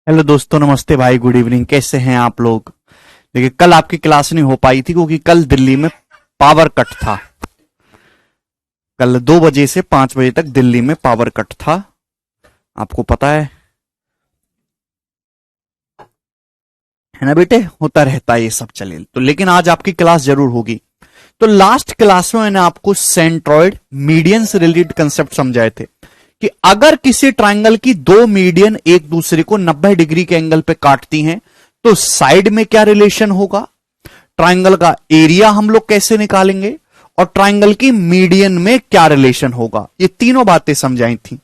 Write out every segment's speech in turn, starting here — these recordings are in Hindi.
हेलो दोस्तों, नमस्ते भाई, गुड इवनिंग। कैसे हैं आप लोग? देखिए, कल आपकी क्लास नहीं हो पाई थी क्योंकि कल दिल्ली में पावर कट था। कल 2 बजे से 5 बजे तक दिल्ली में पावर कट था, आपको पता है ना बेटे? होता रहता है ये सब। चले तो, लेकिन आज आपकी क्लास जरूर होगी। तो लास्ट क्लास में मैंने आपको सेंट्रॉइड मीडियन से रिलेटेड कंसेप्ट समझाए थे कि अगर किसी ट्रायंगल की दो मीडियन एक दूसरे को 90 डिग्री के एंगल पे काटती हैं तो साइड में क्या रिलेशन होगा, ट्रायंगल का एरिया हम लोग कैसे निकालेंगे, और ट्रायंगल की मीडियन में क्या रिलेशन होगा, ये तीनों बातें समझाई थी।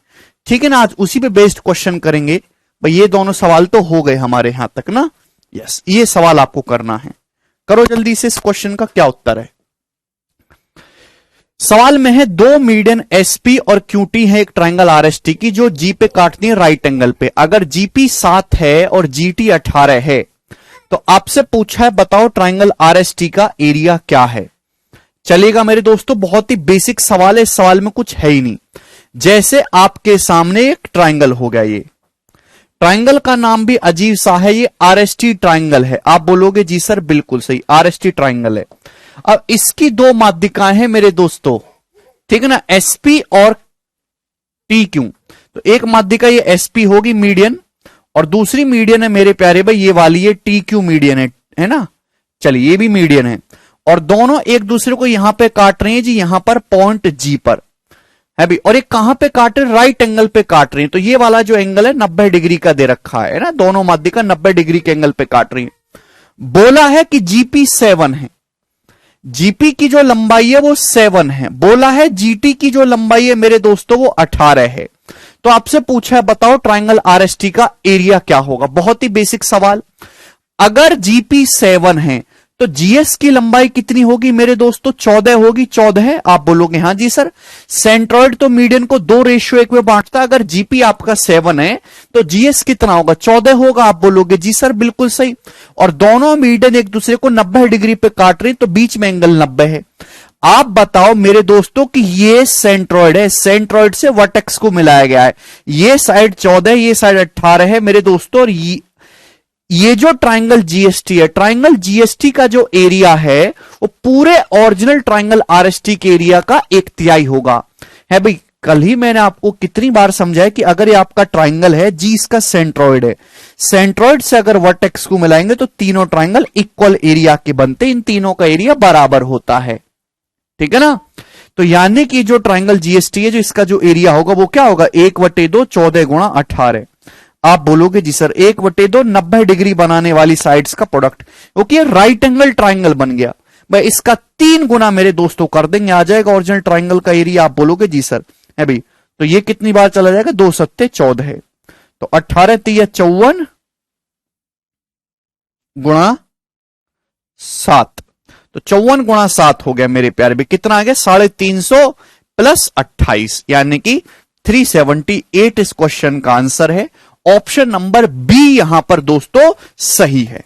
ठीक है ना? आज उसी पे बेस्ड क्वेश्चन करेंगे। भाई ये दोनों सवाल तो हो गए हमारे यहां तक ना। यस, ये सवाल आपको करना है। करो जल्दी से, इस क्वेश्चन का क्या उत्तर है। सवाल में है दो मीडियन एसपी और क्यूटी है एक ट्रायंगल आरएसटी की जो जी पे काटती है राइट एंगल पे। अगर जीपी 7 है और जीटी 18 है तो आपसे पूछा है बताओ ट्रायंगल आरएसटी का एरिया क्या है। चलेगा मेरे दोस्तों, बहुत ही बेसिक सवाल है, इस सवाल में कुछ है ही नहीं। जैसे आपके सामने एक ट्रायंगल हो गया, ये ट्रायंगल का नाम भी अजीब सा है, ये आरएसटी ट्रायंगल है। आप बोलोगे जी सर बिल्कुल सही, आरएसटी ट्रायंगल है। अब इसकी दो माध्यिकाएं हैं मेरे दोस्तों, ठीक है ना, एसपी और टी क्यू। तो एक माध्यिका ये एसपी होगी मीडियन, और दूसरी मीडियन है मेरे प्यारे भाई ये वाली, ये टी क्यू मीडियन है ना। चलिए, ये भी मीडियन है और दोनों एक दूसरे को यहां पे काट रहे हैं जी, यहां पर पॉइंट जी पर है भी। और ये कहां पे काट रहे हैं? राइट एंगल पे काट रहे हैं। तो ये वाला जो एंगल है 90 डिग्री का दे रखा है ना, दोनों माध्यिका 90 डिग्री के एंगल पे काट रही है। बोला है कि जीपी 7 है, जीपी की जो लंबाई है वो 7 है। बोला है जीटी की जो लंबाई है मेरे दोस्तों वो 18 है। तो आपसे पूछा है बताओ ट्रायंगल आरएसटी का एरिया क्या होगा। बहुत ही बेसिक सवाल। अगर जीपी 7 है तो जीएस की लंबाई कितनी होगी मेरे दोस्तों? 14 होगी। 14 है, आप बोलोगे हाँ जी सर। सेंट्रॉइड तो मीडियन को 2:1 में बांटता है। अगर जीपी आपका 7 है तो जीएस कितना होगा? 14 होगा। आप बोलोगे जी सर बिल्कुल सही। और दोनों मीडियन एक दूसरे को 90 डिग्री पे काट रहे, तो बीच में एंगल 90 है। आप बताओ मेरे दोस्तों कि ये सेंट्रॉइड है, सेंट्रॉइड से वर्टेक्स को मिलाया गया है। ये साइड 14 है, ये साइड 18 है मेरे दोस्तों। और ये जो ट्रायंगल जीएसटी है, ट्रायंगल जीएसटी का जो एरिया है वो पूरे ओरिजिनल ट्रायंगल आरएसटी के एरिया का 1/3 होगा। है भाई, कल ही मैंने आपको कितनी बार समझाया कि अगर ये आपका ट्रायंगल है, जी इसका सेंट्रॉइड है, सेंट्रॉइड से अगर वर्टेक्स को मिलाएंगे तो तीनों ट्रायंगल इक्वल एरिया के बनते, इन तीनों का एरिया बराबर होता है। ठीक है ना? तो यानी कि जो ट्रायंगल जीएसटी है, जो इसका जो एरिया होगा वो क्या होगा? 1/2 14 गुणा 18। आप बोलोगे जी सर 1/2 90 डिग्री बनाने वाली साइड्स का प्रोडक्ट, क्योंकि राइट एंगल ट्रायंगल बन गया। भाई इसका 3 गुना मेरे दोस्तों कर देंगे, आ जाएगा ओरिजिनल ट्रायंगल का एरिया। आप बोलोगे जी सर है भाई। तो ये कितनी बार चला जाएगा? 2 सत्ते 14 है, तो 18 3 54 गुणा 7, तो 54 गुणा 7 हो गया मेरे प्यारे भाई। कितना आ गया? 350 प्लस 28, यानी कि 378 इस क्वेश्चन का आंसर है। ऑप्शन नंबर बी यहां पर दोस्तों सही है।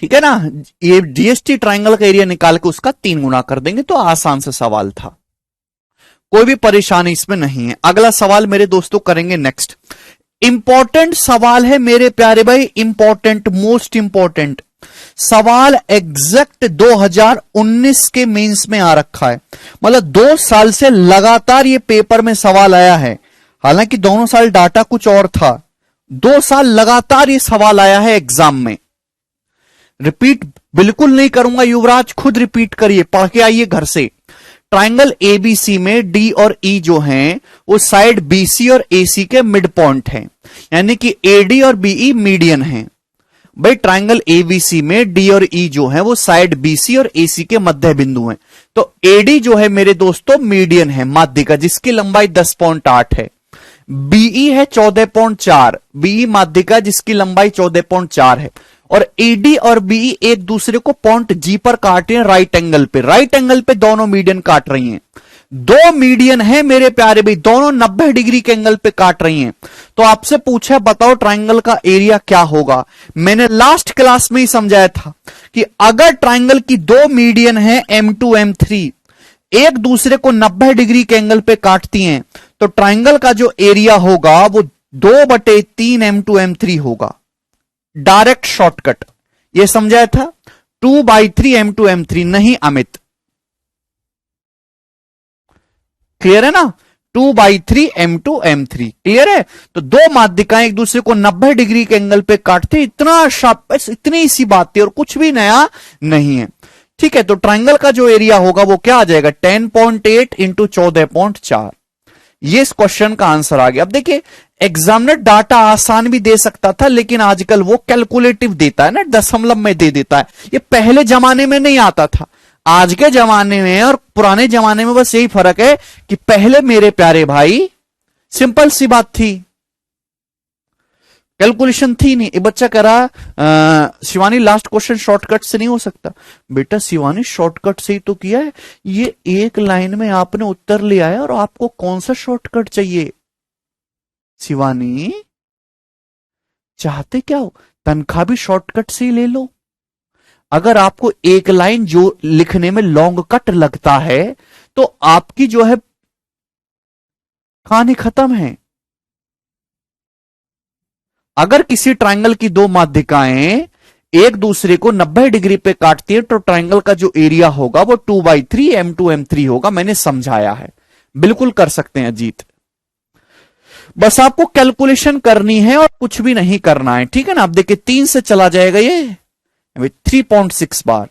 ठीक है ना? ये जीएसटी ट्रायंगल का एरिया निकाल के उसका 3 गुना कर देंगे, तो आसान सा सवाल था, कोई भी परेशानी इसमें नहीं है। अगला सवाल मेरे दोस्तों करेंगे नेक्स्ट। इंपॉर्टेंट सवाल है मेरे प्यारे भाई, इंपॉर्टेंट, मोस्ट इंपॉर्टेंट सवाल। एग्जैक्ट 2019 के मेंस में आ रखा है, मतलब 2 साल से लगातार ये पेपर में सवाल आया है। हालांकि दोनों साल डाटा कुछ और था, 2 साल लगातार ये सवाल आया है एग्जाम में। रिपीट बिल्कुल नहीं करूंगा युवराज, खुद रिपीट करिए, पढ़ के आइए घर से। ट्रायंगल एबीसी में डी और ई जो हैं वो साइड बीसी और एसी के मिड पॉइंट हैं, यानी कि एडी और बीई मीडियन हैं। भाई ट्रायंगल एबीसी में डी और ई जो है वो साइड बीसी और एसी के मध्य बिंदु हैं। तो एडी जो है मेरे दोस्तों मीडियन है, माध्यिका, जिसकी लंबाई 10.8 है। बीई है 14.4, बीई माध्यिका जिसकी लंबाई 14.4 है। और एडी और बीई एक दूसरे को पॉइंट जी पर काट रहे हैं राइट एंगल पे, राइट एंगल पे दोनों मीडियन काट रही हैं। 2 मीडियन है मेरे प्यारे भाई, दोनों 90 डिग्री के एंगल पे काट रही हैं। तो आपसे पूछा बताओ ट्रायंगल का एरिया क्या होगा। मैंने लास्ट क्लास में ही समझाया था कि अगर ट्रायंगल की 2 मीडियन है M2 M3 एक दूसरे को 90 डिग्री के एंगल पे काटती हैं तो ट्राइंगल का जो एरिया होगा वो 2/3 m2m3 होगा। डायरेक्ट शॉर्टकट, ये समझाया था। 2/3 m2m3 नहीं अमित, क्लियर है ना? 2/3 m2m3 क्लियर है। तो दो माध्यिकाएं एक दूसरे को 90 डिग्री के एंगल पे काटते, इतना शार्प, इतनी सी बात थी और कुछ भी नया नहीं है। ठीक है, तो ट्राइंगल का जो एरिया होगा वो क्या आ जाएगा? 10.8 इंटू 14.4। ये इस क्वेश्चन का आंसर आ गया। अब देखिए, एग्जामिनर डाटा आसान भी दे सकता था, लेकिन आजकल वो कैलकुलेटिव देता है ना, दशमलव में दे देता है। ये पहले जमाने में नहीं आता था। आज के जमाने में और पुराने जमाने में बस यही फर्क है कि पहले मेरे प्यारे भाई सिंपल सी बात थी, कैलकुलेशन थी नहीं। ये बच्चा कह रहा शिवानी लास्ट क्वेश्चन शॉर्टकट से नहीं हो सकता। बेटा शिवानी शॉर्टकट से ही तो किया है, ये एक लाइन में आपने उत्तर लिया है और आपको कौन सा शॉर्टकट चाहिए? शिवानी चाहते क्या हो? तनख्वाह भी शॉर्टकट से ही ले लो। अगर आपको एक लाइन जो लिखने में लॉन्ग कट लगता है तो आपकी जो है कहानी खत्म है। अगर किसी ट्रायंगल की दो माध्यिकाएं एक दूसरे को 90 डिग्री पे काटती है तो ट्रायंगल का जो एरिया होगा वो 2/3 m2m3 होगा। मैंने समझाया है, बिल्कुल कर सकते हैं अजीत। बस आपको कैलकुलेशन करनी है और कुछ भी नहीं करना है, ठीक है ना? अब देखिए 3 से चला जाएगा ये 3.6 बार।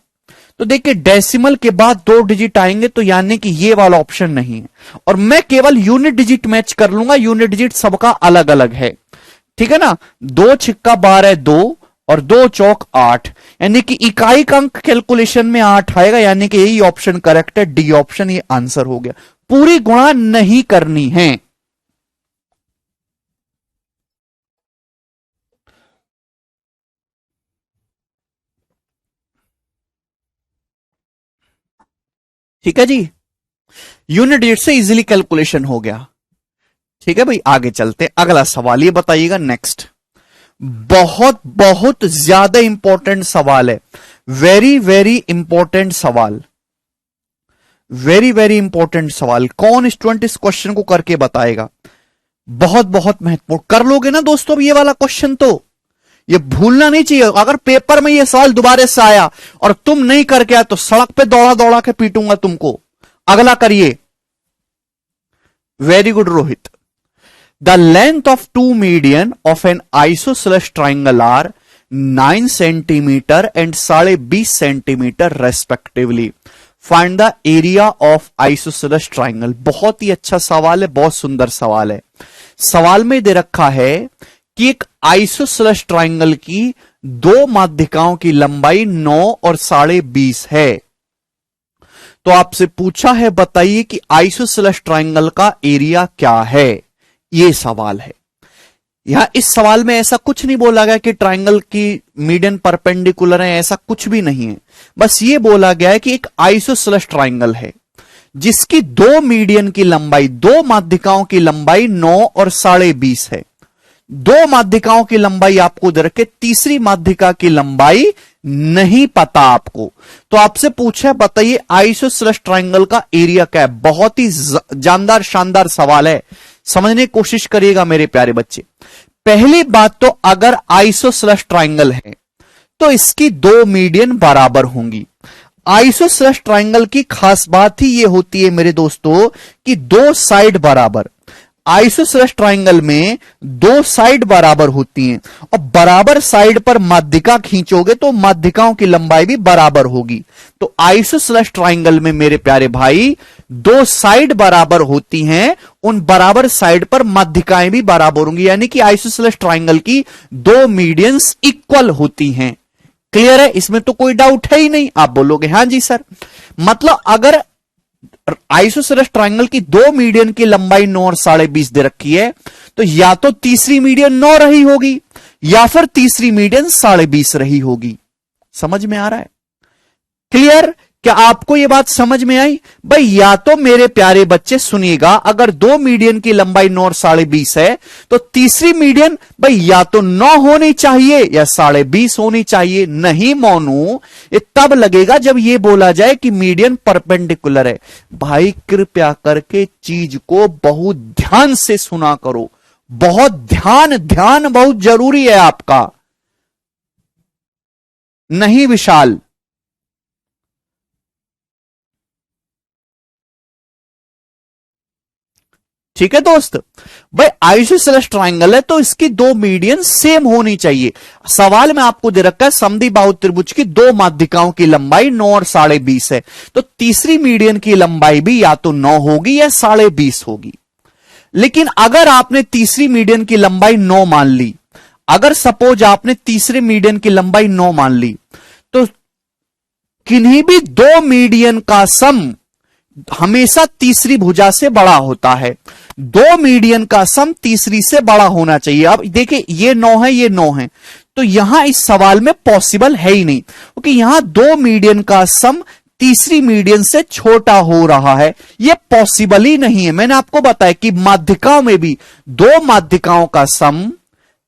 तो देखिए डेसिमल के बाद 2 डिजिट आएंगे, तो यानी कि ये वाला ऑप्शन नहीं है। और मैं केवल यूनिट डिजिट मैच कर लूंगा, यूनिट डिजिट सबका अलग अलग है, ठीक है ना? 2 छिक्का 12 2 और 2 चौक 8, यानी कि इकाई का अंक कैलकुलेशन में 8 आएगा, यानी कि यही ऑप्शन करेक्ट है, डी ऑप्शन ये आंसर हो गया। पूरी गुणा नहीं करनी है। ठीक है जी, यूनिट डिजिट से इजीली कैलकुलेशन हो गया। ठीक है भाई, आगे चलते अगला सवाल। ये बताइएगा नेक्स्ट, बहुत बहुत ज्यादा इंपॉर्टेंट सवाल है, वेरी वेरी इंपॉर्टेंट सवाल, वेरी वेरी इंपॉर्टेंट सवाल। कौन स्टूडेंट इस क्वेश्चन को करके बताएगा? बहुत बहुत महत्वपूर्ण। कर लोगे ना दोस्तों ये वाला क्वेश्चन, तो ये भूलना नहीं चाहिए। अगर पेपर में ये सवाल दोबारा से आया और तुम नहीं करके आए तो सड़क पे दौड़ा दौड़ा के पीटूंगा तुमको। अगला करिए, very good Rohit. The length of two median of an isosceles triangle are 9 centimeter and 20.5 centimeter respectively. Find the area of isosceles triangle. बहुत ही अच्छा सवाल है, बहुत सुंदर सवाल है। सवाल में दे रखा है कि एक आइसोसेलेस ट्राइंगल की दो माध्यिकाओं की लंबाई 9 और 20.5 है। तो आपसे पूछा है बताइए कि आइसोसेलेस ट्राइंगल का एरिया क्या है। ये सवाल है। यहां इस सवाल में ऐसा कुछ नहीं बोला गया कि ट्राइंगल की मीडियन परपेंडिकुलर है, ऐसा कुछ भी नहीं है। बस ये बोला गया है कि एक आइसोसेलेस ट्राइंगल है जिसकी दो मीडियन की लंबाई, दो माध्यिकाओं की लंबाई 9 और 20.5 है। दो माध्यिकाओं की लंबाई आपको दे रखे, तीसरी माध्यिका की लंबाई नहीं पता आपको। तो आपसे पूछा है बताइए आइसोसेलेस ट्राइंगल का एरिया क्या है। बहुत ही जानदार शानदार सवाल है, समझने की कोशिश करिएगा मेरे प्यारे बच्चे। पहली बात तो अगर आइसोसेलेस ट्राइंगल है तो इसकी दो मीडियन बराबर होंगी। आइसोसेलेस ट्राइंगल की खास बात ही यह होती है मेरे दोस्तों कि दो साइड बराबर। आइसोसेलेस ट्राइंगल में दो साइड बराबर होती हैं और बराबर साइड पर माध्यिका खींचोगे तो माध्यिकाओं की लंबाई भी बराबर होगी। तो आइसोसेलेस ट्राइंगल में मेरे प्यारे भाई दो साइड बराबर होती हैं, उन बराबर साइड पर माध्यिकाएं भी बराबर होंगी, यानी कि आइसोसेलेस ट्राइंगल की दो मीडियंस इक्वल होती हैं। क्लियर है? इसमें तो कोई डाउट है ही नहीं। आप बोलोगे हां जी सर, मतलब अगर आइसोसेलेस ट्राइंगल की दो मीडियन की लंबाई 9 और 20.5 दे रखी है तो या तो तीसरी मीडियन 9 रही होगी या फिर तीसरी मीडियन 20.5 रही होगी। समझ में आ रहा है? क्लियर? क्या आपको यह बात समझ में आई? भाई या तो मेरे प्यारे बच्चे सुनिएगा, अगर दो मीडियन की लंबाई 9 और 20.5 है तो तीसरी मीडियन भाई या तो 9 होनी चाहिए या 20.5 होनी चाहिए। नहीं मोनू, ये तब लगेगा जब ये बोला जाए कि मीडियन परपेंडिकुलर है। भाई कृपया करके चीज को बहुत ध्यान से सुना करो, बहुत ध्यान, ध्यान बहुत जरूरी है आपका। नहीं विशाल, ठीक है दोस्त। भाई आइसोसेलेस ट्राइंगल है तो इसकी दो मीडियन सेम होनी चाहिए। सवाल में आपको दे रखा है समद्विबाहु त्रिभुज की दो माध्यिकाओं की लंबाई 9 और 20.5 है, तो तीसरी मीडियन की लंबाई भी या तो 9 होगी या 20.5 होगी। लेकिन अगर आपने तीसरी मीडियन की लंबाई 9 मान ली, अगर सपोज आपने तीसरे मीडियन की लंबाई 9 मान ली, तो किन्हीं भी दो मीडियन का सम हमेशा तीसरी भुजा से बड़ा होता है। दो मीडियन का सम तीसरी से बड़ा होना चाहिए। अब देखिए ये 9 है, ये 9 है, तो यहां इस सवाल में पॉसिबल है ही नहीं, क्योंकि यहां दो मीडियन का सम तीसरी मीडियन से छोटा हो रहा है, यह पॉसिबल ही नहीं है। मैंने आपको बताया कि माध्यिकाओं में भी दो माध्यिकाओं का सम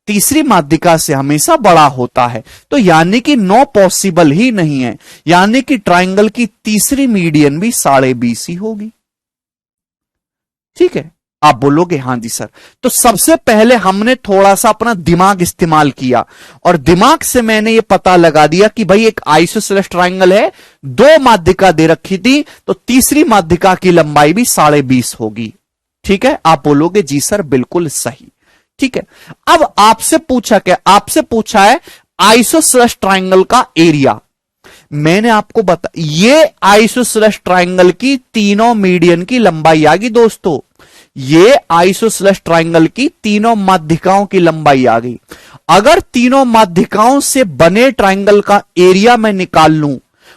तीसरी माध्यिका से हमेशा बड़ा होता है, तो यानी कि 9 पॉसिबल ही नहीं है, यानी कि ट्राइंगल की तीसरी मीडियन भी 20.5 ही होगी। ठीक है, आप बोलोगे हां जी सर। तो सबसे पहले हमने थोड़ा सा अपना दिमाग इस्तेमाल किया और दिमाग से मैंने यह पता लगा दिया कि भाई एक आइसोसेलेस ट्राइंगल है, दो माध्यिका दे रखी थी, तो तीसरी माध्यिका की लंबाई भी 20.5 होगी। ठीक है, आप बोलोगे जी सर बिल्कुल सही। ठीक है, अब आपसे पूछा क्या, आपसे पूछा है आइसोसेलेस ट्राइंगल का एरिया। मैंने आपको बता, ये आइसोसेलेस ट्राइंगल की तीनों मीडियन की लंबाई आ गई दोस्तों, ये आइसोसेलेस ट्राइंगल की तीनों माध्यिकाओं की लंबाई आ गई। अगर तीनों माध्यिकाओं से बने ट्राइंगल का एरिया मैं निकाल लूं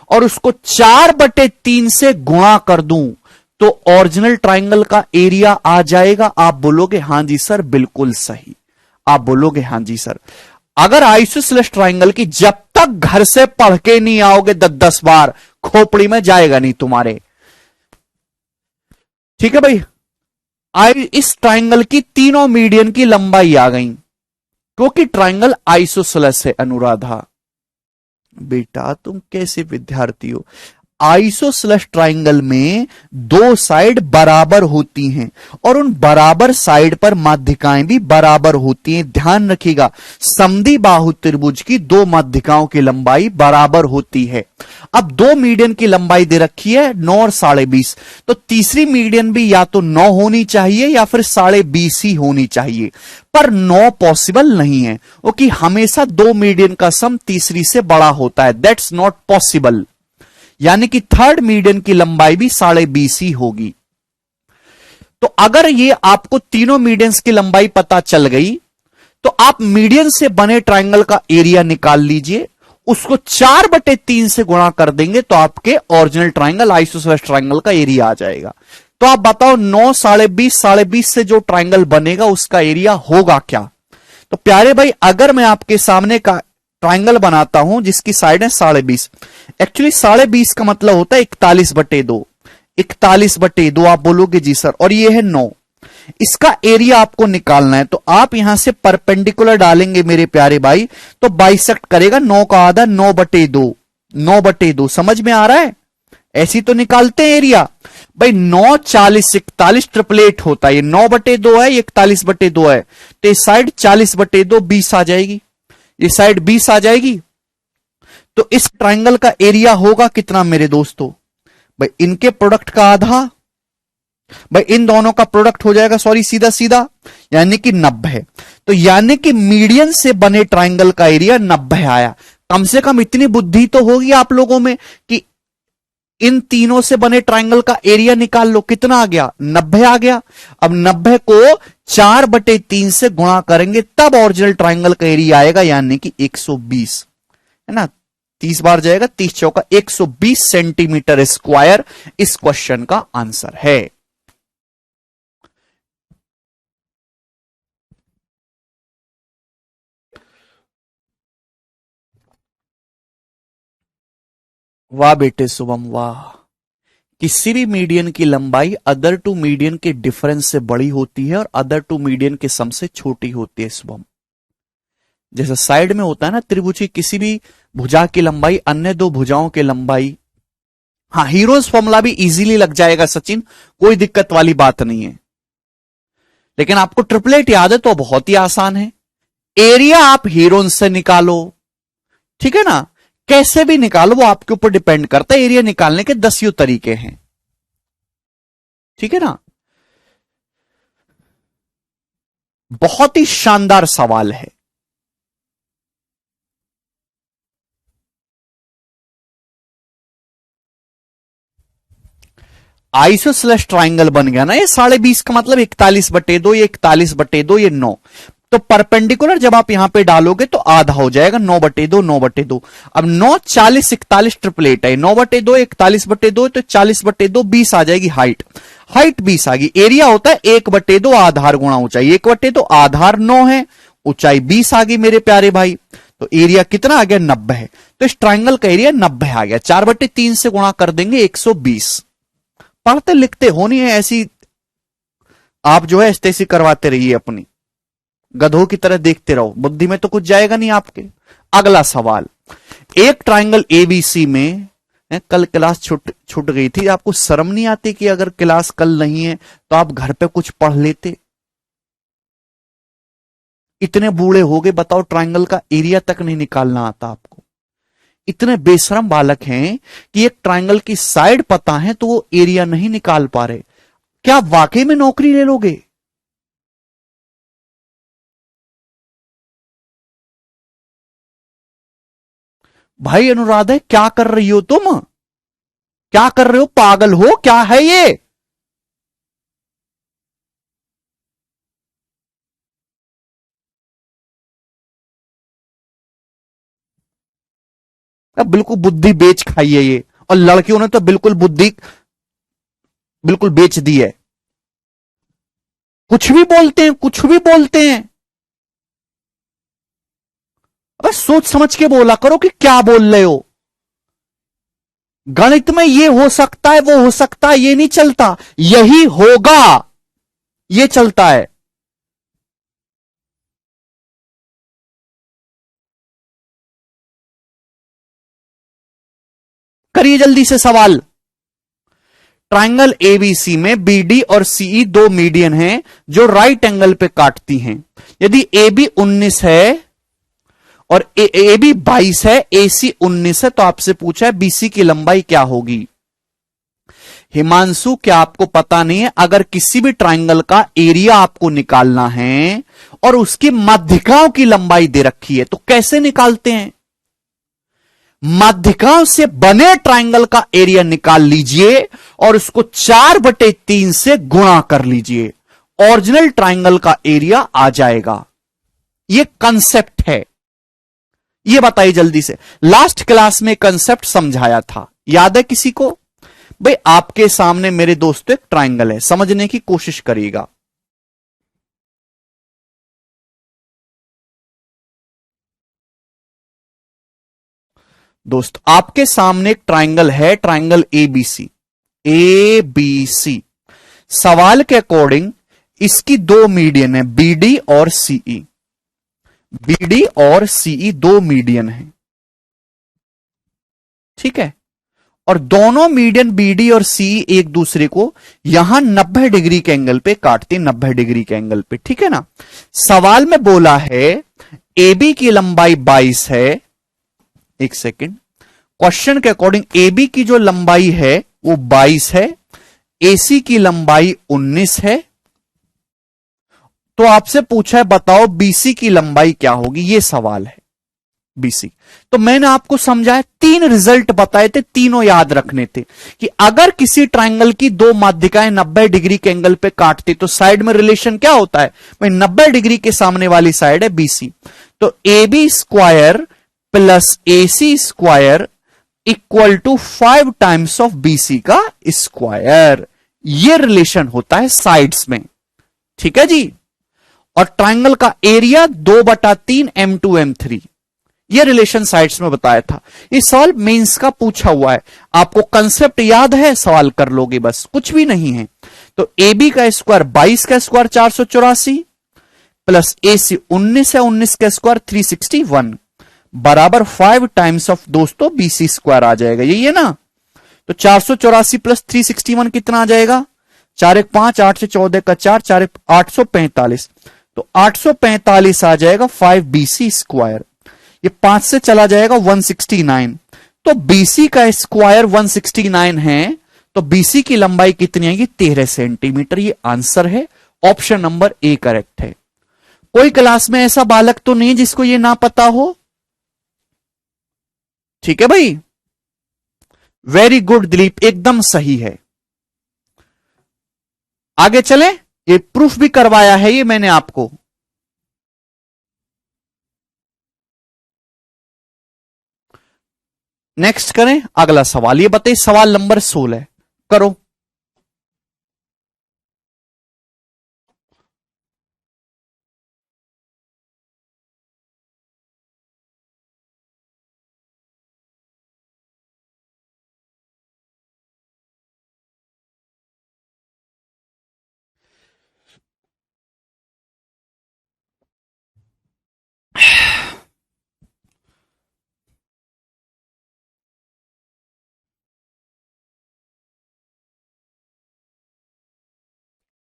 और उसको 4/3 से गुणा कर दूं तो ओरिजिनल ट्राइंगल का एरिया आ जाएगा। आप बोलोगे हां जी सर बिल्कुल सही, आप बोलोगे हां जी सर। अगर आइसोसेलेस ट्राइंगल की जब तक घर से पढ़ के नहीं आओगे 10-10 बार, खोपड़ी में जाएगा नहीं तुम्हारे। ठीक है भाई, इस ट्राइंगल की तीनों मीडियन की लंबाई आ गई, क्योंकि ट्राइंगल आइसोसेलेस है। अनुराधा बेटा तुम कैसे विद्यार्थी हो, आइसोसेलेस ट्राइंगल में दो साइड बराबर होती हैं और उन बराबर साइड पर माध्यिकाएं भी बराबर होती हैं। ध्यान रखिएगा, समद्विबाहु त्रिभुज की दो माध्यिकाओं की लंबाई बराबर होती है। अब दो मीडियन की लंबाई दे रखी है 9 और 20.5, तो तीसरी मीडियन भी या तो 9 होनी चाहिए या फिर 20.5 ही होनी चाहिए, पर 9 पॉसिबल नहीं है, क्योंकि हमेशा दो मीडियन का सम तीसरी से बड़ा होता है। दैट्स नॉट पॉसिबल, यानी कि थर्ड मीडियन की लंबाई भी 20.5 ही होगी। तो अगर ये आपको तीनों मीडियंस की लंबाई पता चल गई, तो आप मीडियन से बने ट्राइंगल का एरिया निकाल लीजिए, उसको 4/3 से गुणा कर देंगे तो आपके ओरिजिनल ट्राइंगल आइसोसेलेस ट्राइंगल का एरिया आ जाएगा। तो आप बताओ 9, 20.5 से जो ट्राइंगल बनेगा उसका एरिया होगा क्या? तो प्यारे भाई, अगर मैं आपके सामने का ट्राइंगल बनाता हूं जिसकी साइड है 20.5, एक्चुअली 20.5 का मतलब होता है 41/2, 41/2 आप बोलोगे जी सर, और ये है 9, इसका एरिया आपको निकालना है। तो आप यहां से परपेंडिकुलर डालेंगे मेरे प्यारे भाई, तो बाइसेक्ट करेगा 9 का आधा 9/2, 9/2 समझ में आ रहा है? ऐसी तो निकालते हैं एरिया भाई। 9, 40, 41 ट्रिपलेट होता है, ये 9/2 है, ये 41/2 है, तो इस साइड 40/2 20 आ जाएगी, ये साइड 20 आ जाएगी। तो इस ट्राइंगल का एरिया होगा कितना मेरे दोस्तों? भाई इनके प्रोडक्ट का आधा, भाई इन दोनों का प्रोडक्ट हो जाएगा, सॉरी सीधा सीधा, यानी कि 90। तो यानी कि मीडियन से बने ट्राइंगल का एरिया 90 आया। कम से कम इतनी बुद्धि तो होगी आप लोगों में कि इन तीनों से बने ट्राइंगल का एरिया निकाल लो, कितना आ गया? 90 आ गया। अब 90 को 4/3 से गुणा करेंगे तब ओरिजिनल ट्राइंगल का एरिया आएगा, यानी कि 120, है ना? 30 बार जाएगा, 30 चौका 120 सेंटीमीटर स्क्वायर इस क्वेश्चन का आंसर है। वाह बेटे शुभम वाह। किसी भी मीडियन की लंबाई अदर टू मीडियन के डिफरेंस से बड़ी होती है और अदर टू मीडियन के सम से छोटी होती है शुभम। जैसे साइड में होता है ना त्रिभुज की किसी भी भुजा की लंबाई अन्य दो भुजाओं की लंबाई। हाँ, हीरोज फॉर्मूला भी इजीली लग जाएगा सचिन, कोई दिक्कत वाली बात नहीं है। लेकिन आपको ट्रिपलेट याद है तो बहुत ही आसान है। एरिया आप हीरोज से निकालो, ठीक है ना, कैसे भी निकालो वो आपके ऊपर डिपेंड करता है। एरिया निकालने के 10 तरीके हैं, ठीक है ना। बहुत ही शानदार सवाल है। आइसोसेलेस ट्राइंगल बन गया ना ये 20.5 का मतलब 41/2, ये 41/2, ये 9। तो परपेंडिकुलर जब आप यहां पे डालोगे तो आधा हो जाएगा 9/2, 9/2। अब 9, 40, 41 ट्रिपलेट है। 9/2, 41/2 तो 40/2, 20 आ जाएगी हाइट। हाइट 20 आ गई। एरिया होता है 1/2 आधार गुणा ऊंचाई। 1/2 आधार 9 है, ऊंचाई 20 आ गई मेरे प्यारे भाई। तो एरिया कितना आ गया? 90 है। तो इस ट्राइंगल का एरिया 90 आ गया। 4/3 से गुणा कर देंगे 120। पढ़ते लिखते हो नहीं है ऐसी, आप जो है तैसी करवाते रहिए अपनी, गधों की तरह देखते रहो, बुद्धि में तो कुछ जाएगा नहीं आपके। अगला सवाल, एक ट्राइंगल एबीसी में कल क्लास छूट गई थी। आपको शर्म नहीं आती कि अगर क्लास कल नहीं है तो आप घर पे कुछ पढ़ लेते? इतने बूढ़े हो गए, बताओ ट्राइंगल का एरिया तक नहीं निकालना आता आपको। इतने बेशरम बालक हैं कि एक ट्राइंगल की साइड पता है तो वो एरिया नहीं निकाल पा रहे। क्या वाकई में नौकरी ले लोगे? भाई अनुराधा, क्या कर रही हो तुम? क्या कर रहे हो? पागल हो क्या है ये? अब बिल्कुल बुद्धि बेच खाई है ये, और लड़कियों ने तो बिल्कुल बुद्धि बिल्कुल बेच दी है। कुछ भी बोलते हैं, कुछ भी बोलते हैं। अबे सोच समझ के बोला करो कि क्या बोल रहे हो। गणित में ये हो सकता है, वो हो सकता है, ये नहीं चलता। यही होगा, ये चलता है। करिए जल्दी से सवाल। ट्राइंगल एबीसी में बीडी और सीई दो मीडियन हैं जो राइट एंगल पे काटती हैं। यदि एबी 19 है और एबी 22 है, एसी 19 है, तो आपसे पूछा है बीसी की लंबाई क्या होगी। हिमांशु, क्या आपको पता नहीं है? अगर किसी भी ट्राइंगल का एरिया आपको निकालना है और उसकी माध्यिकाओं की लंबाई दे रखी है तो कैसे निकालते हैं? माध्यिकाओं से बने ट्राइंगल का एरिया निकाल लीजिए और उसको 4/3 से गुणा कर लीजिए, ओरिजिनल ट्राइंगल का एरिया आ जाएगा। यह कंसेप्ट है। यह बताइए जल्दी से, लास्ट क्लास में कंसेप्ट समझाया था, याद है किसी को? भाई आपके सामने मेरे दोस्तों एक ट्राइंगल है, समझने की कोशिश करिएगा। दोस्त आपके सामने एक ट्राइंगल है, ट्राइंगल एबीसी। एबीसी सवाल के अकॉर्डिंग इसकी दो मीडियन है, बीडी और सीई। बीडी और सीई दो मीडियन है, ठीक है। और दोनों मीडियन बीडी और सीई एक दूसरे को यहां 90 डिग्री के एंगल पे काटते, 90 डिग्री के एंगल पे, ठीक है ना। सवाल में बोला है एबी की लंबाई 22 है। एक सेकेंड, क्वेश्चन के अकॉर्डिंग एबी की जो लंबाई है वो 22 है, एसी की लंबाई 19 है। तो आपसे पूछा है बताओ बीसी की लंबाई क्या होगी, ये सवाल है। बीसी तो मैंने आपको समझाया, 3 रिजल्ट बताए थे, तीनों याद रखने थे कि अगर किसी ट्राइंगल की दो माध्यिकाएं 90 डिग्री के एंगल पे काटती तो साइड में रिलेशन क्या होता है भाई, 90 डिग्री के सामने वाली साइड है बीसी। तो A B square plus A C square equal to 5 times of BC का स्क्वायर। ये रिलेशन होता है साइड्स में, ठीक है जी। और ट्राइंगल का एरिया 2/3 M2 M3, ये रिलेशन साइड्स में बताया था। ये सवाल मेंस का पूछा हुआ है, आपको कंसेप्ट याद है, सवाल कर लोगे बस, कुछ भी नहीं है। तो ए बी का स्क्वायर 22 का स्क्वायर 484 प्लस ए सी 19 है, 19 का स्क्वायर 361 बराबर 5 टाइम्स ऑफ दोस्तों बी सी स्क्वायर आ जाएगा, यही है ना। तो 484 प्लस 361 कितना आ जाएगा, 4 1 5 8 से 14 का 4 4 845, तो 845 आ जाएगा 5 BC स्क्वायर। ये 5 से चला जाएगा 169, तो BC का स्क्वायर 169 है, तो BC की लंबाई कितनी आएगी 13 सेंटीमीटर। ये आंसर है, ऑप्शन नंबर ए करेक्ट है। कोई क्लास में ऐसा बालक तो नहीं जिसको ये ना पता हो, ठीक है भाई, वेरी गुड दिलीप, एकदम सही है। आगे चले, ये प्रूफ भी करवाया है ये मैंने आपको। नेक्स्ट करें अगला सवाल, ये बताइए सवाल नंबर 16 करो।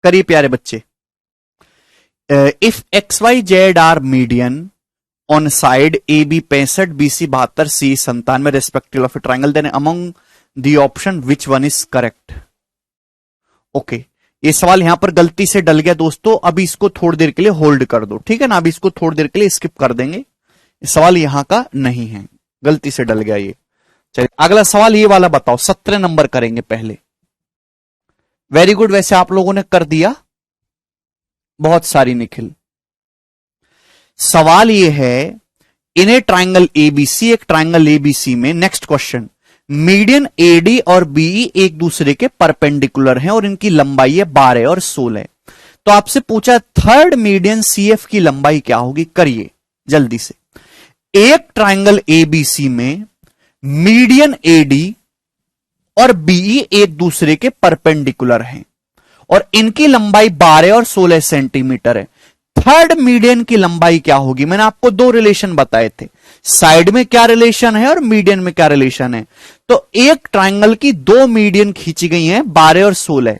करिए प्यारे बच्चे। If X Y Z are median on side A B 65 B C 72 C 97 respective of a triangle, then among the option which one is correct. Okay, ये सवाल यहां पर गलती से डल गया दोस्तों, अभी इसको थोड़ी देर के लिए होल्ड कर दो, ठीक है ना, अभी इसको थोड़ी देर के लिए स्किप कर देंगे, सवाल यहां का नहीं है, गलती से डल गया ये। चलिए अगला सवाल ये वाला बताओ, 17 नंबर करेंगे पहले। वेरी गुड, वैसे आप लोगों ने कर दिया बहुत सारी निखिल। सवाल ये है, इन ए ट्राइंगल एबीसी, एक ट्राइंगल एबीसी में नेक्स्ट क्वेश्चन, मीडियन एडी और बीई एक दूसरे के परपेंडिकुलर हैं और इनकी लंबाई है 12 और 16। तो आपसे पूछा थर्ड मीडियन सीएफ की लंबाई क्या होगी, करिए जल्दी से। एक ट्राइंगल एबीसी में मीडियन एडी और बीई एक दूसरे के परपेंडिकुलर हैं और इनकी लंबाई 12 और 16 सेंटीमीटर है। थर्ड मीडियन की लंबाई क्या होगी, मैंने आपको दो रिलेशन बताए थे, साइड में क्या रिलेशन है और मीडियन में क्या रिलेशन है। तो एक ट्राइंगल की दो मीडियन खींची गई हैं 12 और 16।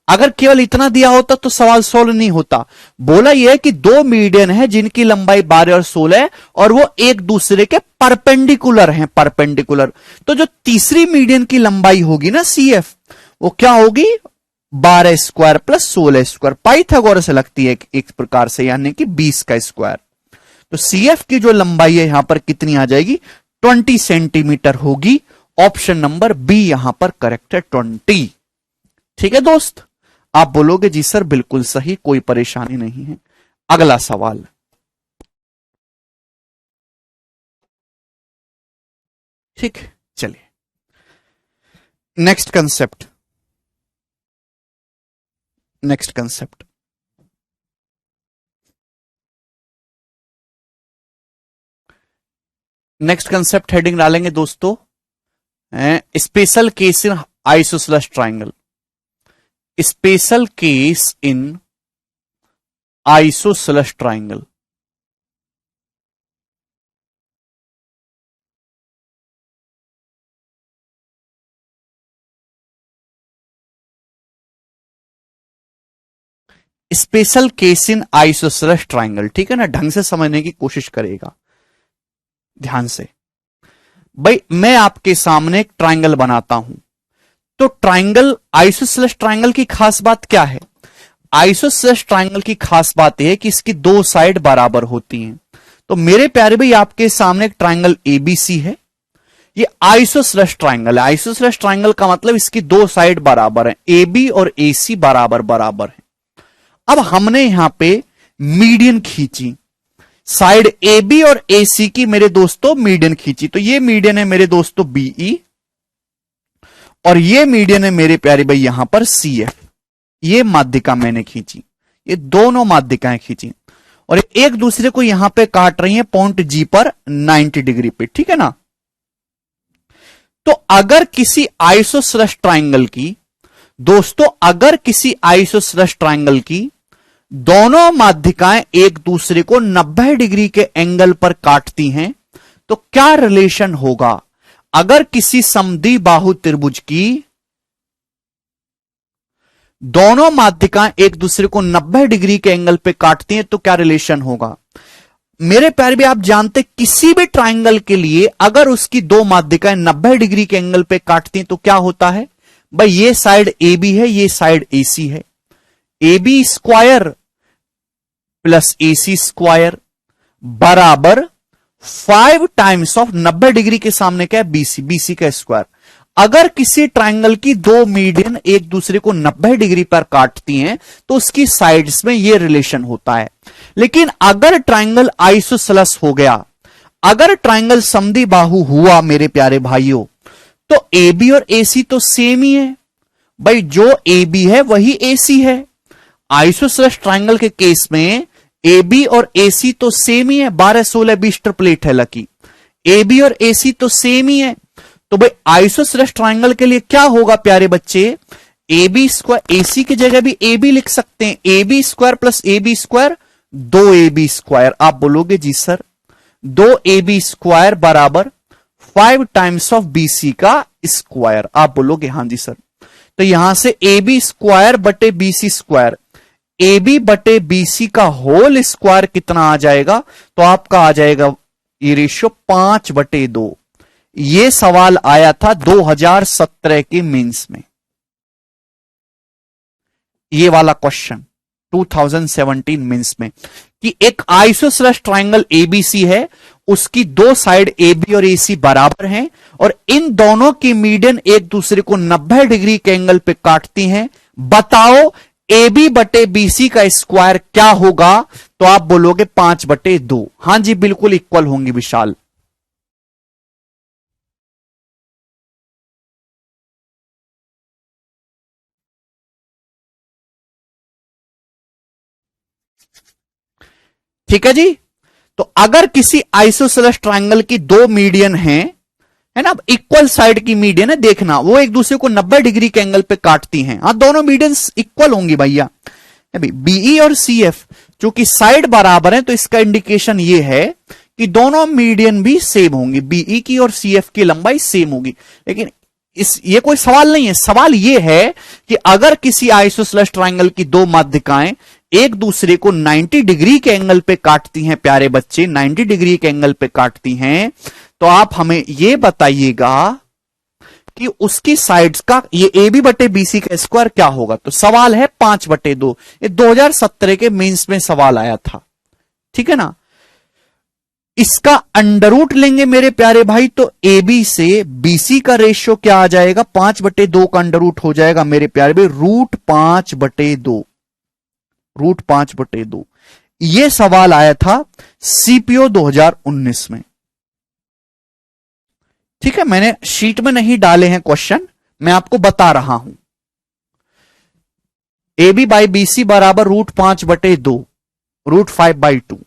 अगर केवल इतना दिया होता तो सवाल सोल्व नहीं होता। बोला यह है कि दो मीडियन है जिनकी लंबाई 12 और 16 है और वो एक दूसरे के परपेंडिकुलर हैं, परपेंडिकुलर। तो जो तीसरी मीडियन की लंबाई होगी ना सीएफ, वो क्या होगी 12 स्क्वायर प्लस 16 स्क्वायर, पाइथागोरस से लगती है एक प्रकार से, यानी कि 20 का स्क्वायर। तो सीएफ की जो लंबाई है यहां पर कितनी आ जाएगी 20 सेंटीमीटर होगी। ऑप्शन नंबर बी यहां पर करेक्ट है 20। ठीक है दोस्त, आप बोलोगे जी सर बिल्कुल सही, कोई परेशानी नहीं है। अगला सवाल, ठीक, चलिए next concept, next concept. Next concept heading डालेंगे दोस्तों, special case in isosceles triangle. Special case in isosceles triangle. Special case in isosceles triangle, ठीक है ना, ढंग से समझने की कोशिश करेगा ध्यान से। भाई मैं आपके सामने एक ट्राइंगल बनाता हूं, तो ट्राइंगल आइसोसेलेस ट्राइंगल की खास बात क्या है। आइसोसेलेस ट्राइंगल की खास बात यह है कि इसकी दो साइड बराबर होती हैं। तो मेरे प्यारे भाई आपके सामने एक ट्राइंगल एबीसी है, ये आइसोसेलेस ट्राइंगल है। आइसोसेलेस ट्राइंगल का मतलब इसकी दो साइड बराबर है, ए बी और ए सी बराबर बराबर है। अब हमने यहां पे मीडियन खींची, साइड ए बी और ए सी की मेरे दोस्तों मीडियन खींची, तो ये मीडियन है मेरे दोस्तों बीई और ये मीडियन है मेरे प्यारे भाई यहां पर सी एफ। ये माध्यिका मैंने खींची, ये दोनों माध्यिकाएं खींची और एक दूसरे को यहां पे काट रही है पॉइंट जी पर 90 डिग्री पे, ठीक है ना। तो अगर किसी आइसोसेलेस ट्राइंगल की, दोस्तों अगर किसी आइसोसेलेस ट्राइंगल की दोनों माध्यिकाएं एक दूसरे को 90 डिग्री के एंगल पर काटती हैं तो क्या रिलेशन होगा। अगर किसी समद्विबाहु त्रिभुज की दोनों माध्यिकाएं एक दूसरे को 90 डिग्री के एंगल पे काटती हैं तो क्या रिलेशन होगा। मेरे प्यारे भी आप जानते किसी भी ट्राइंगल के लिए अगर उसकी दो माध्यिकाएं 90 डिग्री के एंगल पे काटती हैं तो क्या होता है भाई, ये साइड ए बी है, ये साइड ए सी है, A B square plus A C square बराबर 5 टाइम्स ऑफ 90 डिग्री के सामने क्या है बीसी, बीसी का स्क्वायर। अगर किसी ट्राइंगल की दो मीडियन एक दूसरे को 90 डिग्री पर काटती हैं तो उसकी साइड्स में यह रिलेशन होता है। लेकिन अगर ट्राइंगल आइसोसेलेस हो गया, अगर ट्राइंगल समद्विबाहु हुआ मेरे प्यारे भाइयों, तो ए बी और ए सी तो सेम ही है भाई, जो ए बी है वही ए सी है। आइसोसेलेस ट्राइंगल के केस में ए बी और ए सी तो सेम ही है, 12 16 20 ट्रिपलेट है लकी, ए बी और ए सी तो सेम ही है। तो भाई आइसोसेलेस ट्राइंगल के लिए क्या होगा प्यारे बच्चे, ए बी स्क्वायर, ए सी की जगह भी ए बी लिख सकते हैं, A B square plus A B square 2 A B square. आप बोलोगे जी सर 2 ए बी स्क्वायर बराबर 5 टाइम्स ऑफ बी सी का स्क्वायर, आप बोलोगे हां जी सर। तो यहां से ए बी स्क्वायर बटे B C square, A B बटे बी सी का होल स्क्वायर कितना आ जाएगा, तो आपका आ जाएगा ये रेशियो 5/2। ये सवाल आया था 2017 के मेंस में, ये वाला क्वेश्चन 2017 मेंस में, कि एक आइसोसेलेस ट्राइंगल एबीसी है, उसकी दो साइड ए बी और ए सी बराबर हैं और इन दोनों की मीडियन एक दूसरे को 90 डिग्री के एंगल पे काटती हैं। बताओ ए बी बटे बी सी का स्क्वायर क्या होगा, तो आप बोलोगे 5/2। हां जी बिल्कुल इक्वल होंगी विशाल। ठीक है जी। तो अगर किसी आइसोसेलेस ट्राइंगल की दो मीडियन है ना, इक्वल साइड की मीडियन है, देखना वो एक दूसरे को 90 डिग्री के एंगल पे काटती हैं, हाँ दोनों मीडियंस इक्वल होंगी भैया। बीई और सी एफ चूंकि साइड बराबर है तो इसका इंडिकेशन ये है कि दोनों मीडियन भी सेम होंगी, बीई की और सी एफ की लंबाई सेम होगी। लेकिन ये कोई सवाल नहीं है, सवाल ये है कि अगर किसी आइसोसेलेस ट्राइंगल की दो माध्यिकाएं एक दूसरे को 90 डिग्री के एंगल पे काटती हैं, प्यारे बच्चे 90 डिग्री के एंगल पे काटती हैं, तो आप हमें यह बताइएगा कि उसकी साइड्स का ये ए बी बटे बी सी का स्क्वायर क्या होगा। तो सवाल है 5/2, ये 2017 के मेंस में सवाल आया था, ठीक है ना। इसका अंडर रूट लेंगे मेरे प्यारे भाई, तो ए बी से बी सी का रेशियो क्या आ जाएगा, 5/2 का अंडर रूट हो जाएगा मेरे प्यारे भाई √5/2, √5/2। यह सवाल आया था सीपीओ 2019 में, ठीक है। मैंने शीट में नहीं डाले हैं क्वेश्चन, मैं आपको बता रहा हूं। A B by B C बराबर √5/2, √5/2।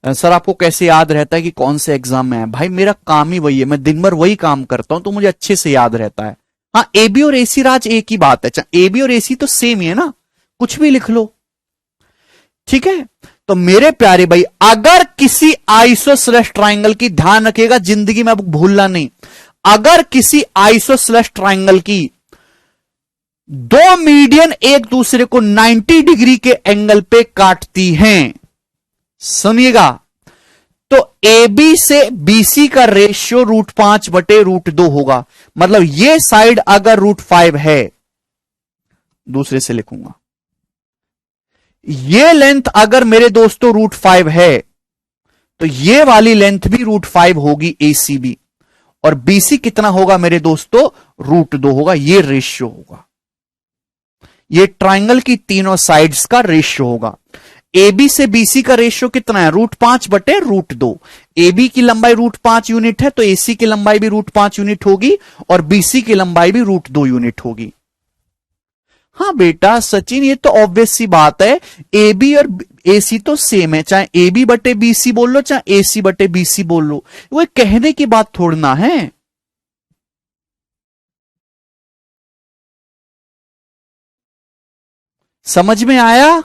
सर आपको कैसे याद रहता है कि कौन से एग्जाम में है? भाई मेरा काम ही वही है, मैं दिन भर वही काम करता हूं तो मुझे अच्छे से याद रहता है। हाँ ए बी और ए सी राज एक ही बात है, ए बी और ए सी तो सेम ही है ना, कुछ भी लिख लो, ठीक है। तो मेरे प्यारे भाई अगर किसी आइसोसेलेस ट्राइंगल की, ध्यान रखिएगा जिंदगी में अब भूलना नहीं, अगर किसी आइसोसेलेस ट्राइंगल की दो मीडियन एक दूसरे को 90 डिग्री के एंगल पे काटती हैं, सुनिएगा, तो ए बी से बी सी का रेशियो √5/√2 होगा। मतलब ये साइड अगर √5 है, दूसरे से लिखूंगा, ये लेंथ अगर मेरे दोस्तों √5 है तो ये वाली लेंथ भी √5 होगी एसीबी, और बीसी कितना होगा मेरे दोस्तों, √2 होगा। ये रेशियो होगा, ये ट्राइंगल की तीनों साइड्स का रेशियो होगा। ए बी से बीसी का रेशियो कितना है, √5/√2। ए बी की लंबाई √5 यूनिट है तो एसी की लंबाई भी √5 यूनिट होगी और बीसी की लंबाई भी √2 यूनिट होगी। हाँ बेटा सचिन, ये तो ऑब्वियस सी बात है। ए बी और ए सी तो सेम है, चाहे ए बी बटे बी सी बोल लो चाहे ए सी बटे बी सी बोल लो, वो कहने की बात थोड़ना है। समझ में आया?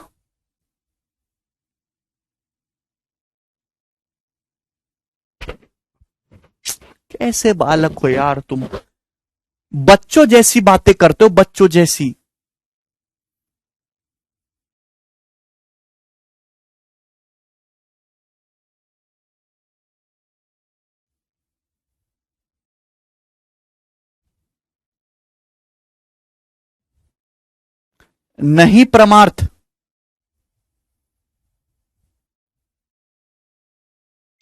कैसे बालक हो यार तुम, बच्चों जैसी बातें करते हो, बच्चों जैसी। नहीं परमार्थ,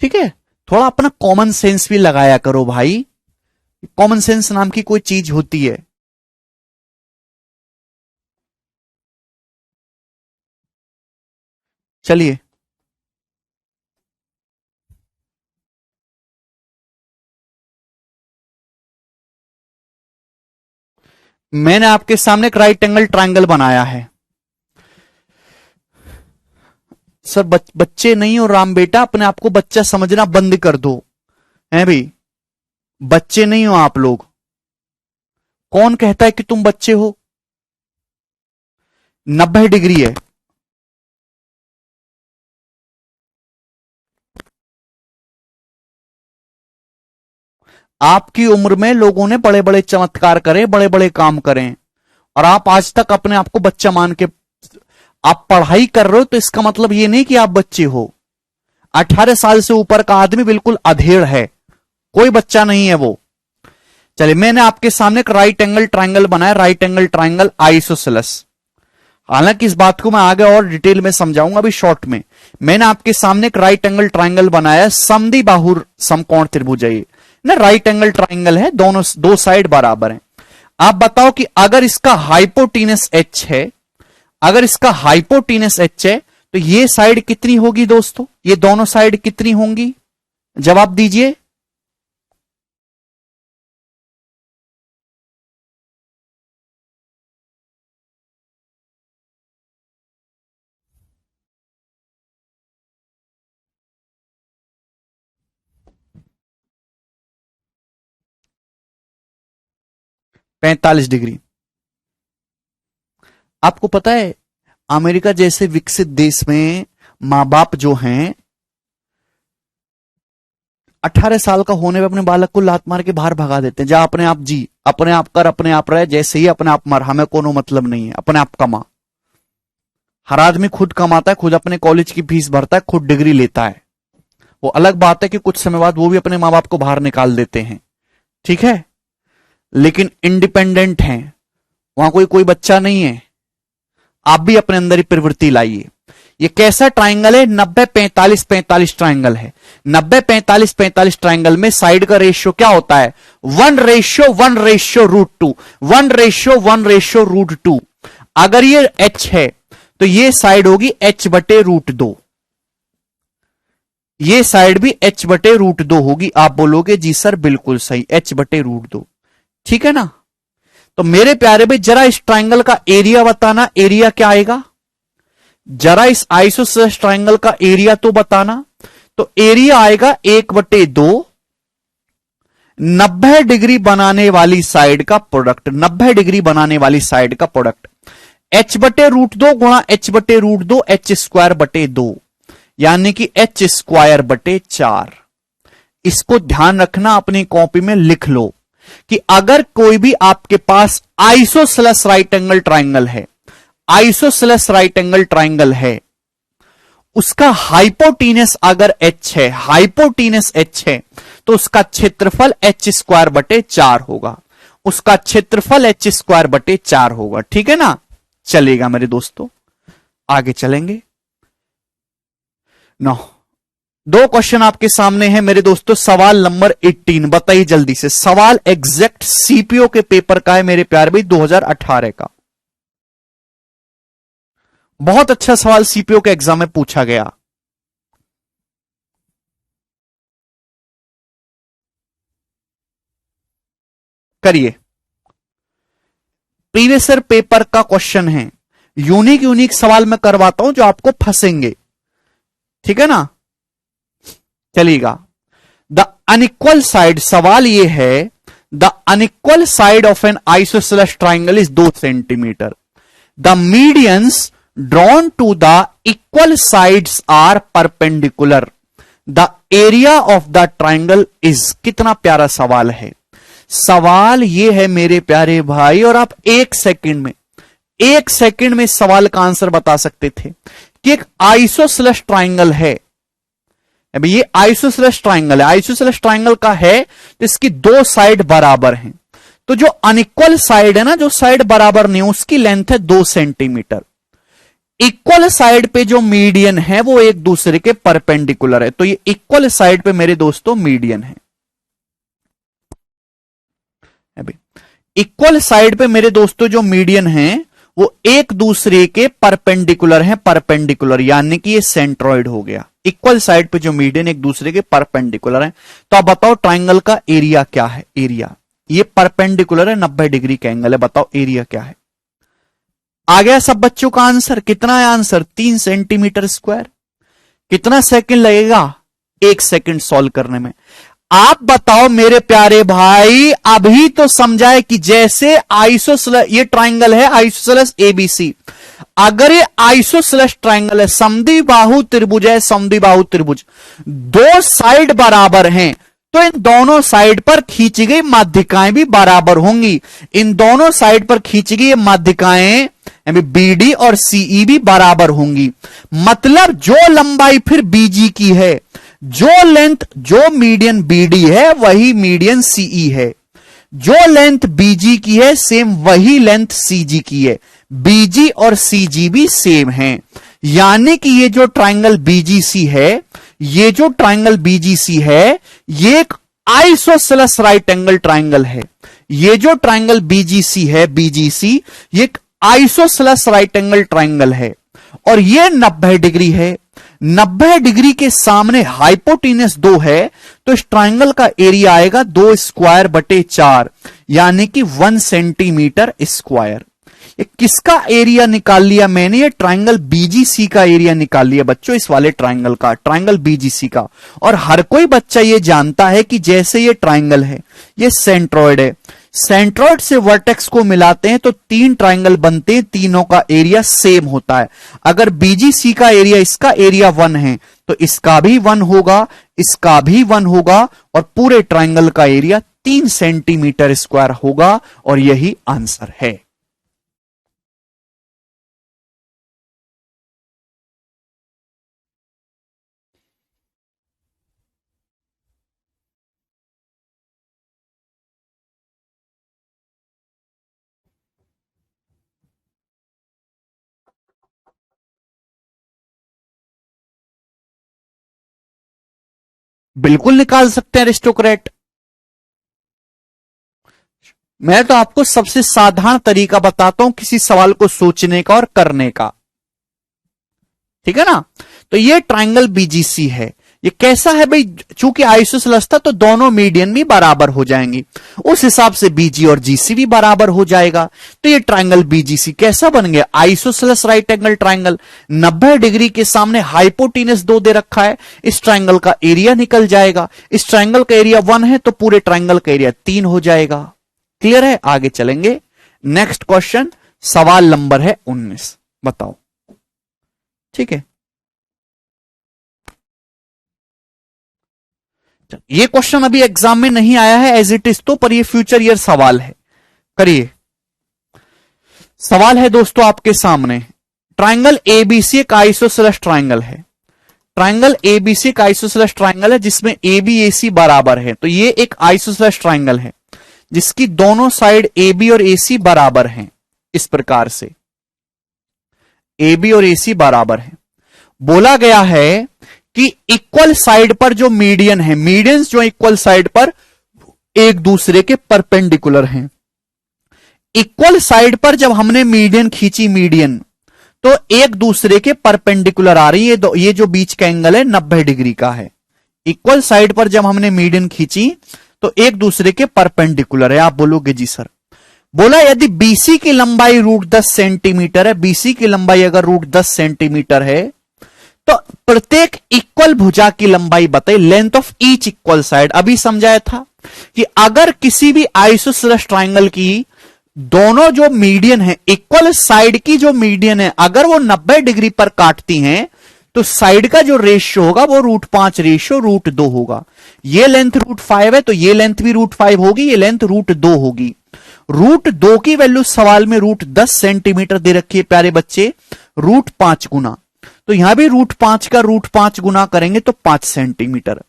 ठीक है, थोड़ा अपना कॉमन सेंस भी लगाया करो भाई। कॉमन सेंस नाम की कोई चीज होती है। चलिए, मैंने आपके सामने एक राइट एंगल ट्रायंगल बनाया है। सर बच्चे नहीं हो राम बेटा, अपने आप को बच्चा समझना बंद कर दो। है भाई, बच्चे नहीं हो आप लोग। कौन कहता है कि तुम बच्चे हो? 90 डिग्री है। आपकी उम्र में लोगों ने बड़े बड़े चमत्कार करे, बड़े बड़े काम करें, और आप आज तक अपने आप को बच्चा मान के आप पढ़ाई कर रहे हो, तो इसका मतलब यह नहीं कि आप बच्चे हो। 18 साल से ऊपर का आदमी बिल्कुल अधेड़ है, कोई बच्चा नहीं है वो। चलिए, मैंने आपके सामने एक राइट एंगल ट्रायंगल बनाया, राइट एंगल ट्रायंगल आइसोसेलेस। हालांकि इस बात को मैं आगे और डिटेल में समझाऊंगा, अभी शॉर्ट में। मैंने आपके सामने एक राइट एंगल ट्रायंगल बनाया, समद्विबाहुर समकोण त्रिभुज है ये ना, राइट एंगल ट्रायंगल है, दोनों दो साइड बराबर हैं। आप बताओ कि अगर इसका हाइपोटीनस एच है, अगर इसका हाइपोटीनस एच है, तो ये साइड कितनी होगी दोस्तों, ये दोनों साइड कितनी होंगी? जवाब दीजिए। पैंतालीस डिग्री। आपको पता है, अमेरिका जैसे विकसित देश में मां बाप जो हैं, 18 साल का होने पे अपने बालक को लात मार के बाहर भगा देते हैं, जा अपने आप जी, अपने आप कर, अपने आप रहे, जैसे ही अपने आप मर, हमें कोनो मतलब नहीं है, अपने आप कमा। हर आदमी खुद कमाता है, खुद अपने कॉलेज की फीस भरता है, खुद डिग्री लेता है। वो अलग बात है कि कुछ समय बाद वो भी अपने मां बाप को बाहर निकाल देते हैं, ठीक है, लेकिन इंडिपेंडेंट हैं, वहां कोई कोई बच्चा नहीं है। आप भी अपने अंदर ही प्रवृत्ति लाइए। ये कैसा ट्राइंगल है? 90-45-45 ट्राइंगल है। 90-45-45 ट्राइंगल में साइड का रेशियो क्या होता है? 1:1:√2, 1:1:√2। अगर ये h है तो ये साइड होगी h/√2, ये साइड भी h/√2 होगी। आप बोलोगे जी सर बिल्कुल सही, h/√2, ठीक है ना? तो मेरे प्यारे भाई, जरा इस ट्राइंगल का एरिया बताना, एरिया क्या आएगा? जरा इस आइसोसेलेस ट्राइंगल का एरिया तो बताना। तो एरिया आएगा 1/2, 90 डिग्री बनाने वाली साइड का प्रोडक्ट, 90 डिग्री बनाने वाली साइड का प्रोडक्ट, h/√2 गुणा h/√2, h²/2, यानी कि h²/4। इसको ध्यान रखना, अपनी कॉपी में लिख लो कि अगर कोई भी आपके पास आइसोसेलेस राइट एंगल ट्राइंगल है, आइसोसेलेस राइट एंगल ट्राइंगल है, उसका हाइपोटीनस अगर h है, हाइपोटीनस h है, तो उसका क्षेत्रफल h²/4 होगा, उसका क्षेत्रफल h²/4 होगा, ठीक है ना? चलेगा मेरे दोस्तों, आगे चलेंगे। नो, दो क्वेश्चन आपके सामने हैं मेरे दोस्तों। सवाल नंबर 18 बताइए जल्दी से, सवाल एग्जैक्ट सीपीओ के पेपर का है मेरे प्यारे भाई, 2018 का। बहुत अच्छा सवाल सीपीओ के एग्जाम में पूछा गया। करिए। प्रीवियस ईयर पेपर का क्वेश्चन है, यूनिक यूनिक सवाल मैं करवाता हूं जो आपको फंसेंगे, ठीक है ना। चलिएगा, द अनइक्वल साइड, सवाल ये है the unequal side of an isosceles triangle is 2 centimetre, the medians drawn to the equal sides are perpendicular, the area of the triangle is. कितना प्यारा सवाल है। सवाल ये है मेरे प्यारे भाई, और आप एक सेकंड में सवाल का आंसर बता सकते थे कि एक आइसोसेलेस ट्राइंगल है। अभी ये आइसोसेलेस ट्राइंगल है, आइसोसेलेस ट्राइंगल का है तो इसकी 2 साइड बराबर हैं, तो जो अनइक्वल साइड है ना, जो साइड बराबर नहीं, उसकी लेंथ है 2 सेंटीमीटर। इक्वल साइड पे जो मीडियन है वो एक दूसरे के परपेंडिकुलर है, तो ये इक्वल साइड पे मेरे दोस्तों मीडियन है। अभी इक्वल साइड पे मेरे दोस्तों जो मीडियन है वो एक दूसरे के परपेंडिकुलर हैं, परपेंडिकुलर यानी कि ये सेंट्रॉइड हो गया। इक्वल साइड पे जो मीडियन एक दूसरे के परपेंडिकुलर हैं, तो आप बताओ ट्राइंगल का एरिया क्या है। एरिया, ये परपेंडिकुलर है, 90 डिग्री का एंगल है, बताओ एरिया क्या है। आ गया सब बच्चों का आंसर। कितना है आंसर? 3 centimetre square. कितना सेकंड लगेगा? 1 सेकंड सॉल्व करने में। आप बताओ मेरे प्यारे भाई, अभी तो समझाए कि जैसे आइसोसेलेस, ये ट्राइंगल है आइसोसेलेस एबीसी, अगर ये आइसोसेलेस ट्राइंगल है, समद्विबाहु त्रिभुज है, समद्विबाहु त्रिभुज, 2 साइड बराबर हैं, तो इन दोनों साइड पर खींची गई माध्यिकाएं भी बराबर होंगी। इन दोनों साइड पर खींची गई माध्यिकाएं बीडी और सीई भी बराबर होंगी। मतलब जो लंबाई फिर बीजी की है, जो लेंथ, जो मीडियन बीडी है वही मीडियन सीई है, जो लेंथ बीजी की है सेम वही लेंथ सीजी की है, बीजी और सीजी भी सेम हैं। यानी कि ये जो ट्राइंगल बीजीसी है, ये जो ट्राइंगल बीजीसी है, ये एक आइसोसेलेस राइट एंगल ट्राइंगल है। ये जो ट्राइंगल बीजीसी है, बीजीसी, ये एक आइसोसेलेस राइट एंगल ट्राइंगल है, और ये 90 डिग्री है। 90 डिग्री के सामने हाइपोटेनस 2 है, तो इस ट्राइंगल का एरिया आएगा 2 स्क्वायर बटे 4, यानी कि 1 सेंटीमीटर स्क्वायर। ये किसका एरिया निकाल लिया मैंने? ये ट्राइंगल बीजीसी का एरिया निकाल लिया बच्चों, इस वाले ट्राइंगल का, ट्राइंगल बीजीसी का। और हर कोई बच्चा ये जानता है कि जैसे ये ट्राइंगल है, ये सेंट्रॉइड है, सेंट्रॉइड से वर्टेक्स को मिलाते हैं तो 3 ट्राइंगल बनते हैं, तीनों का एरिया सेम होता है। अगर बीजीसी का एरिया, इसका एरिया 1 है, तो इसका भी 1 होगा, इसका भी 1 होगा, और पूरे ट्राइंगल का एरिया 3 सेंटीमीटर स्क्वायर होगा, और यही आंसर है। बिल्कुल निकाल सकते हैं अरिस्टोक्रेट। मैं तो आपको सबसे साधारण तरीका बताता हूं किसी सवाल को सोचने का और करने का, ठीक है ना। तो ये ट्राइंगल बीजीसी है, ये कैसा है भाई? चूंकि आइसोसेलेस था तो दोनों मीडियन भी बराबर हो जाएंगी, उस हिसाब से बीजी और जीसी भी बराबर हो जाएगा। तो ये ट्राइंगल बीजीसी कैसा बन गया? Isosceles right angle triangle. 90 degree के सामने हाइपोटेनस 2 दे रखा है, इस ट्राइंगल का एरिया निकल जाएगा। इस ट्राइंगल का एरिया 1 है तो पूरे ट्राइंगल का एरिया 3 हो जाएगा। क्लियर है? आगे चलेंगे। नेक्स्ट क्वेश्चन, सवाल नंबर है 19, बताओ। ठीक है, ये क्वेश्चन अभी एग्जाम में नहीं आया है एज इट इज तो, पर ये फ्यूचर ईयर सवाल है। करिए, सवाल है दोस्तों आपके सामने, ट्राइंगल एबीसी एक आइसोसेलेस ट्राइंगल है। ट्राइंगल एबीसी एक आइसोसेलेस ट्राइंगल है जिसमें एबी एसी बराबर है। तो ये एक आइसोसेलेस ट्राइंगल है जिसकी दोनों साइड एबी और एसी बराबर हैं। इस प्रकार से एबी और एसी बराबर है। बोला गया है कि इक्वल साइड पर जो मीडियन है, मीडियंस जो इक्वल साइड पर एक दूसरे के परपेंडिकुलर हैं। इक्वल साइड पर जब हमने मीडियन खींची, मीडियन तो एक दूसरे के परपेंडिकुलर आ रही है। ये जो बीच का एंगल है 90 डिग्री का है। इक्वल साइड पर जब हमने मीडियन खींची तो एक दूसरे के परपेंडिकुलर है। आप बोलोगे जी सर। बोला यदि बीसी की लंबाई √10 सेंटीमीटर है, बीसी की लंबाई अगर √10 सेंटीमीटर है, तो प्रत्येक इक्वल भुजा की लंबाई बताइए, length of each equal side. अभी समझाया था कि अगर किसी भी आइसोसेलेस ट्राइंगल की दोनों जो मीडियन है, इक्वल साइड की जो मीडियन है, अगर वो 90 डिग्री पर काटती हैं, तो साइड का जो रेशियो होगा वो √5 रेशियो √2 होगा। ये लेंथ √5 है, तो ये लेंथ भी √5 होगी, ये लेंथ √2 होगी। √2 की वैल्यू सवाल में √10 सेंटीमीटर दे रखी है प्यारे बच्चे, √5 गुना, तो यहां भी √5 का √5 गुना करेंगे तो 5 सेंटीमीटर।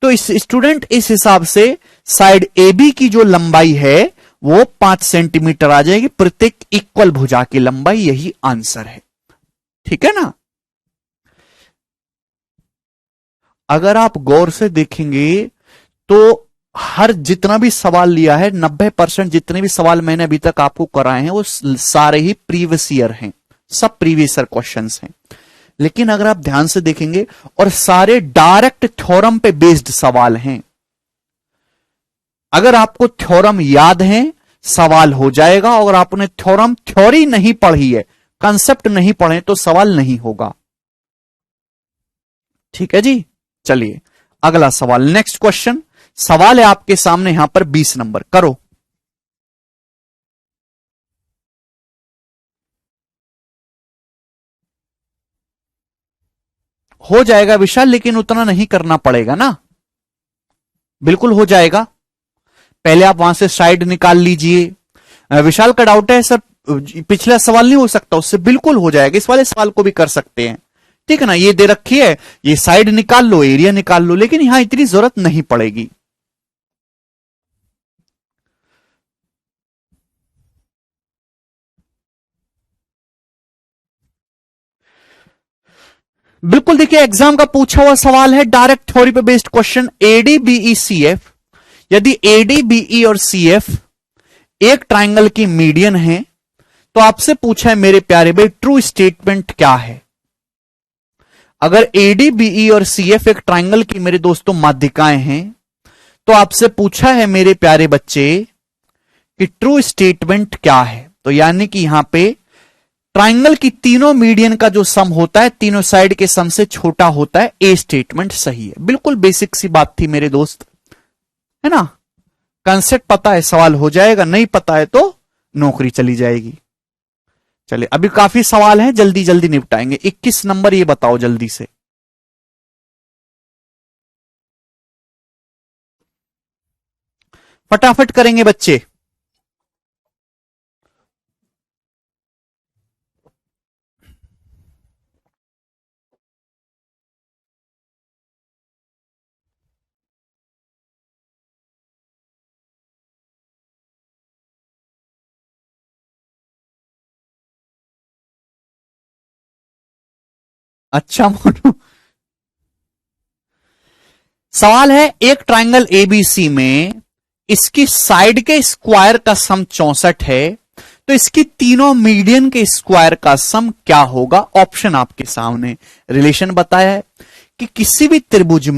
तो इस स्टूडेंट इस हिसाब से साइड ए बी की जो लंबाई है वो 5 सेंटीमीटर आ जाएगी, प्रत्येक इक्वल भुजा की लंबाई, यही आंसर है। ठीक है ना। अगर आप गौर से देखेंगे तो हर जितना भी सवाल लिया है, 90% जितने भी सवाल मैंने अभी तक आपको कराए हैं वो सारे ही प्रीवियस ईयर हैं, सब प्रीवियस ईयर क्वेश्चंस हैं। लेकिन अगर आप ध्यान से देखेंगे, और सारे डायरेक्ट थ्योरम पे बेस्ड सवाल हैं। अगर आपको थ्योरम याद है सवाल हो जाएगा, और आपने थ्योरी नहीं पढ़ी है, कंसेप्ट नहीं पढ़े, तो सवाल नहीं होगा। ठीक है जी। चलिए अगला सवाल, नेक्स्ट क्वेश्चन। सवाल है आपके सामने यहां पर 20 नंबर, करो। हो जाएगा विशाल, लेकिन उतना नहीं करना पड़ेगा ना, बिल्कुल हो जाएगा। पहले आप वहां से साइड निकाल लीजिए। विशाल का डाउट है सर पिछला सवाल नहीं हो सकता, उससे बिल्कुल हो जाएगा, इस वाले सवाल को भी कर सकते हैं। ठीक है ना, ये दे रखी है, ये साइड निकाल लो, एरिया निकाल लो, लेकिन यहां इतनी जरूरत नहीं पड़ेगी। बिल्कुल देखिए, एग्जाम का पूछा हुआ सवाल है, डायरेक्ट थ्योरी पे बेस्ड क्वेश्चन। ADBE CF, यदि ADBE और CF एक ट्राइंगल की मीडियन है, तो आपसे पूछा है मेरे प्यारे भाई ट्रू स्टेटमेंट क्या है। अगर ADBE और CF एक ट्राइंगल की मेरे दोस्तों माध्यिकाएं हैं, तो आपसे पूछा है मेरे प्यारे बच्चे कि ट्रू स्टेटमेंट क्या है। तो यानी कि यहां पे ट्राइंगल की तीनों मीडियन का जो सम होता है, तीनों साइड के सम से छोटा होता है, ए स्टेटमेंट सही है। बिल्कुल बेसिक सी बात थी मेरे दोस्त, है ना। कंसेप्ट पता है सवाल हो जाएगा, नहीं पता है तो नौकरी चली जाएगी। चलिए अभी काफी सवाल हैं, जल्दी जल्दी निपटाएंगे। 21 नंबर ये बताओ जल्दी से। फटाफट करेंगे बच्चे। अच्छा मोनू, सवाल है एक ट्राइंगल एबीसी में इसकी साइड के स्क्वायर का सम 64 है, तो इसकी तीनों मीडियन के स्क्वायर का सम क्या होगा। ऑप्शन आपके सामने, रिलेशन बताया है कि किसी भी त्रिभुज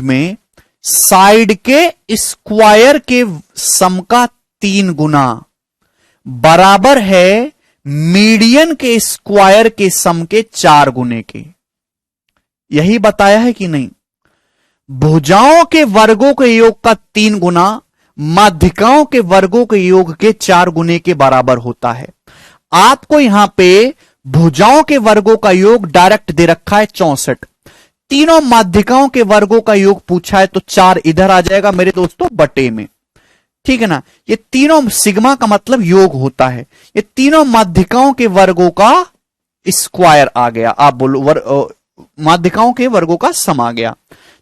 में साइड के स्क्वायर के सम का 3 गुना बराबर है मीडियन के स्क्वायर के सम के 4 गुने के। यही बताया है कि नहीं। भुजाओं के वर्गों के योग का 3 गुना माध्यिकाओं के वर्गों के योग के 4 गुने के बराबर होता है। आपको यहां पे भुजाओं के वर्गों का योग डायरेक्ट दे रखा है 64, तीनों माध्यिकाओं के वर्गों का योग पूछा है, तो 4 इधर आ जाएगा मेरे दोस्तों बटे में। ठीक है ना, ये तीनों सिग्मा का मतलब योग होता है, ये तीनों माध्यिकाओं के वर्गों का स्क्वायर आ गया। आप बोलो माध्यिकाओं के वर्गों का सम आ गया।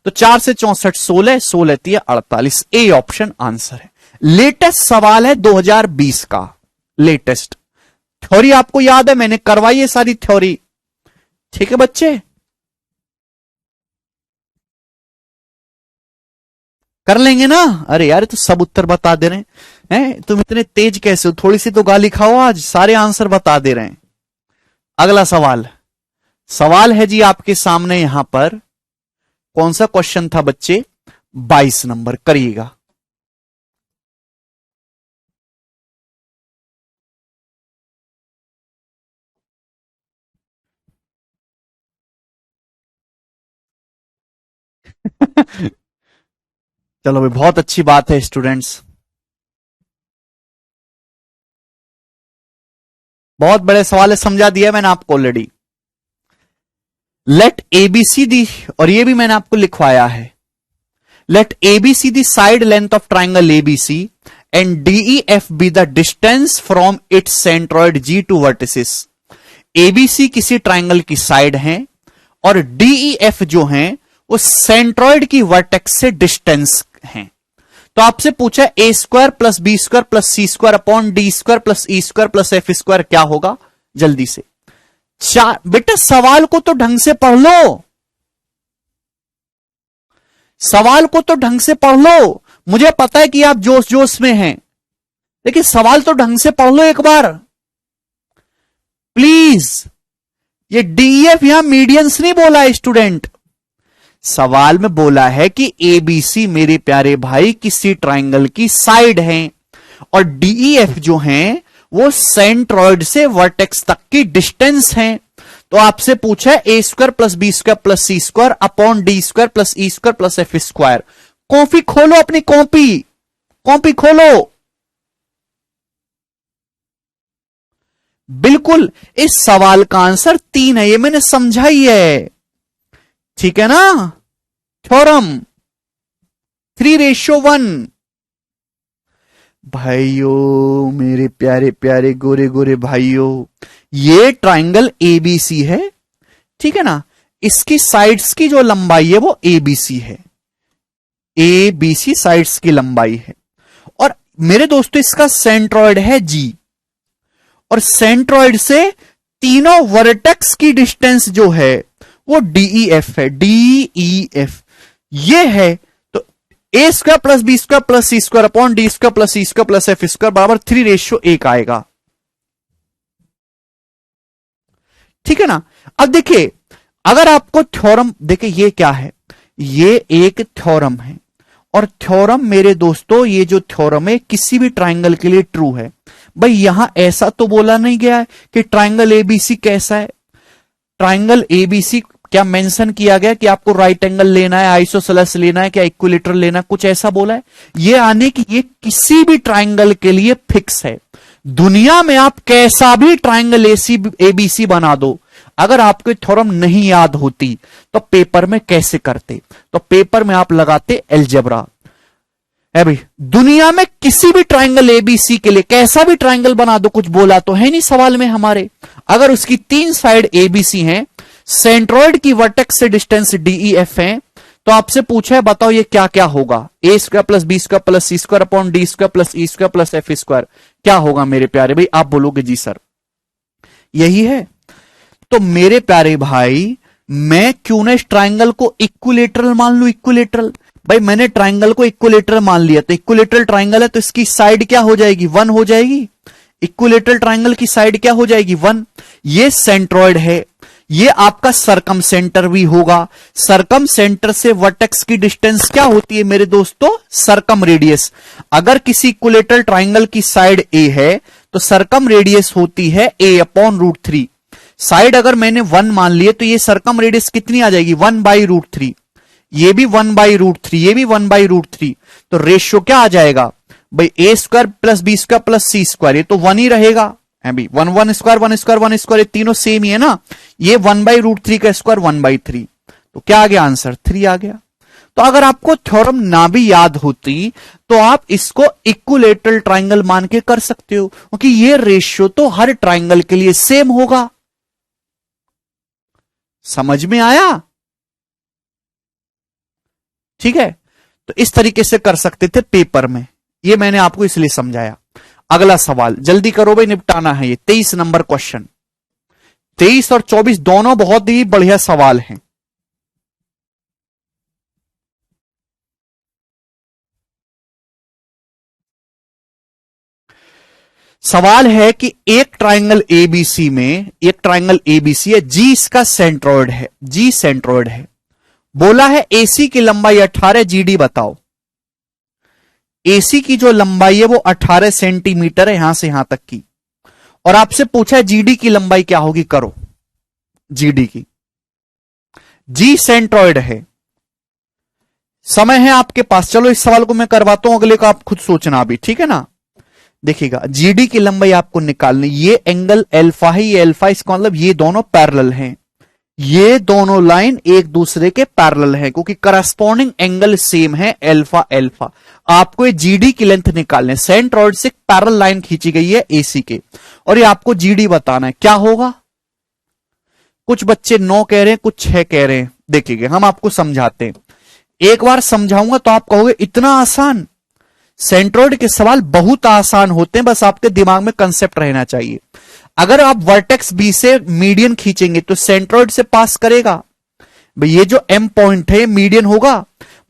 तो 4 से 64 16, 16 3 48, ए ऑप्शन आंसर है। लेटेस्ट सवाल है 2020 का, लेटेस्ट थ्योरी आपको याद है, मैंने करवाई है सारी थ्योरी। ठीक है बच्चे, कर लेंगे ना। अरे यार तो सब उत्तर बता दे रहे हैं, तुम इतने तेज कैसे हो, थोड़ी सी तो गाली खाओ, आज सारे आंसर बता दे रहे हैं। अगला सवाल है जी आपके सामने, यहां पर कौन सा क्वेश्चन था बच्चे, 22 नंबर, करिएगा। चलो भाई, बहुत अच्छी बात है स्टूडेंट्स, बहुत बड़े सवाल है, समझा दिया मैंने आपको ऑलरेडी। लेट एबीसी दी, और ये भी मैंने आपको लिखवाया है, let ABC the side length of triangle ABC and DEF be the distance from its centroid G to vertices. ABC किसी ट्राइंगल की साइड है और डीईएफ जो है वो सेंट्रॉइड की वर्टेक्स से डिस्टेंस है। तो आपसे पूछा A square plus B square plus C square upon D square plus E square plus F square क्या होगा, जल्दी से। चार बेटा, सवाल को तो ढंग से पढ़ लो, सवाल को तो ढंग से पढ़ लो। मुझे पता है कि आप जोश जोश में हैं, लेकिन सवाल तो ढंग से पढ़ लो एक बार प्लीज। ये डीएफ यहां मीडियंस नहीं बोला है स्टूडेंट, सवाल में बोला है कि एबीसी मेरे प्यारे भाई किसी ट्राइंगल की साइड है और डीईएफ जो है वो सेंट्रॉइड से वर्टेक्स तक की डिस्टेंस है। तो आपसे पूछा है A square plus B square plus C square upon D square plus E square plus F square. Copy खोलो, अपनी कॉपी, कॉपी खोलो। बिल्कुल, इस सवाल का आंसर 3 है, ये मैंने समझाई है, ठीक है ना। थ्योरम 3:1। भाइयों, मेरे प्यारे प्यारे गोरे गोरे भाइयों, ये ट्राइंगल एबीसी है, ठीक है ना। इसकी साइड्स की जो लंबाई है वो एबीसी है, एबीसी साइड्स की लंबाई है। और मेरे दोस्तों इसका सेंट्रॉइड है जी, और सेंट्रॉइड से तीनों वर्टेक्स की डिस्टेंस जो है वो डीईएफ है, डीईएफ ये है। तो A square plus B square plus C square upon D square plus C square plus F square बराबर 3:1 आएगा, ठीक है ना। अब देखिए, अगर आपको थ्योरम, देखिए ये क्या है, ये एक थ्योरम है, और थ्योरम मेरे दोस्तों, ये जो थ्योरम है किसी भी ट्राइंगल के लिए ट्रू है। भाई यहां ऐसा तो बोला नहीं गया है कि ट्राइंगल एबीसी कैसा है, ट्राइंगल एबीसी क्या मेंशन किया गया कि आपको राइट एंगल लेना है, आइसोसेलेस लेना है, क्या इक्विलेटरल लेना है, कुछ ऐसा बोला है। ये आने की, ये किसी भी ट्राइंगल के लिए फिक्स है। दुनिया में आप कैसा भी ट्राइंगल एबीसी बना दो, अगर आपको थ्योरम नहीं याद होती तो पेपर में कैसे करते, तो पेपर में आप लगाते अलजेब्रा है भाई। दुनिया में किसी भी ट्राइंगल एबीसी के लिए कैसा भी ट्राइंगल बना दो, कुछ बोला तो है नहीं सवाल में हमारे। अगर उसकी 3 साइड एबीसी हैं, सेंट्रॉइड की वर्टेक्स से डिस्टेंस डीईएफ है, तो आपसे पूछा है बताओ ये क्या क्या होगा, A square plus B square plus C square upon D square plus E square plus F square क्या होगा मेरे प्यारे भाई। आप बोलोगे जी सर यही है। तो मेरे प्यारे भाई, मैं क्यों ना इस ट्राइंगल को इक्विलेटरल मान लू, इक्विलेटरल। भाई मैंने ट्राइंगल को इक्विलेटरल मान लिया, तो इक्विलेटरल ट्राइंगल है तो इसकी साइड क्या हो जाएगी, 1 हो जाएगी। इक्विलेटरल ट्राइंगल की साइड क्या हो जाएगी, 1। ये सेंट्रॉइड है, ये आपका सरकम सेंटर भी होगा। सरकम सेंटर से वर्टेक्स की डिस्टेंस क्या होती है मेरे दोस्तों, सरकम रेडियस। अगर किसी इक्विलेटरल ट्राइंगल की साइड ए है तो सरकम रेडियस होती है a अपॉन √3। साइड अगर मैंने 1 मान लिए तो ये सरकम रेडियस कितनी आ जाएगी, 1/√3। ये भी 1/√3, ये भी 1/√3। तो रेशियो क्या आ जाएगा भाई, A square plus B square plus C square, ये तो 1 ही रहेगा अभी। 1 1 स्क्वायर 1 स्क्वायर 1 स्क्वायर, ये तीनों सेम ही है ना। ये 1/√3 का स्क्वायर 1/3, तो क्या आ गया आंसर, 3 आ गया। तो अगर आपको थ्योरम ना भी याद होती तो आप इसको इक्विलेटरल ट्राइंगल मान के कर सकते हो, क्योंकि ये रेशियो तो हर ट्राइंगल के लिए सेम होगा। समझ में आया, ठीक है। तो इस तरीके से कर सकते थे पेपर में, ये मैंने आपको इसलिए समझाया। अगला सवाल जल्दी करो भाई, निपटाना है। ये 23 नंबर क्वेश्चन, 23 और 24 दोनों बहुत ही बढ़िया सवाल हैं। सवाल है कि एक ट्राइंगल एबीसी में, एक ट्राइंगल एबीसी है, जी इसका सेंट्रॉइड है, जी सेंट्रॉइड है। बोला है एसी की लंबाई 18, जीडी बताओ। एसी की जो लंबाई है वो 18 सेंटीमीटर है यहां से यहां तक की, और आपसे पूछा है जीडी की लंबाई क्या होगी, करो जीडी की। जी सेंट्रॉइड है, समय है आपके पास, चलो इस सवाल को मैं करवाता हूं, अगले का आप खुद सोचना अभी, ठीक है ना। देखिएगा, जीडी की लंबाई आपको निकालनी, ये एंगल अल्फा है, ये अल्फा, इसका मतलब ये दोनों पैरेलल हैं, ये दोनों लाइन एक दूसरे के पैरेलल हैं, क्योंकि करस्पॉन्डिंग एंगल सेम है अल्फा अल्फा। आपको ये जीडी की लेंथ निकालने, सेंट्रॉइड से पैरेलल लाइन खींची गई है एसी के, और ये आपको जीडी बताना है। क्या होगा, कुछ बच्चे 9 कह रहे हैं, कुछ 6 कह रहे हैं। देखिए हम आपको समझाते हैं, एक बार समझाऊंगा तो आप कहोगे इतना आसान। सेंट्रॉइड के सवाल बहुत आसान होते हैं, बस आपके दिमाग में कंसेप्ट रहना चाहिए। अगर आप वर्टेक्स बी से मीडियन खींचेंगे तो सेंट्रॉइड से पास करेगा, भाई ये जो एम पॉइंट है मीडियन होगा।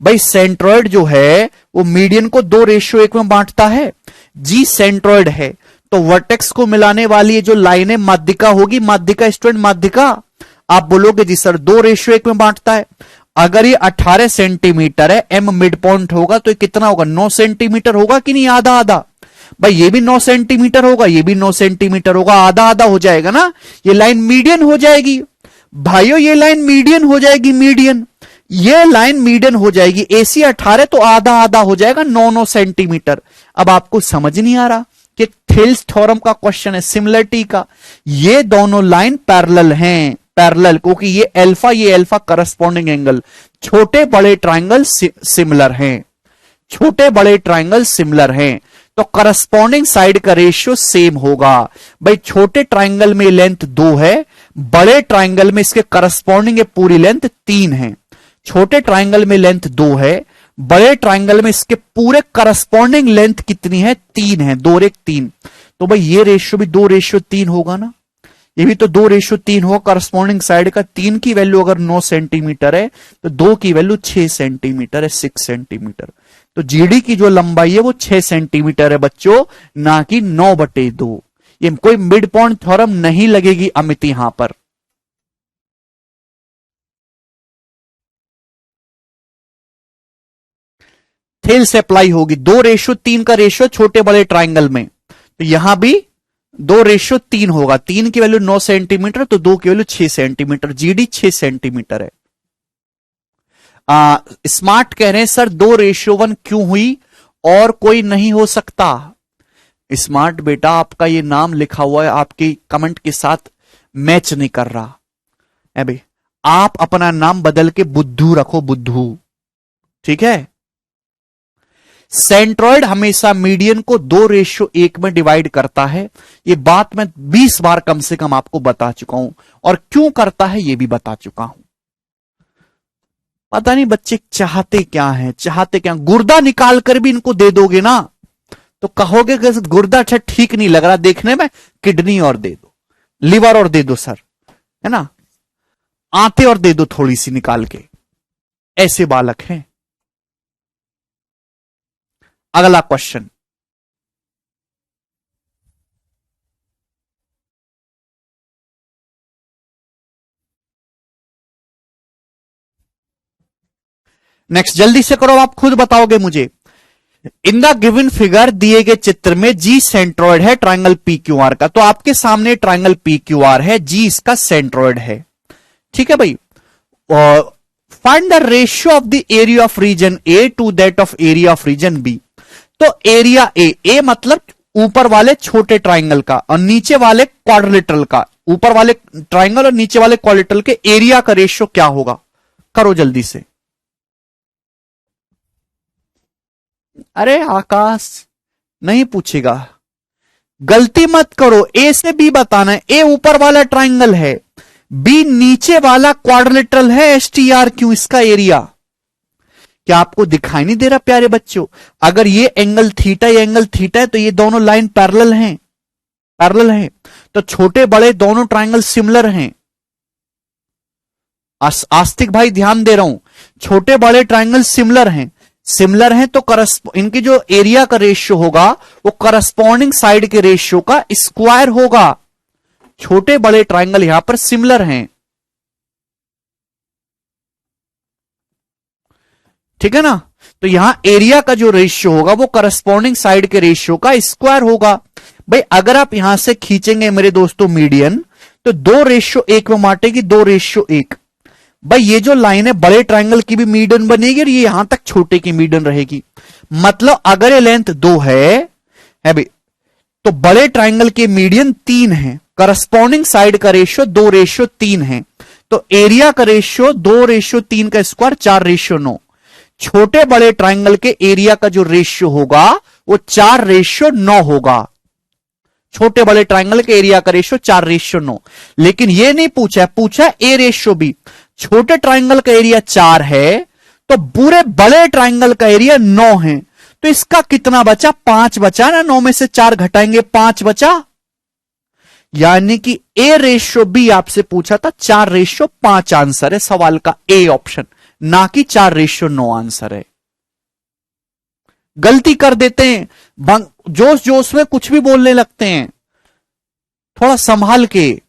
भाई सेंट्रॉइड जो है वो मीडियन को 2:1 में बांटता है। जी सेंट्रॉइड है तो वर्टेक्स को मिलाने वाली ये जो लाइन है माध्यिका होगी, माध्यिका स्टूडेंट, माध्यिका। आप बोलोगे जी सर 2:1 में बांटता है। अगर ये 18 सेंटीमीटर है, एम मिड पॉइंट होगा तो ये कितना होगा, 9 सेंटीमीटर होगा कि नहीं, आधा आधा। भाई ये भी 9 सेंटीमीटर होगा, ये भी 9 सेंटीमीटर होगा, आधा आधा हो जाएगा ना, ये लाइन मीडियन हो जाएगी। भाइयों ये लाइन मीडियन हो जाएगी, मीडियन, ये लाइन मीडियन हो जाएगी। एसी 18 तो आधा आधा हो जाएगा, 9 सेंटीमीटर। अब आपको समझ नहीं आ रहा कि थेल्स थ्योरम का क्वेश्चन है, सिमिलरिटी का। ये दोनों लाइन पैरेलल हैं, पैरेलल, क्योंकि ये अल्फा करस्पॉन्डिंग एंगल, छोटे बड़े ट्राइंगल सिमिलर हैं, छोटे बड़े ट्राइंगल सिमिलर हैं, तो करस्पॉन्डिंग साइड का रेशियो सेम होगा। भाई छोटे ट्राइंगल में लेंथ 2 है, बड़े ट्राइंगल में इसके करस्पॉन्डिंग पूरी लेंथ 3 है। छोटे ट्राइंगल में लेंथ 2 है, बड़े ट्राइंगल में इसके पूरे करस्पॉन्डिंग लेंथ कितनी है, 3 है, 2 और 1 3। तो भाई ये रेशियो भी 2:3 होगा ना, ये भी तो 2:3 होगा। करस्पॉन्डिंग साइड का 3 की वैल्यू अगर 9 सेंटीमीटर है तो 2 की वैल्यू 6 सेंटीमीटर है, 6 सेंटीमीटर। तो जीडी की जो लंबाई है वो 6 सेंटीमीटर है बच्चों, ना कि 9/2। ये कोई मिड पॉइंट थ्योरम नहीं लगेगी अमित यहां पर। थेल से अप्लाई होगी, 2:3 का रेशियो छोटे बड़े ट्राइंगल में, तो यहां भी 2:3 होगा। 3 की वैल्यू 9 सेंटीमीटर तो 2 की वैल्यू 6 सेंटीमीटर, जीडी 6 सेंटीमीटर है। स्मार्ट कह रहे हैं सर 2:1 क्यों हुई और कोई नहीं हो सकता। स्मार्ट बेटा आपका ये नाम लिखा हुआ है आपकी कमेंट के साथ मैच नहीं कर रहा है भाई, आप अपना नाम बदल के बुद्धू रखो, बुद्धू, ठीक है। सेंट्रॉइड हमेशा मीडियन को 2:1 में डिवाइड करता है, ये बात मैं 20 बार कम से कम आपको बता चुका हूं, और क्यों करता है ये भी बता चुका हूं। पता नहीं बच्चे चाहते क्या हैं, चाहते क्या, गुर्दा निकाल कर भी इनको दे दोगे ना तो कहोगे कि गुर्दा अच्छा ठीक नहीं लग रहा देखने में, किडनी और दे दो, लिवर और दे दो सर, है ना, आंतें और दे दो थोड़ी सी निकाल के, ऐसे बालक हैं। अगला क्वेश्चन, नेक्स्ट जल्दी से करो, आप खुद बताओगे मुझे। इन द गिवन फिगर दिए गए चित्र में जी सेंट्रॉइड है ट्राइंगल पी क्यू आर का, तो आपके सामने ट्राइंगल पी क्यू आर है, जी इसका सेंट्रॉइड है, ठीक है भाई। Find the ratio of the area of region A to that of area of region B. तो एरिया ए मतलब ऊपर वाले छोटे ट्राइंगल का और नीचे वाले क्वाड्रिलेटरल का, ऊपर वाले ट्राइंगल और नीचे वाले क्वाड्रिलेटरल के एरिया का रेशियो क्या होगा, करो जल्दी से। अरे आकाश नहीं पूछेगा, गलती मत करो, ए से बी बताना है। ए ऊपर वाला ट्राइंगल है, बी नीचे वाला क्वाड्रिलेटरल है, एसटीआर क्यों, इसका एरिया। क्या आपको दिखाई नहीं दे रहा प्यारे बच्चों, अगर ये एंगल थीटा, ये एंगल थीटा है तो ये दोनों लाइन पैरेलल हैं, पैरेलल हैं, तो छोटे बड़े दोनों ट्राइंगल सिमिलर हैं। आस्तिक भाई ध्यान दे रहा हूं, छोटे बड़े ट्राइंगल सिमिलर हैं, सिमिलर हैं तो इनकी जो एरिया का रेशियो होगा वो करस्पॉन्डिंग साइड के रेशियो का स्क्वायर होगा। छोटे बड़े ट्राइंगल यहां पर सिमिलर हैं, ठीक है ना, तो यहां एरिया का जो रेशियो होगा वो करस्पॉन्डिंग साइड के रेशियो का स्क्वायर होगा। भाई अगर आप यहां से खींचेंगे मेरे दोस्तों मीडियन, तो 2:1 में बांटेगी, 2:1, भाई ये जो लाइन है बड़े ट्रायंगल की भी मीडियन बनेगी और ये यहां तक छोटे की मीडियन रहेगी। मतलब अगर ये लेंथ 2 है भाई, तो बड़े ट्रायंगल के मीडियन 3 है, करस्पॉन्डिंग साइड का रेशियो 2:3 है, तो एरिया का रेशियो 2:3 का स्क्वायर 4:9। छोटे बड़े ट्रायंगल के एरिया का जो रेशियो होगा वो 4:9 होगा। छोटे बड़े ट्रायंगल के एरिया का रेशियो 4:9। लेकिन ये नहीं पूछा ए रेशियो बी। छोटे ट्रायंगल का एरिया 4 है तो पूरे बड़े ट्रायंगल का एरिया 9 है, तो इसका कितना बचा? 5 बचा ना। 9 में से 4 घटाएंगे 5 बचा, यानी कि ए रेशियो बी आपसे पूछा था 4:5 आंसर है सवाल का ए ऑप्शन, ना कि 4:9 आंसर है। गलती कर देते हैं, जोश जोश में कुछ भी बोलने लगते हैं, थोड़ा संभाल के।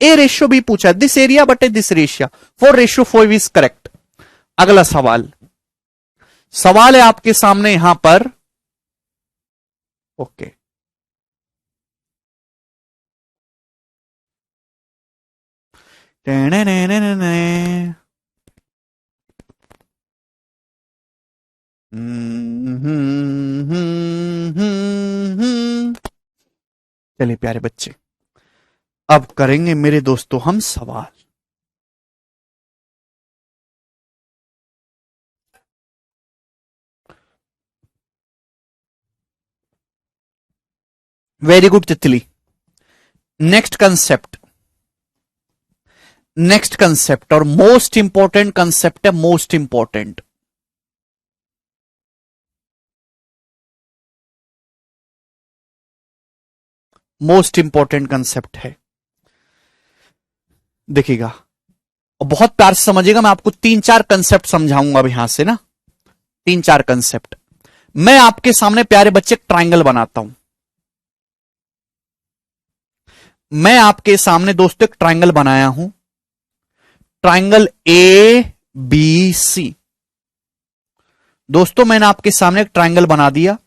ए रेशियो बी पूछा, दिस एरिया बटे दिस रेशिया 4:5 इज करेक्ट। अगला सवाल है आपके सामने यहां पर, ओके। चलिए प्यारे बच्चे, अब करेंगे मेरे दोस्तों हम सवाल। वेरी गुड तितली। नेक्स्ट कंसेप्ट और मोस्ट इंपॉर्टेंट कंसेप्ट है, most important. Most important concept है, देखिएगा और बहुत प्यार से समझिएगा। मैं आपको 3-4 कंसेप्ट समझाऊंगा अब यहां से ना, 3-4 कंसेप्ट। मैं आपके सामने प्यारे बच्चे एक ट्रायंगल बनाता हूं। मैं आपके सामने दोस्तों एक ट्रायंगल बनाया हूं, ट्रायंगल ए बी सी। दोस्तों मैंने आपके सामने एक ट्रायंगल बना दिया,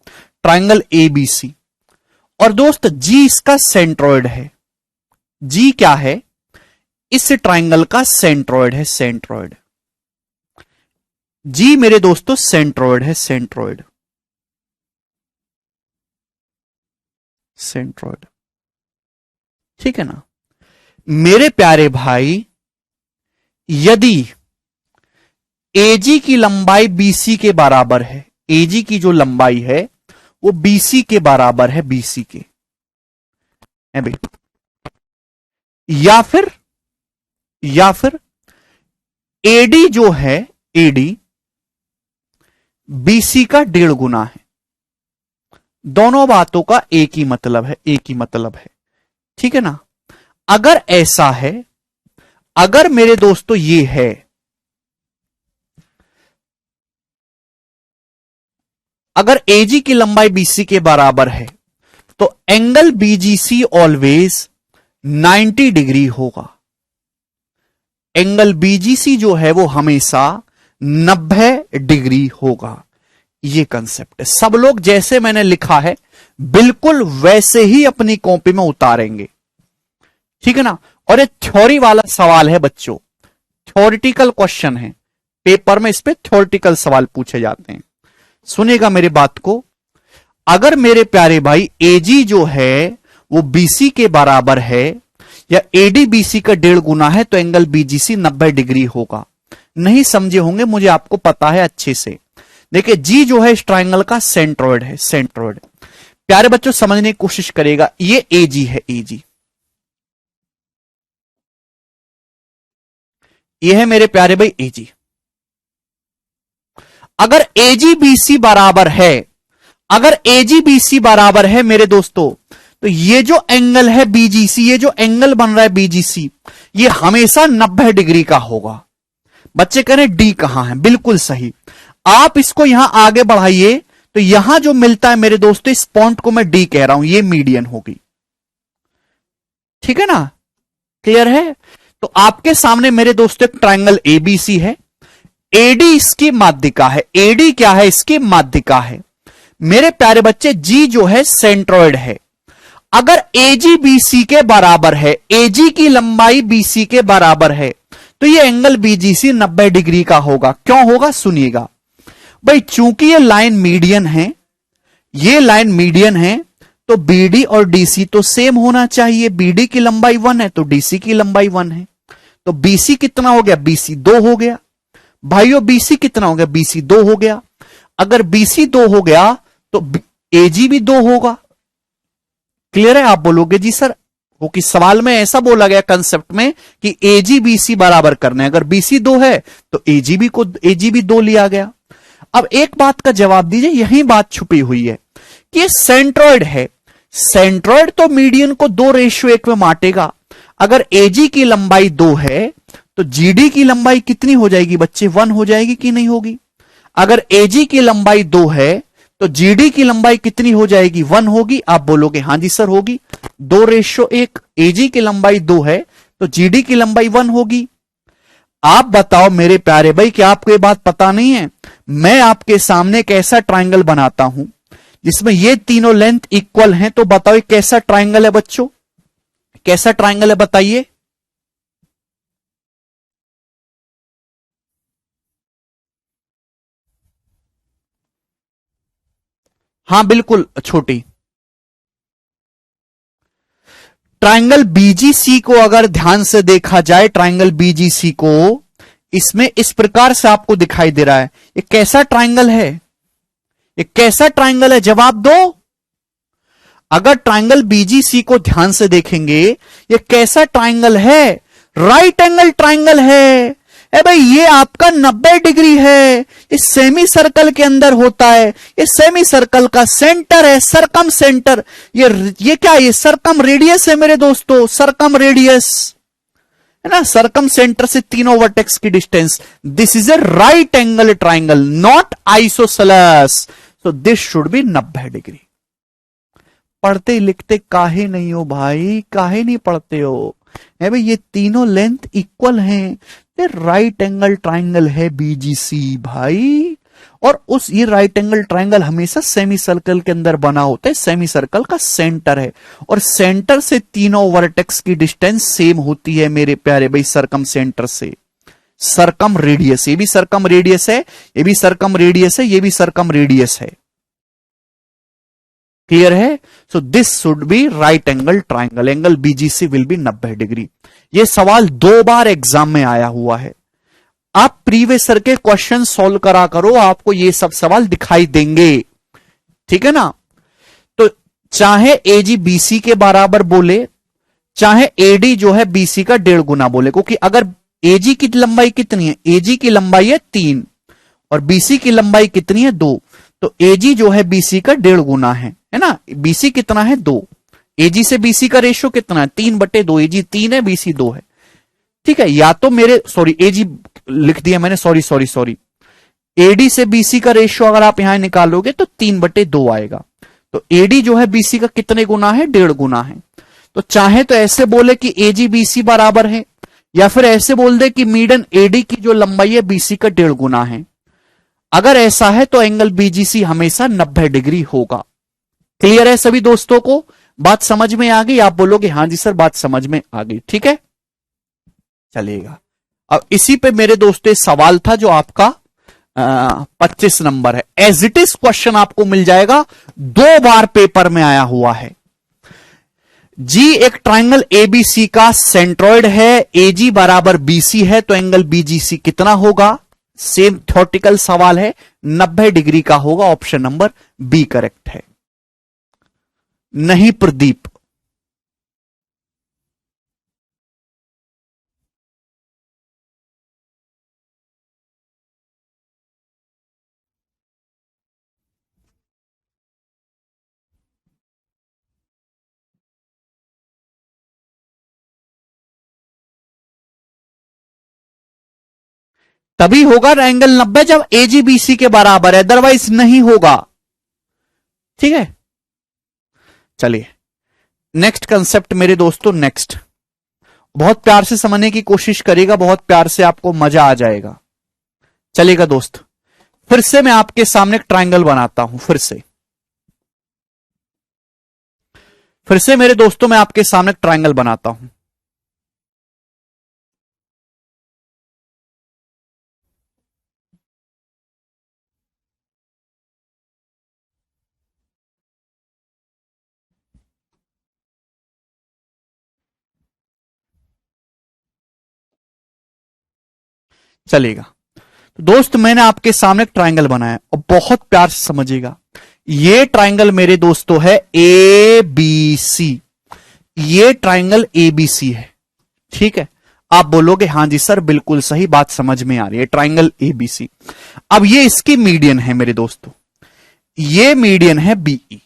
ट्रायंगल ए बी सी। और दोस्त जी इसका सेंट्रॉइड है। जी क्या है? इस ट्रायंगल का सेंट्रॉइड है, सेंट्रॉइड। जी मेरे दोस्तों सेंट्रॉइड है, सेंट्रॉइड, सेंट्रॉइड, ठीक है ना मेरे प्यारे भाई। यदि एजी की लंबाई बीसी के बराबर है, एजी की जो लंबाई है वो बीसी के बराबर है, बीसी के है भाई, या फिर एडी जो है, एडी बीसी का 1.5 गुना है। दोनों बातों का एक ही मतलब है, एक ही मतलब है, ठीक है ना। अगर ऐसा है, अगर मेरे दोस्तों ये है, अगर एजी की लंबाई बीसी के बराबर है तो एंगल बीजीसी ऑलवेज 90 डिग्री होगा। एंगल बीजीसी जो है वो हमेशा 90 डिग्री होगा। ये कंसेप्ट है। सब लोग जैसे मैंने लिखा है बिल्कुल वैसे ही अपनी कॉपी में उतारेंगे, ठीक है ना। और ये थ्योरी वाला सवाल है बच्चों, थ्योरिटिकल क्वेश्चन है, पेपर में इस पे थ्योरिटिकल सवाल पूछे जाते हैं। सुनिएगा मेरी बात को। अगर मेरे प्यारे भाई एजी जो है वो बीसी के बराबर है या एडी बीसी का 1.5 गुना है तो एंगल बीजीसी 90 डिग्री होगा। नहीं समझे होंगे, मुझे आपको पता है अच्छे से। देखिए जी जो है इस ट्रायंगल का सेंट्रॉइड है, सेंट्रॉइड। प्यारे बच्चों समझने की कोशिश करेगा, ये एजी है, एजी ये है मेरे प्यारे भाई एजी। अगर एजी बीसी बराबर है, अगर एजी बीसी बराबर है मेरे दोस्तों, तो ये जो एंगल है बीजीसी, ये जो एंगल बन रहा है बीजीसी, ये हमेशा 90 डिग्री का होगा। बच्चे कह रहे हैं डी कहां है? बिल्कुल सही। आप इसको यहां आगे बढ़ाइए तो यहां जो मिलता है मेरे दोस्तों, इस पॉइंट को मैं डी कह रहा हूं, ये मीडियन होगी, ठीक है ना। क्लियर है? तो आपके सामने मेरे दोस्तों एक ट्रायंगल एबीसी है, एडी इसकी माध्यिका है। एडी क्या है? इसकी माध्यिका है। मेरे प्यारे बच्चे जी जो है सेंट्रॉइड है। अगर एजी बीसी के बराबर है, एजी की लंबाई बीसी के बराबर है, तो ये एंगल बीजीसी 90 डिग्री का होगा। क्यों होगा सुनिएगा भाई, चूंकि ये लाइन मीडियन है, ये लाइन मीडियन है, तो बीडी और डीसी तो सेम होना चाहिए। बीडी की लंबाई 1 है तो डीसी की लंबाई 1 है। तो बीसी कितना हो गया, बीसी 2 हो गया भाइयों। बीसी कितना हो गया, बीसी 2 हो गया। अगर बीसी 2 हो गया तो एजी भी 2 होगा। क्लियर है? आप बोलोगे जी सर, वो कि सवाल में ऐसा बोला गया कंसेप्ट में कि एजी बीसी बराबर करना है, अगर बीसी 2 है तो एजी भी 2 लिया गया। अब एक बात का जवाब दीजिए, यही बात छुपी हुई है कि ये सेंट्रॉइड है। सेंट्रॉइड तो मीडियन को 2:1 में बांटेगा। अगर एजी की लंबाई 2 है तो जीडी की लंबाई कितनी हो जाएगी बच्चे, 1 हो जाएगी कि नहीं होगी? अगर एजी की लंबाई 2 है तो जीडी की लंबाई कितनी हो जाएगी, 1 होगी। आप बोलोगे हां जी सर होगी, 2:1। एजी की लंबाई 2 है तो जीडी की लंबाई 1 होगी। आप बताओ मेरे प्यारे भाई, क्या आपको ये बात पता नहीं है? मैं आपके सामने एक ऐसा ट्राइंगल बनाता हूं जिसमें ये तीनों लेंथ इक्वल हैं, तो बताओ ये कैसा ट्राइंगल है बच्चों, कैसा ट्राइंगल है बताइए। हां बिल्कुल छोटी। ट्राइंगल बीजीसी को अगर ध्यान से देखा जाए, ट्राइंगल बीजीसी को इसमें इस प्रकार से आपको दिखाई दे रहा है। ये कैसा ट्राइंगल है, ये कैसा ट्राइंगल है, जवाब दो। अगर ट्राइंगल बीजीसी को ध्यान से देखेंगे, ये कैसा ट्राइंगल है, राइट एंगल ट्राइंगल है। ए भाई ये आपका 90 डिग्री है, इस सेमी सर्कल के अंदर होता है। ये सेमी सर्कल का सेंटर है, सरकम सेंटर। ये क्या, ये सरकम रेडियस है मेरे दोस्तों, सरकम रेडियस है ना, सरकम सेंटर से तीनों वर्टेक्स की distance. This is a right angle triangle, not isosceles, so this should be 90 degree. पढ़ते लिखते काहे नहीं हो भाई, काहे नहीं पढ़ते हो? है भाई ये तीनों लेंथ इक्वल हैं, ये राइट एंगल ट्राइंगल है बीजीसी भाई। और उस ये राइट एंगल ट्राइंगल हमेशा सेमी सर्कल के अंदर बना होता है, सेमी सर्कल का सेंटर है, और सेंटर से तीनों वर्टेक्स की डिस्टेंस सेम होती है मेरे प्यारे भाई, सरकम सेंटर से। सरकम रेडियस, ये भी सरकम रेडियस है, ये भी सरकम रेडियस है, ये भी सरकम रेडियस है। क्लियर है? So this should be right angle triangle, angle BGC will be 90 degree. यह सवाल 2 बार एग्जाम में आया हुआ है। आप प्रीवियस ईयर के क्वेश्चन सॉल्व करा करो, आपको ये सब सवाल दिखाई देंगे, ठीक है ना? तो चाहे एजी बीसी के बराबर बोले, चाहे एडी जो है बीसी का 1.5 गुना बोले, क्योंकि अगर एजी की लंबाई कितनी है, एजी की लंबाई है 3 और बीसी की लंबाई कितनी है 2, तो एजी जो है बीसी का 1.5 गुना है ना? बीसी कितना है 2, एजी से बीसी का रेशियो कितना है 3/2, एजी 3 है बीसी 2 है, ठीक है? या तो मेरे सॉरी एजी लिख दिया मैंने, सॉरी एडी से बीसी का रेशियो अगर आप यहां निकालोगे तो 3/2 आएगा। तो एडी जो है बीसी का कितने गुना है, 1.5 गुना है। तो चाहे तो ऐसे बोले कि एजी बीसी बराबर है, या फिर ऐसे बोल दे कि मीडियन एडी की जो लंबाई है बीसी का 1.5 गुना है। अगर ऐसा है तो एंगल बीजीसी हमेशा 90 डिग्री होगा। क्लियर है सभी दोस्तों को? बात समझ में आ गई? आप बोलोगे हां जी सर बात समझ में आ गई, ठीक है चलिएगा। अब इसी पे मेरे दोस्तों सवाल था जो आपका 25 नंबर है, एज इट इज क्वेश्चन आपको मिल जाएगा, 2 बार पेपर में आया हुआ है। जी एक ट्राइंगल एबीसी का सेंट्रॉइड है, एजी बराबर बीसी है, तो एंगल बीजीसी कितना होगा? सेम थ्योरेटिकल सवाल है, 90 डिग्री का होगा। ऑप्शन नंबर बी करेक्ट है। नहीं प्रदीप, तभी होगा एंगल 90 जब एजी बीसी के बराबर है, अदरवाइज नहीं होगा, ठीक है? चलिए नेक्स्ट कंसेप्ट मेरे दोस्तों, नेक्स्ट बहुत प्यार से समझने की कोशिश करेगा, बहुत प्यार से आपको मजा आ जाएगा। चलेगा दोस्त, फिर से मैं आपके सामने एक ट्राइंगल बनाता हूं, फिर फिर से मेरे दोस्तों मैं आपके सामने ट्रायंगल बनाता हूं। चलेगा। तो दोस्त मैंने आपके सामने एक ट्रायंगल बनाया और बहुत प्यार से समझिएगा। ये ट्रायंगल मेरे दोस्तों है ए बी सी। ये ट्रायंगल ए बी सी है, ठीक है। आप बोलोगे हां जी सर बिल्कुल सही बात समझ में आ रही है, ट्रायंगल ए बी सी। अब ये इसकी मीडियन है मेरे दोस्तों, ये मीडियन है बीई,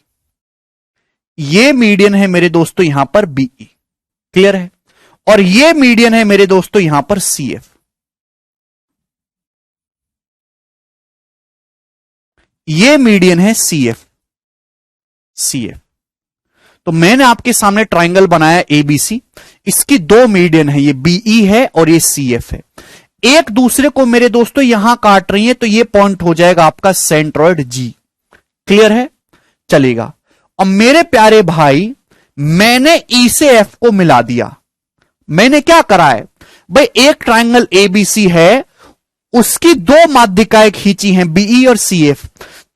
ये मीडियन है मेरे दोस्तों यहां पर बीई, क्लियर है। और ये मीडियन है मेरे दोस्तों यहां पर सी एफ, ये मीडियन है सी एफ, सी एफ। तो मैंने आपके सामने ट्रायंगल बनाया एबीसी, इसकी दो मीडियन है, ये बीई है और ये सी एफ है। एक दूसरे को मेरे दोस्तों यहां काट रही है, तो ये पॉइंट हो जाएगा आपका सेंट्रॉइड जी, क्लियर है, चलेगा। अब मेरे प्यारे भाई मैंने ई से एफ को मिला दिया। मैंने क्या करा है भाई, एक ट्रायंगल एबीसी है, उसकी दो माध्यिकाएं खींची हैं बीई और सी एफ।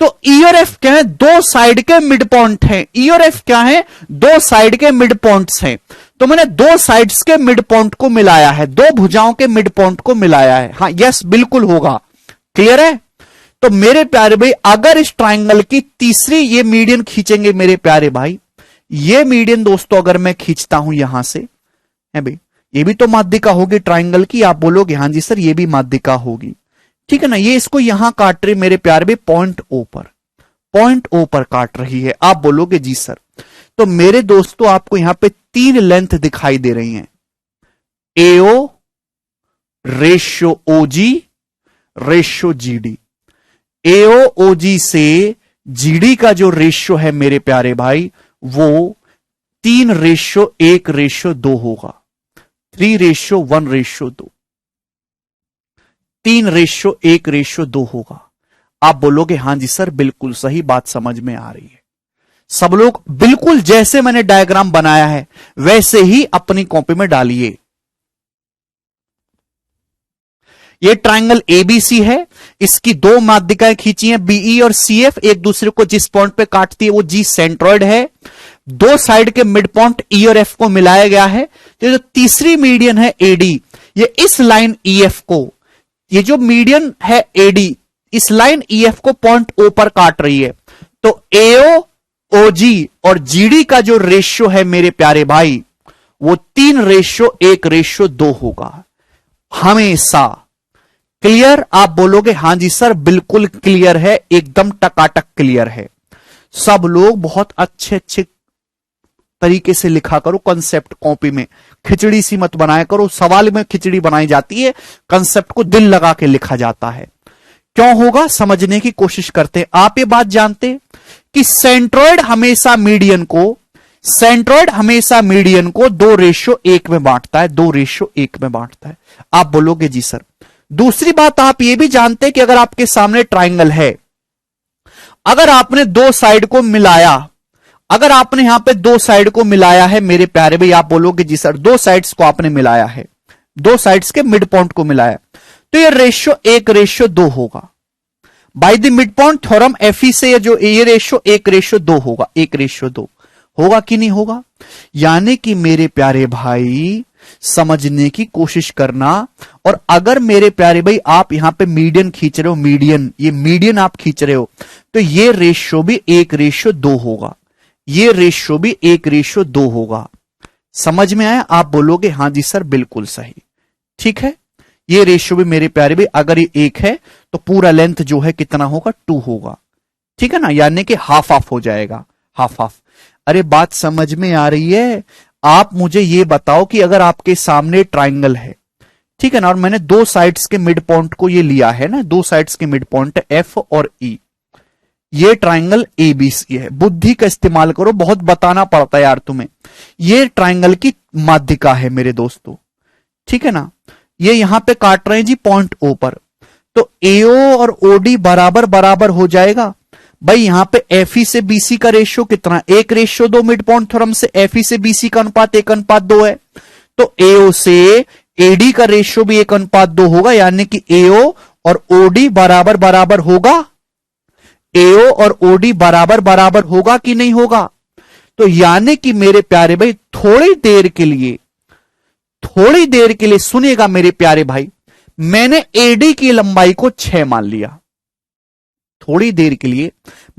तो ई और एफ क्या है, दो साइड के मिड पॉइंट हैं। ई और एफ क्या है, दो साइड के मिड पॉइंट्स हैं। तो मैंने दो साइड्स के मिड पॉइंट को मिलाया है, दो भुजाओं के मिड पॉइंट को मिलाया है। हाँ यस बिल्कुल होगा, क्लियर है। तो मेरे प्यारे भाई अगर इस ट्रायंगल की तीसरी ये मीडियन खींचेंगे मेरे प्यारे भाई, ये मीडियन दोस्तों अगर मैं खींचता हूं यहां से, है भाई ये भी तो माध्यिका होगी ट्रायंगल की। आप बोलोगे हां जी सर ये भी माध्यिका होगी, ठीक है ना। ये इसको यहां काट रही मेरे प्यारे भाई पॉइंट ओ पर, पॉइंट ओ पर काट रही है। आप बोलोगे जी सर। तो मेरे दोस्तों आपको यहां पे तीन लेंथ दिखाई दे रही हैं, एओ रेशियो ओजी रेशियो जीडी। एओ ओजी से जीडी का जो रेशियो है मेरे प्यारे भाई वो 3:1:2 होगा, 3:1:2, 3:1:2 होगा। आप बोलोगे हां जी सर बिल्कुल सही बात समझ में आ रही है। सब लोग बिल्कुल जैसे मैंने डायग्राम बनाया है वैसे ही अपनी कॉपी में डालिए। ये ट्रायंगल एबीसी है, इसकी दो माध्यिकाएं खींची हैं बीई और सीएफ, एक दूसरे को जिस पॉइंट पे काटती है वो जी सेंट्रॉइड है। दो साइड के मिड पॉइंट ई और एफ को मिलाया गया है। तो जो तीसरी मीडियन है एडी, ये इस लाइन ईएफ को, ये जो मीडियन है एडी इस लाइन ईएफ को पॉइंट ओ पर काट रही है। तो एओ ओजी और जीडी का जो रेशियो है मेरे प्यारे भाई वो 3:1:2 होगा हमेशा, क्लियर। आप बोलोगे हां जी सर बिल्कुल क्लियर है, एकदम टकाटक क्लियर है। सब लोग बहुत अच्छे अच्छे तरीके से लिखा करो कंसेप्ट कॉपी में, खिचड़ी सी मत बनाया करो। सवाल में खिचड़ी बनाई जाती है, कंसेप्ट को दिल लगा के लिखा जाता है। क्यों होगा समझने की कोशिश करते हैं। आप ये बात जानते हैं कि सेंट्रॉइड हमेशा मीडियन को, सेंट्रॉइड हमेशा मीडियन को 2:1 में बांटता है, 2:1 में बांटता है। आप बोलोगे जी सर। दूसरी बात आप ये भी जानते हैं कि अगर आपके सामने ट्रायंगल है, अगर आपने दो साइड को मिलाया, अगर आपने यहां पे दो साइड को मिलाया है मेरे प्यारे भाई, आप बोलोगे जी सर दो साइड्स को आपने मिलाया है, दो साइड्स के मिड पॉइंट को मिलाया, तो ये रेशियो 1:2 होगा। By the mid point theorem FE से ये रेशियो 1:2 होगा, 1:2 होगा कि नहीं होगा। यानी कि मेरे प्यारे भाई समझने की कोशिश करना। और अगर मेरे प्यारे भाई आप यहां पे मीडियन खींच रहे हो, मीडियन, ये मीडियन आप खींच रहे हो, तो ये रेशियो भी 1:2 होगा, ये रेशियो भी 1:2 होगा। समझ में आया। आप बोलोगे हां जी सर बिल्कुल सही, ठीक है। ये रेशियो भी मेरे प्यारे भाई अगर ये 1 है तो पूरा लेंथ जो है कितना होगा, 2 होगा, ठीक है ना। यानी कि हाफ हाफ हो जाएगा, हाफ हाफ। अरे बात समझ में आ रही है। आप मुझे ये बताओ कि अगर आपके सामने ट्रायंगल है, ठीक है ना, और मैंने दो साइड्स के मिड पॉइंट को ये लिया है ना, दो साइड्स के मिड पॉइंट एफ और ई, ये ट्रायंगल एबीसी है। बुद्धि का इस्तेमाल करो, बहुत बताना पड़ता है यार तुम्हें। ये ट्रायंगल की माध्यिका है मेरे दोस्तों, ठीक है ना। ये यहां पे काट रहे हैं जी पॉइंट ओ पर, तो एओ और ओडी बराबर बराबर हो जाएगा। भाई यहां पे एफ ई से बीसी का रेशियो कितना, 1:2 मिड पॉइंट थ्योरम से एफ ई से बीसी का अनुपात 1:2 है। तो एओ से एडी का रेशियो भी 1:2 होगा, यानी कि एओ और ओडी बराबर बराबर होगा। एओ और ओडी बराबर बराबर होगा कि नहीं होगा? तो यानी कि मेरे प्यारे भाई थोड़ी देर के लिए सुनिएगा मेरे प्यारे भाई, मैंने एडी की लंबाई को 6 मान लिया। थोड़ी देर के लिए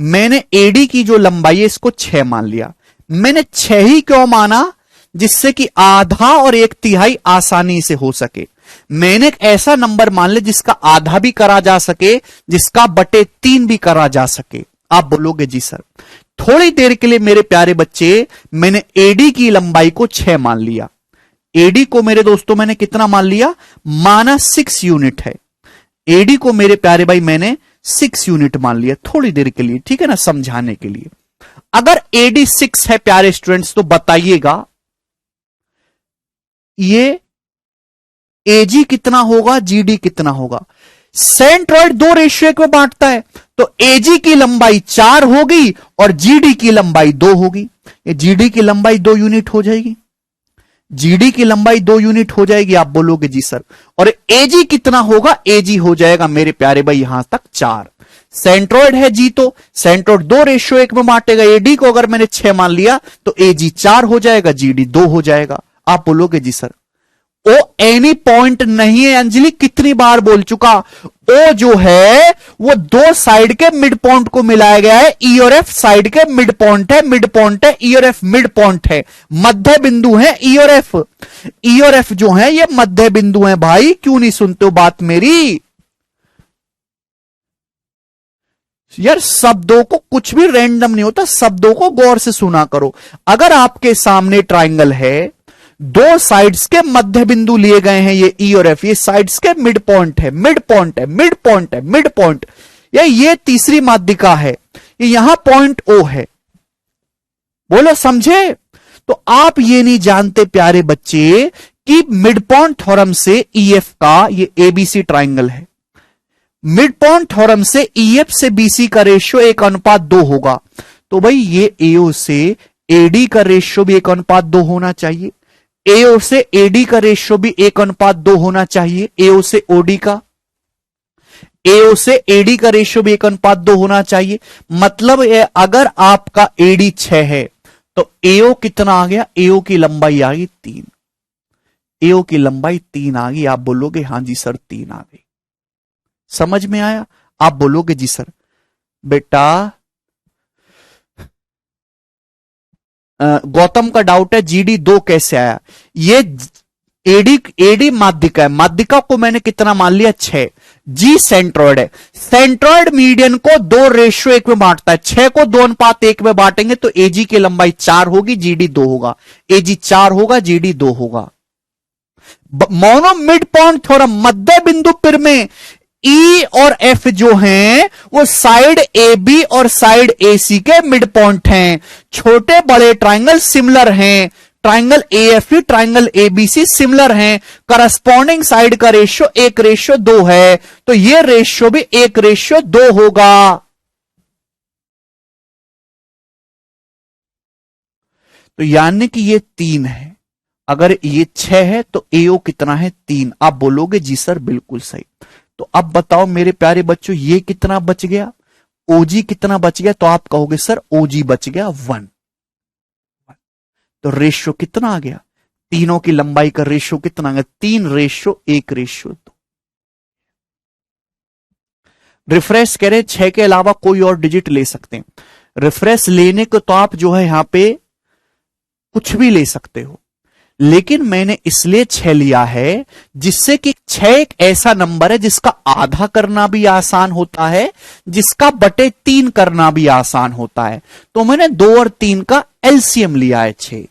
मैंने एडी की जो लंबाई है इसको 6 मान लिया। मैंने 6 ही क्यों माना? जिससे कि आधा और 1/3 आसानी से हो सके। मैंने एक ऐसा नंबर मान लिया जिसका आधा भी करा जा सके, जिसका बटे 3 भी करा जा सके। आप बोलोगे जी सर। थोड़ी देर के लिए मेरे प्यारे बच्चे मैंने एडी की लंबाई को 6 मान लिया। एडी को मेरे दोस्तों मैंने कितना मान लिया? माना 6 यूनिट है। एडी को मेरे प्यारे भाई मैंने 6 यूनिट मान लिया थोड़ी देर के लिए, ठीक है ना, समझाने के लिए। अगर एडी 6 है प्यारे स्टूडेंट्स तो बताइएगा ये एजी कितना होगा, जीडी कितना होगा? सेंट्रॉइड 2:1 में बांटता है, तो एजी की लंबाई 4 होगी और जीडी की लंबाई 2 होगी। ये जीडी की लंबाई 2 यूनिट हो जाएगी। जीडी की लंबाई 2 यूनिट हो जाएगी। आप बोलोगे जी सर। और एजी कितना होगा? एजी हो जाएगा मेरे प्यारे भाई यहां तक 4। सेंट्रॉइड है जी, तो सेंट्रॉइड 2:1 में बांटेगा। एडी को अगर मैंने 6 मान लिया तो एजी 4 हो जाएगा, जीडी 2 हो जाएगा। आप बोलोगे जी सर। ओ एनी पॉइंट नहीं है अंजलि, कितनी बार बोल चुका। ओ जो है वो दो साइड के मिड पॉइंट को मिलाया गया है। ई और एफ साइड के मिड पॉइंट है, मिड पॉइंट है, ई और एफ मिड पॉइंट है, मध्य बिंदु है ई और एफ। ई और एफ जो है ये मध्य बिंदु है भाई। क्यों नहीं सुनते हो बात मेरी? यार शब्दों को कुछ भी रैंडम नहीं होता, शब्दों को गौर से सुना करो। अगर आपके सामने ट्राइंगल है, दो साइड्स के मध्य बिंदु लिए गए हैं, ये ई और एफ, ये साइड्स के मिड पॉइंट है, मिड पॉइंट है, मिड पॉइंट है, मिड पॉइंट, या ये तीसरी माध्यिका है, ये यहां पॉइंट ओ है। बोलो समझे? तो आप ये नहीं जानते प्यारे बच्चे कि मिड पॉइंट थ्योरम से ईएफ का, ये एबीसी ट्राइंगल है, मिड पॉइंट थ्योरम से ईएफ से बीसी का रेशियो 1:2 होगा। तो भाई ये एओ से एडी का रेशियो भी 1:2 होना चाहिए। एओ से एडी का रेशियो भी 1:2 होना चाहिए। एओ से ओडी का, एओ से एडी का रेशियो भी 1:2 होना चाहिए। मतलब अगर आपका एडी 6 है तो एओ कितना आ गया? एओ की लंबाई आ गई 3। एओ की लंबाई 3 आ गई। आप बोलोगे हां जी सर 3 आ गई। समझ में आया? आप बोलोगे जी सर। बेटा गौतम का डाउट है जीडी 2 कैसे आया? ये एडी एडी माध्यिका है, माध्यिका को मैंने कितना मान लिया? 6। जी सेंट्रॉइड है। सेंट्रॉइड मीडियन को 2:1 में बांटता है। 6 को 2:1 में बांटेंगे तो एजी की लंबाई 4 होगी, जीडी 2 होगा। एजी 4 होगा, जीडी 2 होगा। मोनो मिड पॉइंट थ्योरम, मध्य बिंदु पिर में ई और एफ जो हैं वो साइड ए बी और साइड ए सी के मिड पॉइंट हैं। छोटे बड़े ट्राइंगल सिमिलर हैं। Triangle A F E, triangle A B C similar हैं। करस्पॉन्डिंग साइड का रेशियो 1:2 है, तो ये रेशियो भी 1:2 होगा। तो यानी कि ये 3 है। अगर ये 6 है तो एओ कितना है? 3। आप बोलोगे जी सर बिल्कुल सही। तो अब बताओ मेरे प्यारे बच्चों ये कितना बच गया? ओजी कितना बच गया? तो आप कहोगे सर ओजी बच गया 1। तो रेशियो कितना आ गया? तीनों की लंबाई का रेशियो कितना आ गया? 3:1:2। रिफ्रेश करें, 6 के अलावा कोई और डिजिट ले सकते हैं। रिफ्रेश लेने को तो आप जो है यहां पे कुछ भी ले सकते हो, लेकिन मैंने इसलिए 6 लिया है जिससे कि 6 एक ऐसा नंबर है जिसका आधा करना भी आसान होता है, जिसका बटे 3 करना भी आसान होता है। तो मैंने 2 और 3 का एलसीएम लिया है 6।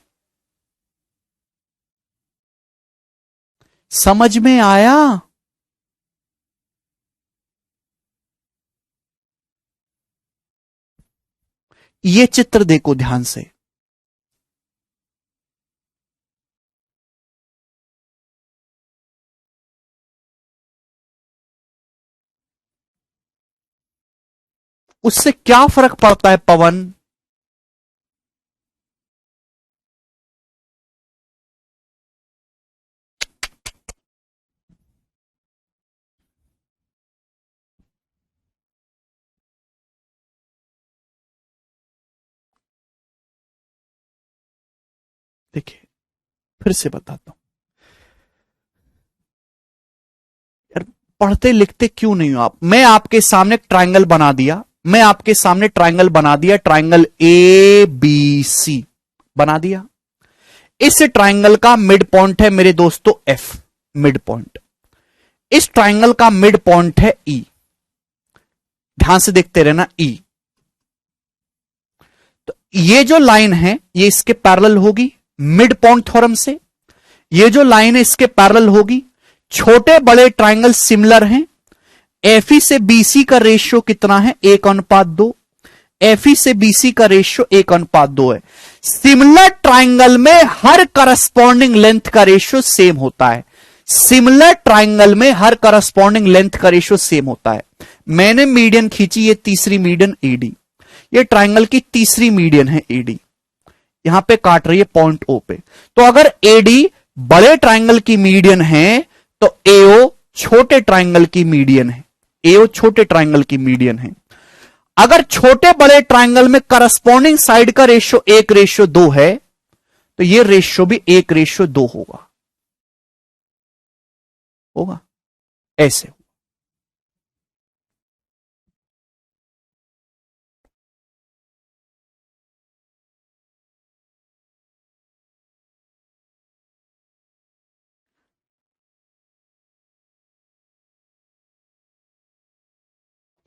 समझ में आया? ये चित्र देखो ध्यान से। उससे क्या फर्क पड़ता है पवन? देखिए फिर से बताता हूं यार, पढ़ते लिखते क्यों नहीं हो आप? मैं आपके सामने एक ट्राइंगल बना दिया, मैं आपके सामने ट्राइंगल बना दिया, ट्राइंगल ए बी सी बना दिया। इस ट्राइंगल का मिड पॉइंट है मेरे दोस्तों एफ, मिड पॉइंट। इस ट्राइंगल का मिड पॉइंट है ई, ध्यान से देखते रहना ई। तो ये जो लाइन है ये इसके पैरेलल होगी मिड पॉइंट थ्योरम से, ये जो लाइन है इसके पैरेलल होगी। छोटे बड़े ट्राइंगल सिमिलर हैं। एफई से बीसी का रेशियो कितना है? 1:2। एफई से बीसी का रेशियो 1:2 है। सिमिलर ट्राइंगल में हर करस्पॉन्डिंग लेंथ का रेशियो सेम होता है। सिमिलर ट्राइंगल में हर करस्पॉन्डिंग लेंथ का रेशियो सेम होता है। मैंने मीडियन खींची, ये तीसरी मीडियन एडी, ये ट्राइंगल की तीसरी मीडियन है एडी, यहां पे काट रही है पॉइंट ओ पे। तो अगर एडी बड़े ट्राइंगल की मीडियन है तो एओ छोटे ट्राइंगल की मीडियन है, एओ छोटे ट्राइंगल की मीडियन है। अगर छोटे बड़े ट्राइंगल में करस्पॉन्डिंग साइड का रेशियो 1:2 है तो ये रेशियो भी 1:2 होगा, होगा ऐसे।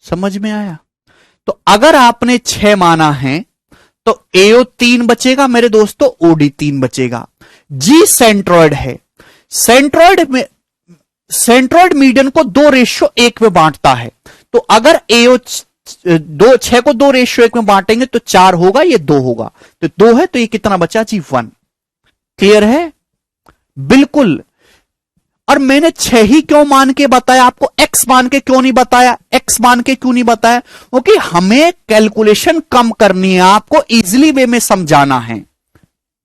समझ में आया? तो अगर आपने 6 माना है तो एओ 3 बचेगा मेरे दोस्तों, ओडी 3 बचेगा। जी सेंट्रॉइड है, सेंट्रॉइड में सेंट्रॉइड मीडियन को 2:1 में बांटता है। तो अगर एओ 6 को 2:1 में बांटेंगे तो 4 होगा, ये 2 होगा, तो 2 है तो ये कितना बचा जी? 1। क्लियर है? बिल्कुल। और मैंने 6 ही क्यों मान के बताया आपको, एक्स मान के क्यों नहीं बताया? एक्स मान के क्यों नहीं बताया? क्योंकि हमें कैलकुलेशन कम करनी है, आपको इजीली वे में समझाना है,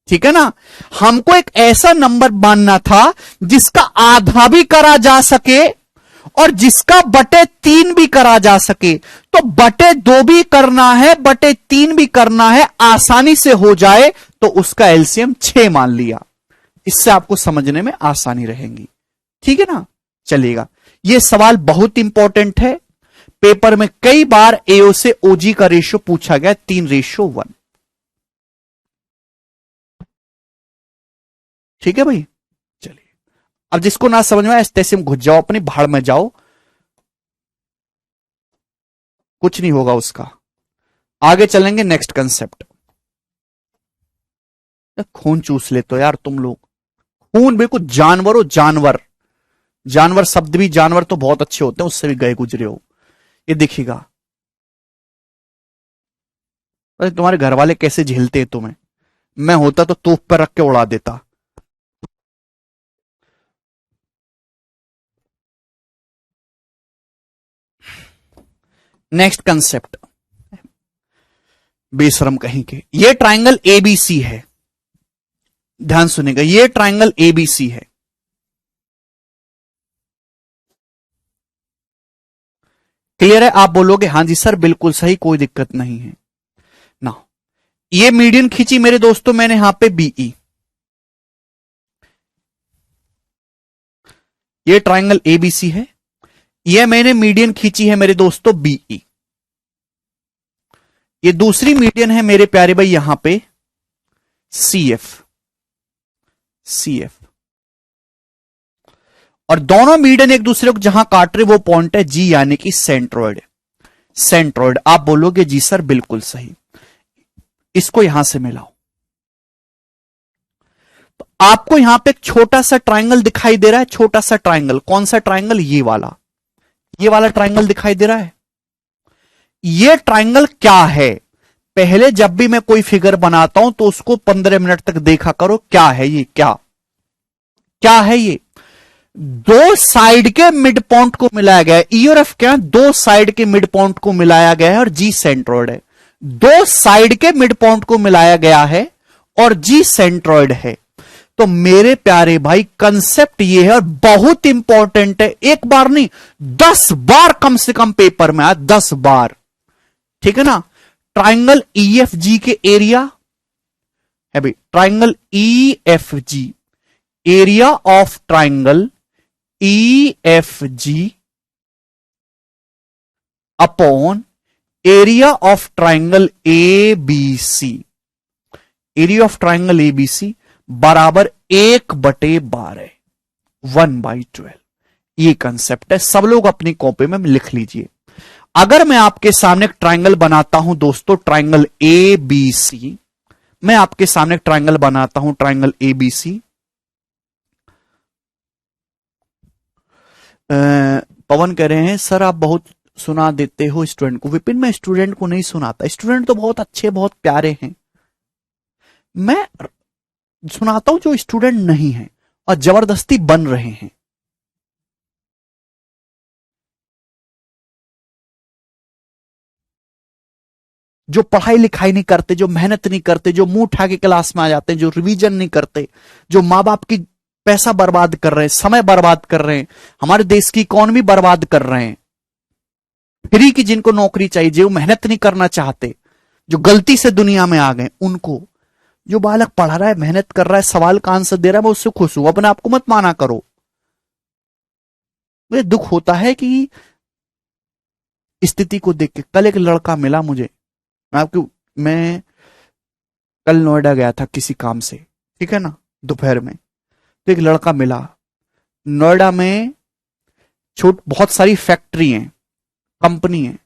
ठीक है ना। हमको एक ऐसा नंबर मानना था जिसका आधा भी करा जा सके और जिसका बटे 3 भी करा जा सके। तो बटे 2 भी करना है, बटे 3 भी करना है, आसानी से हो जाए तो उसका एलसीएम 6 मान लिया। इससे आपको समझने में आसानी रहेगी, ठीक है ना। चलिएगा, यह सवाल बहुत इंपॉर्टेंट है, पेपर में कई बार एओ से ओजी का रेशियो पूछा गया, 3:1। ठीक है भाई। चलिए, अब जिसको ना समझ में आए तैसे में घुस जाओ, अपनी भाड़ में जाओ, कुछ नहीं होगा उसका। आगे चलेंगे नेक्स्ट कंसेप्ट। खून चूस ले तो यार तुम लोग, खून बिल्कुल जानवर हो, जानवर। जानवर शब्द भी, जानवर तो बहुत अच्छे होते हैं, उससे भी गए गुजरे हो। ये देखिएगा, अरे तुम्हारे घर वाले कैसे झेलते हैं तुम्हें, मैं होता तो तोप पर रख के उड़ा देता। नेक्स्ट कंसेप्ट, बेशरम कहीं के, ये ट्राइंगल एबीसी है, ध्यान सुनेगा, ये ट्राइंगल एबीसी है। क्लियर है? आप बोलोगे हां जी सर बिल्कुल सही, कोई दिक्कत नहीं है ना। ये मीडियन खींची मेरे दोस्तों मैंने यहां पे बीई, ये ट्राइंगल एबीसी है, ये मैंने मीडियन खींची है मेरे दोस्तों बीई। ये दूसरी मीडियन है मेरे प्यारे भाई यहां पे सीएफ, सीएफ। और दोनों मीडियन एक दूसरे को जहां काट रहे वो पॉइंट है जी, यानी कि सेंट्रॉइड, सेंट्रॉइड। आप बोलोगे जी सर बिल्कुल सही, इसको यहां से मिलाओ। तो आपको यहां पे एक छोटा सा ट्राइंगल दिखाई दे रहा है, छोटा सा ट्राइंगल। कौन सा ट्राइंगल? ये वाला ट्राइंगल दिखाई दे रहा है। ये ट्राइंगल क्या है? पहले जब भी मैं कोई फिगर बनाता हूं तो उसको 15 मिनट तक देखा करो, क्या है ये, क्या है ये। दो साइड के मिड पॉइंट को मिलाया गया है। ई और एफ क्या है? दो साइड के मिड पॉइंट को मिलाया गया है और जी सेंट्रॉइड है। दो साइड के मिड पॉइंट को मिलाया गया है और जी सेंट्रॉइड है। तो मेरे प्यारे भाई कंसेप्ट ये है और बहुत इंपॉर्टेंट है, एक बार नहीं 10 बार कम से कम पेपर में आया, 10 बार। ठीक है ना? ट्राइंगल ई एफ जी के एरिया है भाई, triangle E F G, area of triangle E F G upon area of triangle A B C, area of triangle A B C बराबर 1/12, 1/12। ये कंसेप्ट है, सब लोग अपनी कॉपी में लिख लीजिए। अगर मैं आपके सामने एक ट्राइंगल बनाता हूं दोस्तों, ट्राइंगल ए बी सी, मैं आपके सामने एक ट्राइंगल बनाता हूं, ट्राइंगल ए बी सी। पवन कह रहे हैं सर आप बहुत सुना देते हो स्टूडेंट को। विपिन मैं स्टूडेंट को नहीं सुनाता, स्टूडेंट तो बहुत अच्छे बहुत प्यारे हैं, मैं सुनाता हूं जो स्टूडेंट नहीं है और जबरदस्ती बन रहे हैं। जो पढ़ाई लिखाई नहीं करते, जो मेहनत नहीं करते, जो मुंह उठा के क्लास में आ जाते हैं, जो रिवीजन नहीं करते, जो मां बाप की पैसा बर्बाद कर रहे हैं, समय बर्बाद कर रहे हैं, हमारे देश की इकोनॉमी बर्बाद कर रहे हैं, फ्री की जिनको नौकरी चाहिए, जो मेहनत नहीं करना चाहते, जो गलती से दुनिया में आ गए, उनको। जो बालक पढ़ रहा है, मेहनत कर रहा है, सवाल का आंसर दे रहा है, मैं उससे खुश हूं, अपने आप को मत माना करो। मुझे दुख होता है कि स्थिति को देख के। कल एक लड़का मिला मुझे, मैं कल नोएडा गया था किसी काम से, ठीक है ना, दोपहर में। तो एक लड़का मिला, नोएडा में बहुत सारी फैक्ट्री हैं, कंपनी है,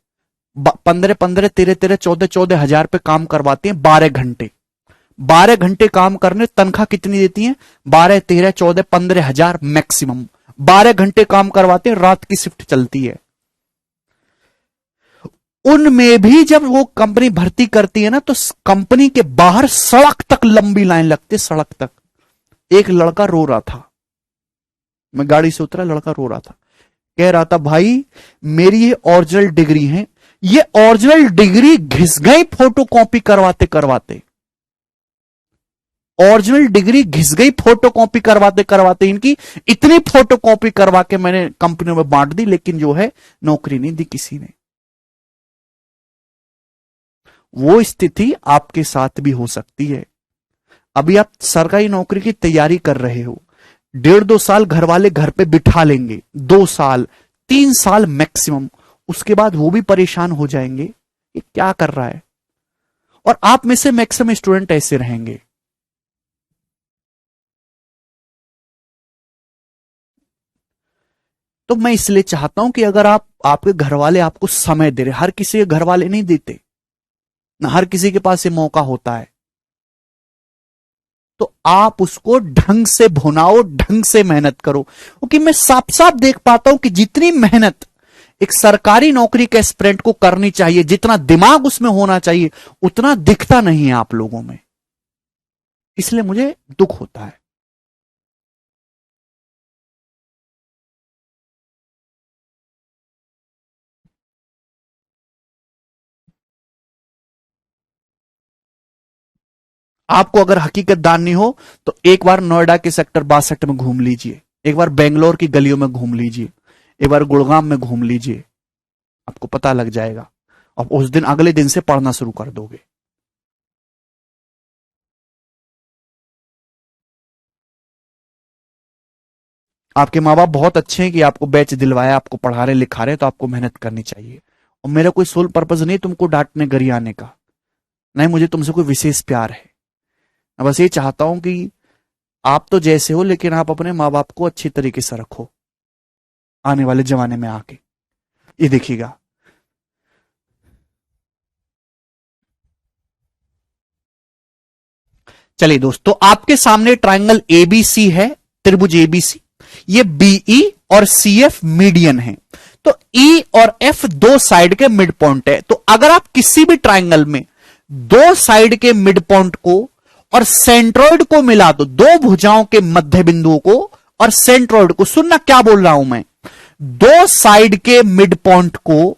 15-15, 13-13, 14-14 हजार पे काम करवाते हैं, 12 घंटे काम करने, तनख्वाह कितनी देती हैं? 12, 13, 14, 15 हजार मैक्सिमम। 12 घंटे काम करवाते हैं, रात की शिफ्ट चलती है। उनमें भी जब वो कंपनी भर्ती करती है ना, तो कंपनी के बाहर सड़क तक लंबी लाइन लगती है, सड़क तक। एक लड़का रो रहा था, मैं गाड़ी से उतरा, लड़का रो रहा था, कह रहा था भाई मेरी ये ओरिजिनल डिग्री है, ये ओरिजिनल डिग्री घिस गई फोटो कॉपी करवाते करवाते, ओरिजिनल डिग्री घिस गई फोटो कॉपी करवाते करवाते। इनकी इतनी फोटो कॉपी करवा के मैंने कंपनियों में बांट दी, लेकिन जो है नौकरी नहीं दी किसी ने। वो स्थिति आपके साथ भी हो सकती है। अभी आप सरकारी नौकरी की तैयारी कर रहे हो, 1.5-2 साल घर वाले घर पे बिठा लेंगे, 2 साल 3 साल मैक्सिमम, उसके बाद वो भी परेशान हो जाएंगे ये क्या कर रहा है। और आप में से मैक्सिमम स्टूडेंट ऐसे रहेंगे। तो मैं इसलिए चाहता हूं कि अगर आपके घर वाले आपको समय दे रहे, हर किसी के घर वाले नहीं देते ना, हर किसी के पास ये मौका होता है, तो आप उसको ढंग से भुनाओ, ढंग से मेहनत करो। क्योंकि मैं साफ साफ देख पाता हूं कि जितनी मेहनत एक सरकारी नौकरी के एस्पिरेंट को करनी चाहिए, जितना दिमाग उसमें होना चाहिए, उतना दिखता नहीं है आप लोगों में, इसलिए मुझे दुख होता है। आपको अगर हकीकत जाननी हो तो एक बार नोएडा के सेक्टर 62 में घूम लीजिए, एक बार बेंगलोर की गलियों में घूम लीजिए, एक बार गुड़गांव में घूम लीजिए, आपको पता लग जाएगा। और उस दिन अगले दिन से पढ़ना शुरू कर दोगे। आपके माँ बाप बहुत अच्छे हैं कि आपको बैच दिलवाया, आपको पढ़ा रहे लिखा रहे, तो आपको मेहनत करनी चाहिए। और मेरा कोई सोल पर्पज नहीं तुमको डांटने गरियाने का, नहीं मुझे तुमसे कोई विशेष प्यार है। मैं बस ये चाहता हूं कि आप तो जैसे हो, लेकिन आप अपने माँ बाप को अच्छी तरीके से रखो आने वाले जमाने में आके। ये देखिएगा, चलिए दोस्तों, आपके सामने ट्राइंगल एबीसी है, त्रिभुज एबीसी, ये बीई और सीएफ मीडियन है। तो ई और एफ दो साइड के मिड पॉइंट है। तो अगर आप किसी भी ट्राइंगल में दो साइड के मिड पॉइंट को और सेंट्रोइड को मिला दो, दो भुजाओं के मध्य बिंदुओं को और सेंट्रॉइड को, सुनना क्या बोल रहा हूं मैं, दो साइड के मिड पॉइंट को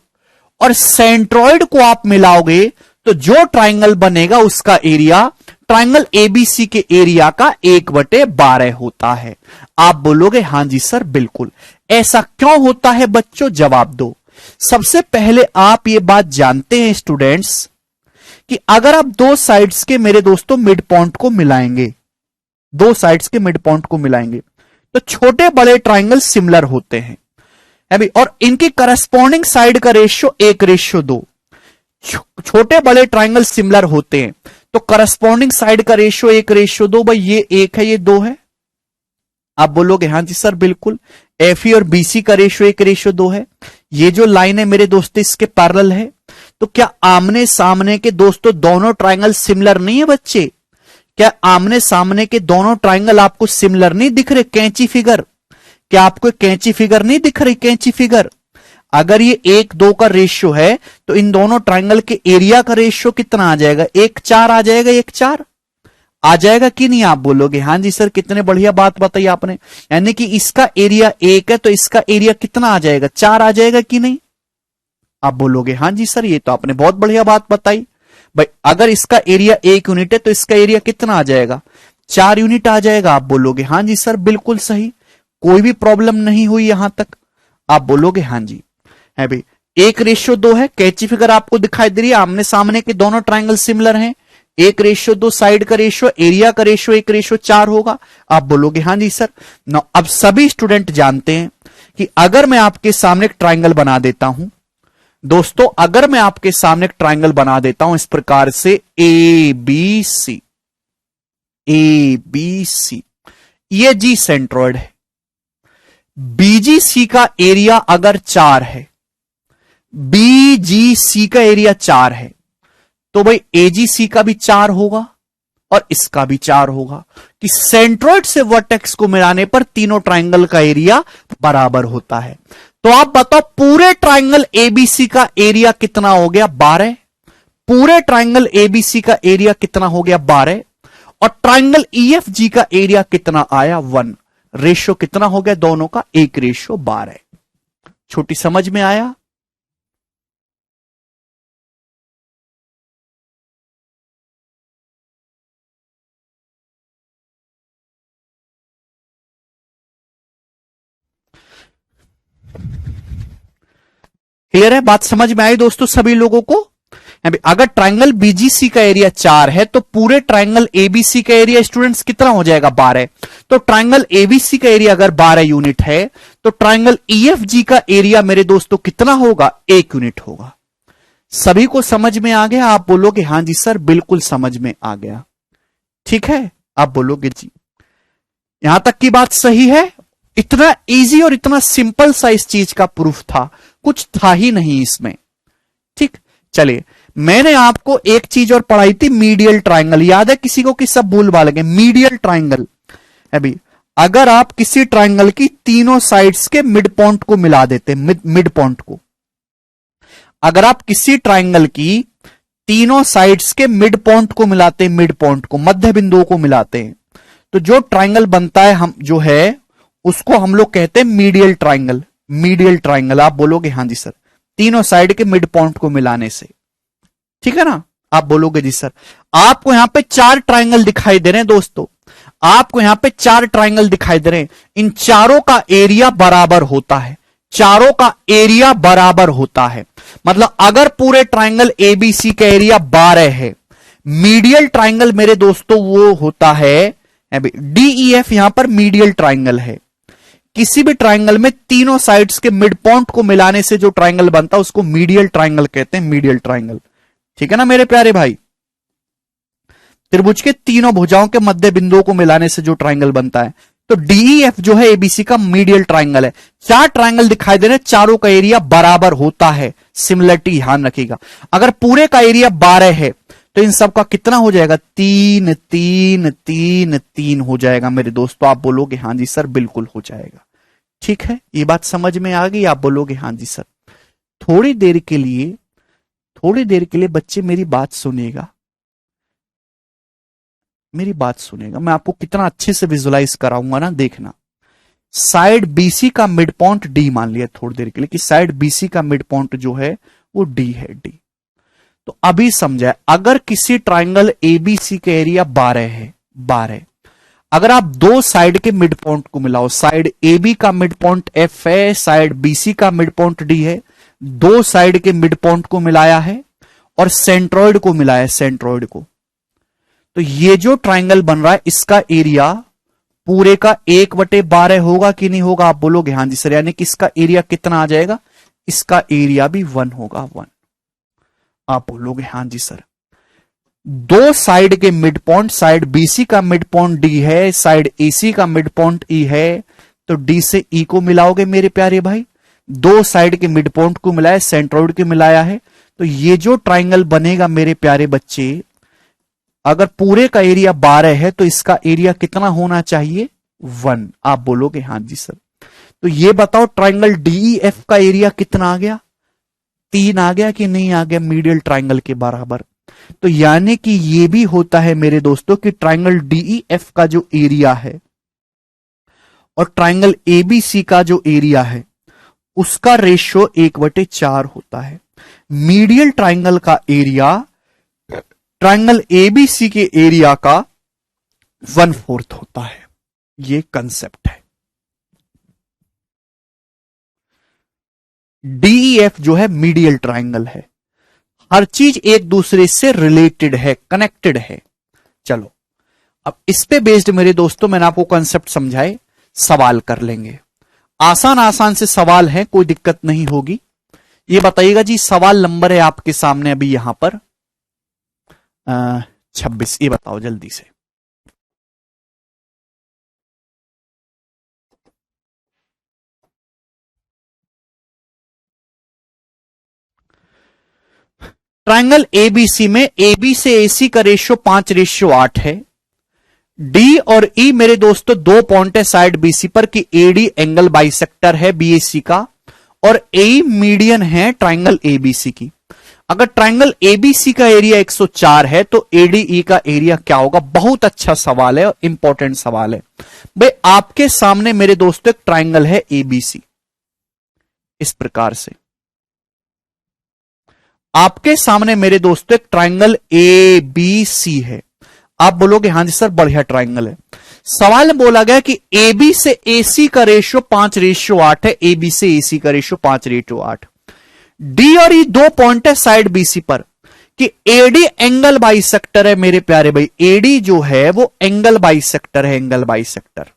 और सेंट्रॉइड को आप मिलाओगे तो जो ट्राइंगल बनेगा उसका एरिया ट्राइंगल एबीसी के एरिया का 1/12 होता है। आप बोलोगे हां जी सर बिल्कुल। ऐसा क्यों होता है बच्चों, जवाब दो। सबसे पहले आप ये बात जानते हैं स्टूडेंट्स कि अगर आप दो साइड्स के मेरे दोस्तों मिड पॉइंट को मिलाएंगे, दो साइड्स के मिड पॉइंट को मिलाएंगे तो छोटे बड़े ट्राइंगल सिमिलर होते हैं है भी, और इनकी करस्पॉन्डिंग साइड का रेशियो 1:2। छोटे बड़े ट्राइंगल सिमिलर होते हैं तो करस्पॉन्डिंग साइड का रेशियो 1:2। भाई ये 1 है, ये 2 है। आप बोलोगे हां जी सर बिल्कुल। एफई और बीसी का रेशियो 1:2 है। ये जो लाइन है मेरे दोस्तों इसके पैरेलल है। तो क्या आमने सामने के दोस्तों दोनों ट्राइंगल सिमिलर नहीं है बच्चे? क्या आमने सामने के दोनों ट्राइंगल आपको सिमिलर नहीं दिख रहे? कैंची फिगर, क्या आपको कैंची फिगर नहीं दिख रही? कैंची फिगर, अगर ये 1:2 का रेशियो है तो इन दोनों ट्राइंगल के एरिया का रेशियो कितना आ जाएगा? 1:4 आ जाएगा। 1:4 आ जाएगा कि नहीं? आप बोलोगे हां जी सर, कितने बढ़िया बात बताई आपने। यानी कि इसका एरिया 1 है तो इसका एरिया कितना आ जाएगा? 4 आ जाएगा कि नहीं? आप बोलोगे हां जी सर, ये तो आपने बहुत बढ़िया बात बताई। भाई अगर इसका एरिया 1 यूनिट है तो इसका एरिया कितना आ जाएगा? 4 यूनिट आ जाएगा। आप बोलोगे हां जी सर बिल्कुल सही, कोई भी प्रॉब्लम नहीं हुई यहां तक। आप बोलोगे हां जी है भाई। 1:2 है, कैंची फिगर आपको दिखाई दे रही है, आमने सामने के दोनों ट्राइंगल सिमिलर हैं। 1:2 साइड का रेशियो, एरिया का रेशियो 1:4 होगा। आप बोलोगे हां जी सर। ना अब सभी स्टूडेंट जानते हैं कि अगर मैं आपके सामने एक ट्राइंगल बना देता हूं दोस्तों, अगर मैं आपके सामने एक ट्राइंगल बना देता हूं इस प्रकार से A B C, A B सी, ये जी सेंट्रॉइड है। बीजीसी का एरिया अगर 4 है, बीजीसी का एरिया 4 है तो भाई एजीसी का भी 4 होगा और इसका भी 4 होगा कि सेंट्रॉइड से वर्टेक्स को मिलाने पर तीनों ट्राइंगल का एरिया बराबर होता है। तो आप बताओ पूरे ट्राइंगल एबीसी का एरिया कितना हो गया? 12। पूरे ट्राइंगल एबीसी का एरिया कितना हो गया? 12। और ट्राइंगल ईएफजी का एरिया कितना आया? 1। रेशियो कितना हो गया दोनों का? 1:12। छोटी समझ में आया? क्लियर है? बात समझ में आई दोस्तों सभी लोगों को? अगर ट्राइंगल बीजीसी का एरिया 4 है तो पूरे ट्राइंगल एबीसी का एरिया स्टूडेंट्स कितना हो जाएगा? 12। तो ट्राइंगल एबीसी का एरिया अगर 12 यूनिट है तो ट्राइंगल ईएफजी का एरिया मेरे दोस्तों कितना होगा? 1 यूनिट होगा। सभी को समझ में आ गया? आप बोलोगे हां जी सर बिल्कुल समझ में आ गया। ठीक है, आप बोलोगे जी यहां तक की बात सही है। इतना इजी और इतना सिंपल सा इस चीज का प्रूफ था, कुछ था ही नहीं इसमें। ठीक, चलिए मैंने आपको एक चीज और पढ़ाई थी, मीडियल ट्राइंगल। याद है किसी को कि सब भूल भाल गए? मीडियल ट्राइंगल अभी अगर आप किसी ट्राइंगल की तीनों साइड्स के मिड पॉइंट को मिला देते, मिड पॉइंट को, अगर आप किसी ट्राइंगल की तीनों साइड्स के मिड पॉइंट को मिलाते हैं, मिड पॉइंट को, मध्य बिंदुओं को मिलाते हैं, तो जो ट्राइंगल बनता है हम जो है उसको हम लोग कहते हैं मीडियल ट्राइंगल। Medial triangle. आप बोलोगे हां जी सर, तीनों साइड के मिड पॉइंट को मिलाने से। ठीक है ना? आप बोलोगे जी सर। आपको यहां पे 4 ट्राइंगल दिखाई दे रहे हैं दोस्तों, आपको यहां पे 4 ट्राइंगल दिखाई दे रहे हैं। इन चारों का एरिया बराबर होता है, चारों का एरिया बराबर होता है। मतलब अगर पूरे ट्राइंगल एबीसी का एरिया 12 है, मीडियल ट्राइंगल मेरे दोस्तों वो होता है डीईएफ, यहां पर मीडियल ट्राइंगल है। किसी भी ट्राइंगल में तीनों साइड्स के मिड पॉइंट को मिलाने से जो ट्राइंगल बनता है उसको मीडियल ट्राइंगल कहते हैं, मीडियल ट्राइंगल। ठीक है ना मेरे प्यारे भाई? त्रिभुज के तीनों भुजाओं के मध्य बिंदुओं को मिलाने से जो ट्राइंगल बनता है, तो डीईएफ जो है एबीसी का मीडियल ट्राइंगल है। 4 ट्राइंगल दिखाई दे रहे हैं, चारों का एरिया बराबर होता है। सिमिलरिटी ध्यान रखिएगा। अगर पूरे का एरिया 12 है तो इन सब का कितना हो जाएगा? 3 3 3 3 हो जाएगा मेरे दोस्तों। आप बोलोगे हां जी सर बिल्कुल हो जाएगा। ठीक है, ये बात समझ में आ गई? आप बोलोगे हां जी सर। थोड़ी देर के लिए बच्चे मेरी बात सुनिएगा, मेरी बात सुनिएगा। मैं आपको कितना अच्छे से विजुलाइज कराऊंगा ना, देखना। साइड बीसी का मिड पॉइंट डी मान लिया थोड़ी देर के लिए कि साइड बीसी का मिड पॉइंट जो है वो डी है, डी। तो अभी समझा, अगर किसी ट्राइंगल एबीसी का एरिया 12 है, 12, अगर आप दो साइड के मिड पॉइंट को मिलाओ, साइड AB का मिड पॉइंट F है, साइड BC का मिड पॉइंट D है, दो साइड के मिड पॉइंट को मिलाया है और सेंट्रॉइड को मिलाया है, सेंट्रॉइड को, तो ये जो ट्राइंगल बन रहा है इसका एरिया पूरे का 1/12 होगा कि नहीं होगा? आप बोलोगे हां जी सर, यानी कि इसका एरिया कितना आ जाएगा? इसका एरिया भी 1 होगा, 1। आप बोलोगे हां जी सर। दो साइड के मिड पॉइंट, साइड BC का मिड पॉइंट D है, साइड AC का मिड पॉइंट E है, तो D से E को मिलाओगे मेरे प्यारे भाई, दो साइड के मिड पॉइंट को मिलाया, सेंट्रॉइड के मिलाया है, तो ये जो ट्राइंगल बनेगा मेरे प्यारे बच्चे, अगर पूरे का एरिया 12 है तो इसका एरिया कितना होना चाहिए? 1। आप बोलोगे हां जी सर। तो ये बताओ ट्राइंगल DEF का एरिया कितना आ गया? 3 आ गया कि नहीं आ गया? मीडियल ट्राइंगल के बराबर। तो यानी कि ये भी होता है मेरे दोस्तों कि ट्राइंगल DEF का जो एरिया है और ट्राइंगल ABC का जो एरिया है उसका रेशियो 1/4 होता है। मीडियल ट्राइंगल का एरिया ट्राइंगल ABC के एरिया का 1/4 होता है। ये कंसेप्ट है। DEF जो है मीडियल ट्राइंगल है, हर चीज एक दूसरे से रिलेटेड है, कनेक्टेड है। चलो अब इस पे बेस्ड मेरे दोस्तों मैंने आपको कंसेप्ट समझाए, सवाल कर लेंगे। आसान आसान से सवाल है, कोई दिक्कत नहीं होगी। ये बताइएगा जी, सवाल नंबर है आपके सामने अभी यहां पर 26। ये बताओ जल्दी से। ट्राइंगल ABC में AB से AC का रेशियो 5:8 है। D और E मेरे दोस्तों दो पॉइंट है साइड BC पर कि AD एंगल बाइसेक्टर है BAC का और AE मीडियन है ट्राइंगल ABC की। अगर ट्राइंगल ABC का एरिया 104 है तो ADE का एरिया क्या होगा? बहुत अच्छा सवाल है और इंपॉर्टेंट सवाल है भाई। आपके सामने मेरे दोस्तों एक ट्राइंगल है ABC, इस प्रकार से आपके सामने मेरे दोस्तों एक ट्राइंगल ABC है। आप बोलोगे हां जी सर बढ़िया ट्राइंगल है। सवाल में बोला गया कि AB से AC का रेशियो 5:8 है, AB से AC का रेशियो 5:8। D और E दो पॉइंट है साइड BC पर कि AD एंगल बाइसेक्टर है मेरे प्यारे भाई। AD जो है वो एंगल बाइसेक्टर है, एंगल बाइसेक्टर।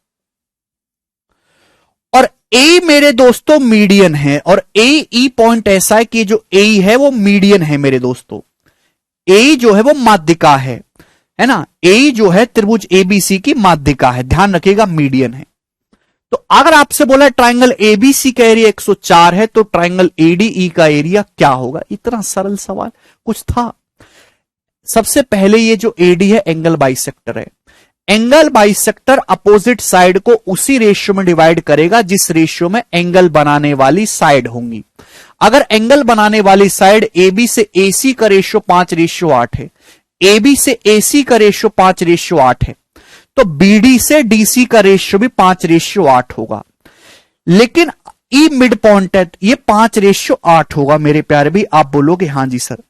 और A मेरे दोस्तों मीडियन है और AE पॉइंट ऐसा है कि जो AE है वो मीडियन है मेरे दोस्तों। AE जो है वो माध्यिका है ना। AE जो है त्रिभुज ABC की माध्यिका है, ध्यान रखिएगा मीडियन है। तो अगर आपसे बोला ट्राइंगल ABC का एरिया 104 है तो ट्राइंगल ADE का एरिया क्या होगा? इतना सरल सवाल कुछ था? सबसे पहले ये जो AD है एंगल बाइसेक्टर है। एंगल बाइसेक्टर अपोजिट साइड को उसी रेशियो में डिवाइड करेगा जिस रेशियो में एंगल बनाने वाली साइड होंगी। अगर एंगल बनाने वाली साइड AB से AC का रेशियो 5:8 है, AB से AC का रेशियो 5:8 है, तो BD से DC का रेशियो भी 5:8 होगा। लेकिन E मिड पॉइंट है, ये 5:8 होगा मेरे प्यारे भी। आप बोलोगे हां जी सर।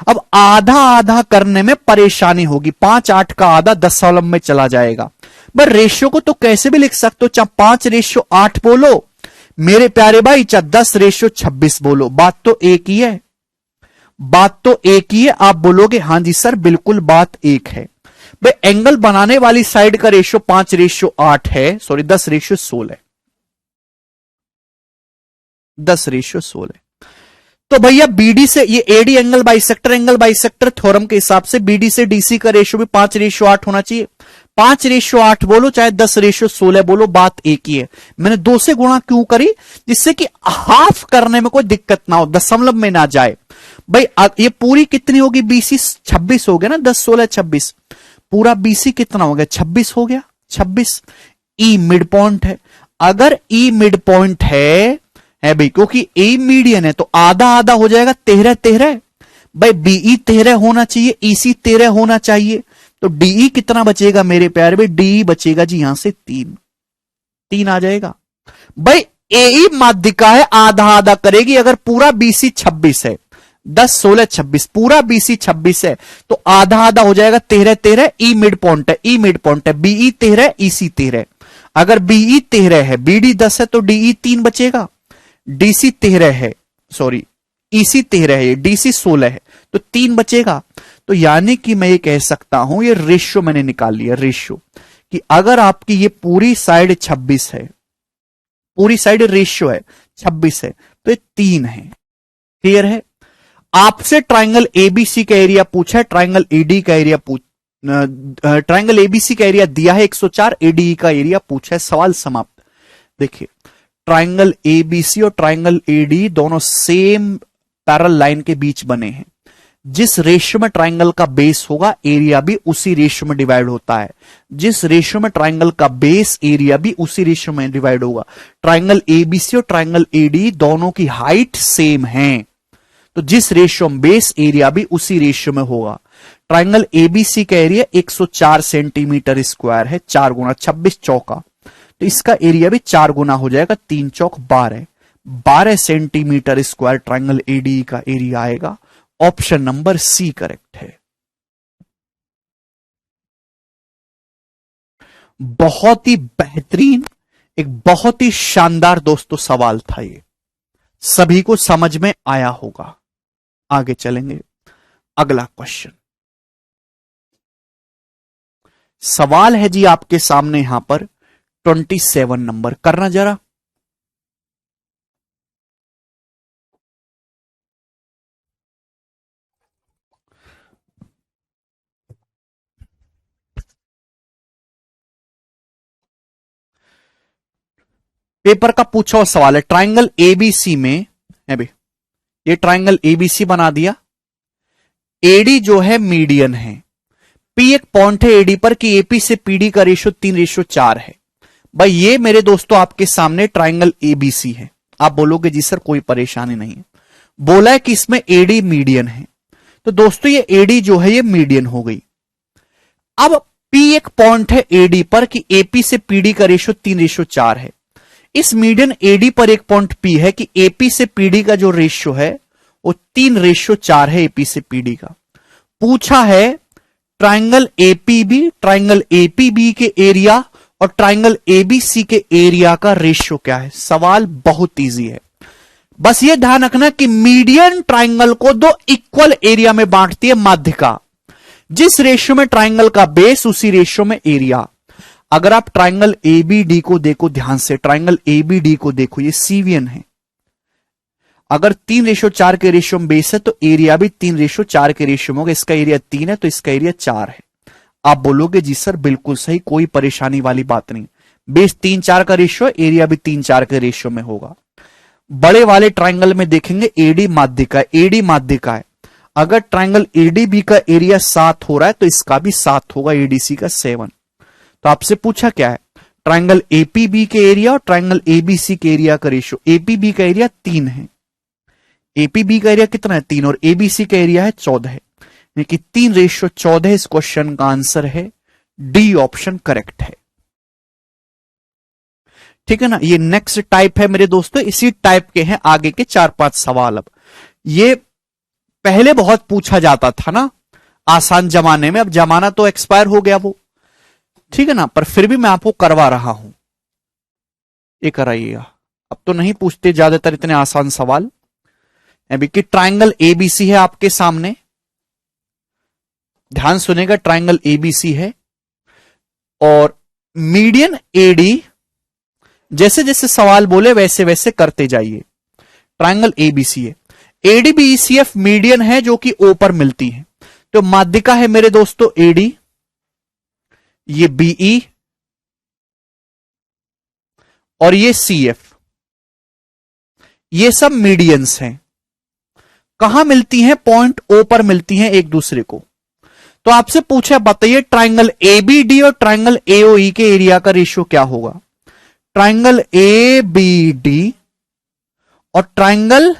अब आधा आधा करने में परेशानी होगी, 5/8 का आधा 10 में चला जाएगा। पर रेशियो को तो कैसे भी लिख सकते हो, चाहे 5:8 बोलो मेरे प्यारे भाई, चाहे 10:26 बोलो, बात तो एक ही है, बात तो एक ही है। आप बोलोगे हां जी सर बिल्कुल बात एक है भाई। एंगल बनाने वाली साइड का रेशियो 5:8 है, सॉरी 10:16 है, 10:16 है। तो भैया BD से ये AD एंगल बाइसेक्टर थ्योरम के हिसाब से BD से DC का रेशियो भी 5:8 होना चाहिए। 5:8 बोलो चाहे 10:16 बोलो, बात एक ही है। मैंने 2 से गुणा क्यों करी? जिससे कि हाफ करने में कोई दिक्कत ना हो, दशमलव में ना जाए भाई। ये पूरी कितनी होगी? BC 26 हो गया ना, 10, 16, 26। पूरा BC कितना हो गया? 26 हो गया, 26। E मिड पॉइंट है। अगर E मिड पॉइंट है भाई, क्योंकि A मीडियन है तो आधा आधा हो जाएगा, 13 13 भाई। BE 13 होना चाहिए, EC 13 होना चाहिए, तो DE कितना बचेगा मेरे प्यारे भाई? DE बचेगा जी यहां से 3 आ जाएगा। भाई ए माध्यिका है, आधा आधा करेगी। अगर पूरा बीसी 26 है, 10 16 26, पूरा बीसी 26 है तो आधा आधा हो जाएगा 13 13। ई मिड पॉइंट है, ई मिड पॉइंट है, बीई 13 ईसी 13। अगर बीई 13 है, बीडी 10 है तो डीई 3 बचेगा। डीसी 13 है, सॉरी ईसी 13 है, डीसी 16 है तो 3 बचेगा। तो यानी कि मैं ये कह सकता हूं, ये रेशियो मैंने निकाल लिया, रेशियो कि अगर आपकी ये पूरी साइड 26 है, पूरी साइड रेशियो है 26 है तो ये 3 है। क्लियर है? आपसे ट्राइंगल एबीसी का एरिया पूछा है, ट्राइंगल एडी का एरिया ट्राइंगल एबीसी का एरिया दिया है 104, एडी का एरिया पूछा है। सवाल समाप्त। देखिए ट्राइंगल एबीसी और ट्राइंगल एडी दोनों सेम पैरेलल लाइन के बीच बने हैं। जिस रेशियो में ट्राइंगल का बेस होगा, एरिया भी उसी रेशियो में डिवाइड होता है। जिस रेशियो में ट्राइंगल का बेस, एरिया भी उसी रेशियो में डिवाइड होगा। ट्राइंगल एबीसी और ट्राइंगल एडी दोनों की हाइट सेम है, तो जिस रेशियो में बेस, एरिया भी उसी रेशियो में होगा। ट्राइंगल एबीसी का एरिया 104 सेंटीमीटर स्क्वायर है, 4 गुना 26 चौका, तो इसका एरिया भी 4 गुना हो जाएगा, 3 चौक 12, 12 सेंटीमीटर स्क्वायर ट्राइंगल एडी का एरिया आएगा। ऑप्शन नंबर सी करेक्ट है। बहुत ही बेहतरीन, एक बहुत ही शानदार दोस्तों सवाल था ये, सभी को समझ में आया होगा। आगे चलेंगे, अगला क्वेश्चन सवाल है जी आपके सामने यहां पर 27 नंबर, करना जरा। पेपर का पूछा हुआ सवाल है, ट्राइंगल एबीसी में अभी ये ट्राइंगल एबीसी बना दिया, एडी जो है मीडियन है, पी एक पॉइंट है एडी पर कि एपी से पीडी का रेशियो 3:4 है। भाई ये मेरे दोस्तों आपके सामने ट्राइंगल एबीसी है। आप बोलोगे जी सर कोई परेशानी नहीं है, बोला है कि इसमें एडी मीडियन है, तो दोस्तों ये एडी जो है ये मीडियन हो गई। अब पी एक पॉइंट है एडी पर कि एपी से पीडी का रेशियो 3:4 है। इस मीडियन एडी पर एक पॉइंट पी है कि एपी से पीडी का जो रेशियो है वो 3:4 है एपी से पीडी का। पूछा है ट्राइंगल एपीबी, ट्राइंगल एपीबी के एरिया और ट्राइंगल एबीसी के एरिया का रेशियो क्या है। सवाल बहुत इजी है, बस ये ध्यान रखना कि मीडियन ट्राइंगल को दो इक्वल एरिया में बांटती है माध्यिका। जिस रेशियो में ट्राइंगल का बेस, उसी रेशियो में एरिया। अगर आप ट्राइंगल एबीडी को देखो ध्यान से, ट्राइंगल एबीडी को देखो, ये सीवियन है। अगर 3:4 के रेशियो में बेस है तो एरिया भी 3:4 के रेशियो में होगा। इसका एरिया 3 है तो इसका एरिया 4 है। आप बोलोगे जी सर बिल्कुल सही, कोई परेशानी वाली बात नहीं। बेस 3:4 का रेशियो, एरिया भी 3:4 के रेशियो में होगा। बड़े वाले ट्राइंगल में देखेंगे एडी माध्यिका, एडी माध्यिका है। अगर ट्राइंगल एडीबी का एरिया 7 हो रहा है तो इसका भी 7 होगा, एडीसी का 7। तो आपसे पूछा क्या है, ट्राइंगल एपीबी के एरिया और ट्राइंगल एबीसी के एरिया का रेशियो। एपीबी का एरिया 3 है, एपीबी का एरिया कितना है 3, और एबीसी का एरिया है 14 है, यानी कि 3:14। इस क्वेश्चन का आंसर है डी ऑप्शन करेक्ट है। ठीक है ना। ये नेक्स्ट टाइप है मेरे दोस्तों, इसी टाइप के हैं आगे के 4-5 सवाल। अब ये पहले बहुत पूछा जाता था ना आसान जमाने में, अब जमाना तो एक्सपायर हो गया वो, ठीक है ना, पर फिर भी मैं आपको करवा रहा हूं, ये कराइएगा। अब तो नहीं पूछते ज्यादातर इतने आसान सवाल। अभी कि ट्राइंगल एबीसी है आपके सामने, ध्यान सुनेगा, ट्राइंगल एबीसी है और मीडियन एडी, जैसे जैसे सवाल बोले वैसे वैसे करते जाइए। ट्राइंगल एबीसी है, एडीबीसीएफ मीडियन है जो कि ओ पर मिलती है, तो माध्यिका है मेरे दोस्तों एडी, ये बीई और ये सीएफ, ये सब मीडियंस हैं। कहां मिलती हैं? पॉइंट ओ पर मिलती हैं एक दूसरे को। तो आपसे पूछा बताइए ट्राइंगल एबीडी और ट्राइंगल एओई के एरिया का रेशियो क्या होगा। ट्राइंगल एबीडी और ट्राइंगल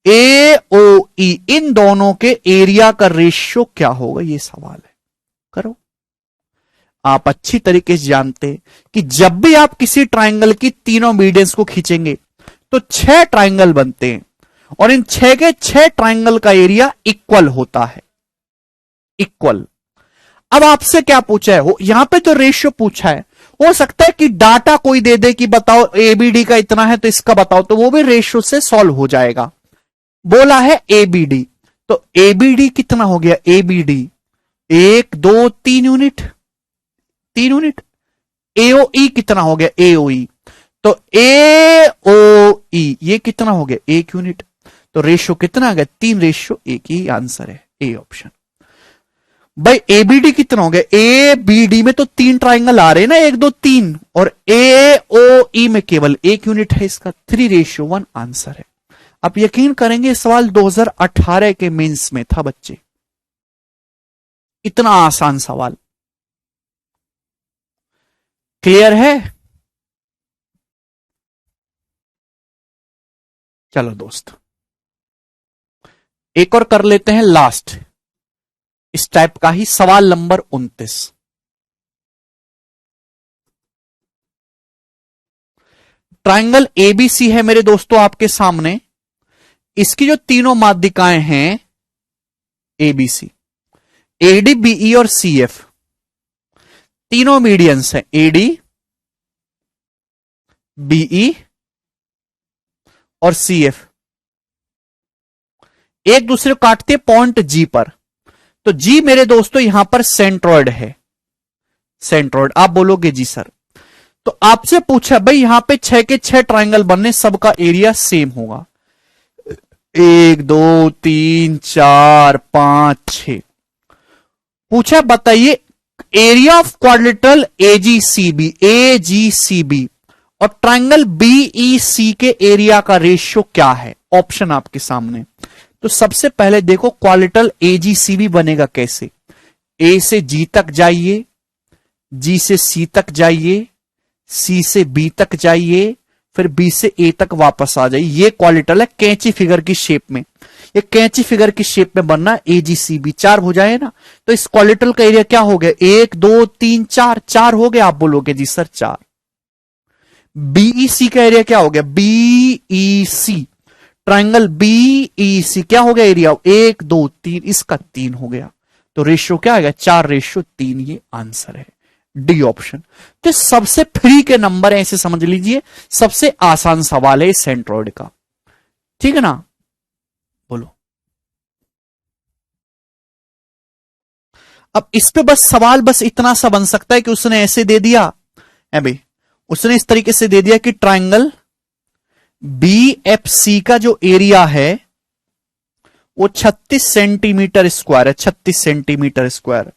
एओई, इन दोनों के एरिया का रेशियो क्या होगा, ये सवाल है। करो आप अच्छी तरीके से जानते हैं कि जब भी आप किसी ट्राइंगल की तीनों मीडियंस को खींचेंगे तो 6 ट्राइंगल बनते हैं और इन 6 के 6 ट्राइंगल का एरिया इक्वल होता है, इक्वल। अब आपसे क्या पूछा है, यहां पे तो रेशियो पूछा है, हो सकता है कि डाटा कोई दे दे कि बताओ एबीडी का इतना है तो इसका बताओ, तो वो भी रेशियो से सॉल्व हो जाएगा। बोला है एबीडी, तो एबीडी कितना हो गया, एबीडी 1 2 3 यूनिट, 3 यूनिट। एओई कितना हो गया, एओई, तो एओई ये कितना हो गया, 1 यूनिट। तो रेशियो कितना आ गया, 3:1, ही आंसर है, ए ऑप्शन। भाई एबीडी कितना हो गया, एबीडी में तो 3 ट्राइंगल आ रहे हैं ना, 1 2 3, और एओई में केवल 1 यूनिट है, इसका 3:1 आंसर है। आप यकीन करेंगे सवाल 2018 के मेंस में था बच्चे, इतना आसान सवाल। क्लियर है? चलो दोस्त एक और कर लेते हैं, लास्ट इस टाइप का ही सवाल नंबर 29। ट्राइंगल एबीसी है मेरे दोस्तों आपके सामने, इसकी जो तीनों माध्यिकाएं हैं एबीसी, एडी बीई और सीएफ, तीनों मीडियंस हैं, एडी बीई और सीएफ, एक दूसरे को काटते पॉइंट जी पर। तो जी मेरे दोस्तों यहां पर सेंट्रॉइड है, सेंट्रॉइड। आप बोलोगे जी सर, तो आपसे पूछा भाई यहां पे 6 के 6 ट्राइंगल बनने, सबका एरिया सेम होगा, 1 2 3 4 5 6। पूछा बताइए एरिया ऑफ क्वाड्रिलेटरल एजीसीबी, एजीसीबी और ट्राइंगल बीईसी के एरिया का रेशियो क्या है। ऑप्शन आपके सामने। तो सबसे पहले देखो क्वाड्रिलेटरल एजीसीबी बनेगा कैसे, ए से जी तक जाइए, जी से सी तक जाइए, सी से बी तक जाइए, फिर बी से ए तक वापस आ जाइए। ये क्वाड्रिलेटरल है कैंची फिगर की शेप में, ये कैंची फिगर की शेप में बनना, एजीसीबी 4 हो जाए ना। तो इस क्वाड्रिलेटरल का एरिया क्या हो गया, 1 2 3 4, 4 हो गया। आप बोलोगे जी सर 4। बीईसी का एरिया क्या हो गया, बीईसी, ट्राइंगल बीईसी क्या हो गया एरिया, 1 2 3, इसका 3 हो गया। तो रेशियो क्या आएगा, 4:3, ये आंसर है, डी ऑप्शन। तो सबसे फ्री के नंबर है, ऐसे समझ लीजिए, सबसे आसान सवाल है सेंट्रॉइड का, ठीक है ना। बोलो अब इस पे बस सवाल बस इतना सा बन सकता है कि उसने ऐसे दे दिया है भाई, उसने इस तरीके से दे दिया कि ट्राइंगल बीएफसी का जो एरिया है वो 36 सेंटीमीटर स्क्वायर है, 36 सेंटीमीटर स्क्वायर।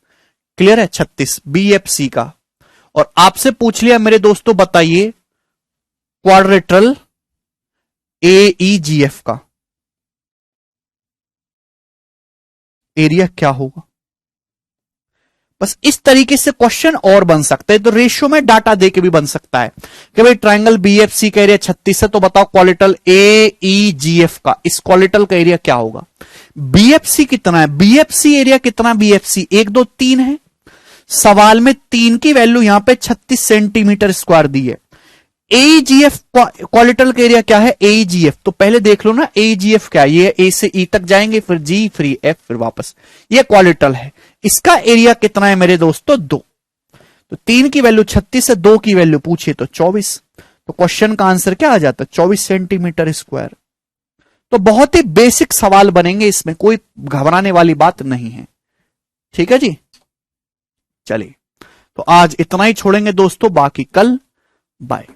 क्लियर है, 36 बीएफसी का। और आपसे पूछ लिया मेरे दोस्तों बताइए क्वाड्रिलेटरल एईजीएफ का एरिया क्या होगा। बस इस तरीके से क्वेश्चन और बन सकते हैं। तो रेशियो में डाटा देके भी बन सकता है कि भाई ट्राइंगल बीएफसी का एरिया 36 है, तो बताओ क्वाड्रिलेटरल एईजीएफ का, इस क्वाड्रिलेटरल का एरिया क्या होगा। बीएफसी कितना है, बीएफसी एरिया कितना, बीएफसी 1 2 3 है। सवाल में 3 की वैल्यू यहां पे 36 सेंटीमीटर स्क्वायर दी है। एईजीएफ क्वाड्रिलेटरल का एरिया क्या है, एईजीएफ, तो पहले देख लो ना एईजीएफ क्या है, ये ए से ई तक जाएंगे, फिर जी, फिर एफ, फिर वापस, ये क्वाड्रिलेटरल है। इसका एरिया कितना है मेरे दोस्तों, 2। तो 3 की वैल्यू 36 है, 2 की वैल्यू पूछिए तो 24। तो क्वेश्चन का आंसर क्या आ जाता है, 24 सेंटीमीटर स्क्वायर। तो बहुत ही बेसिक सवाल बनेंगे, इसमें कोई घबराने वाली बात नहीं है, ठीक है जी। चलिए तो आज इतना ही छोड़ेंगे दोस्तों, बाकी कल। बाय।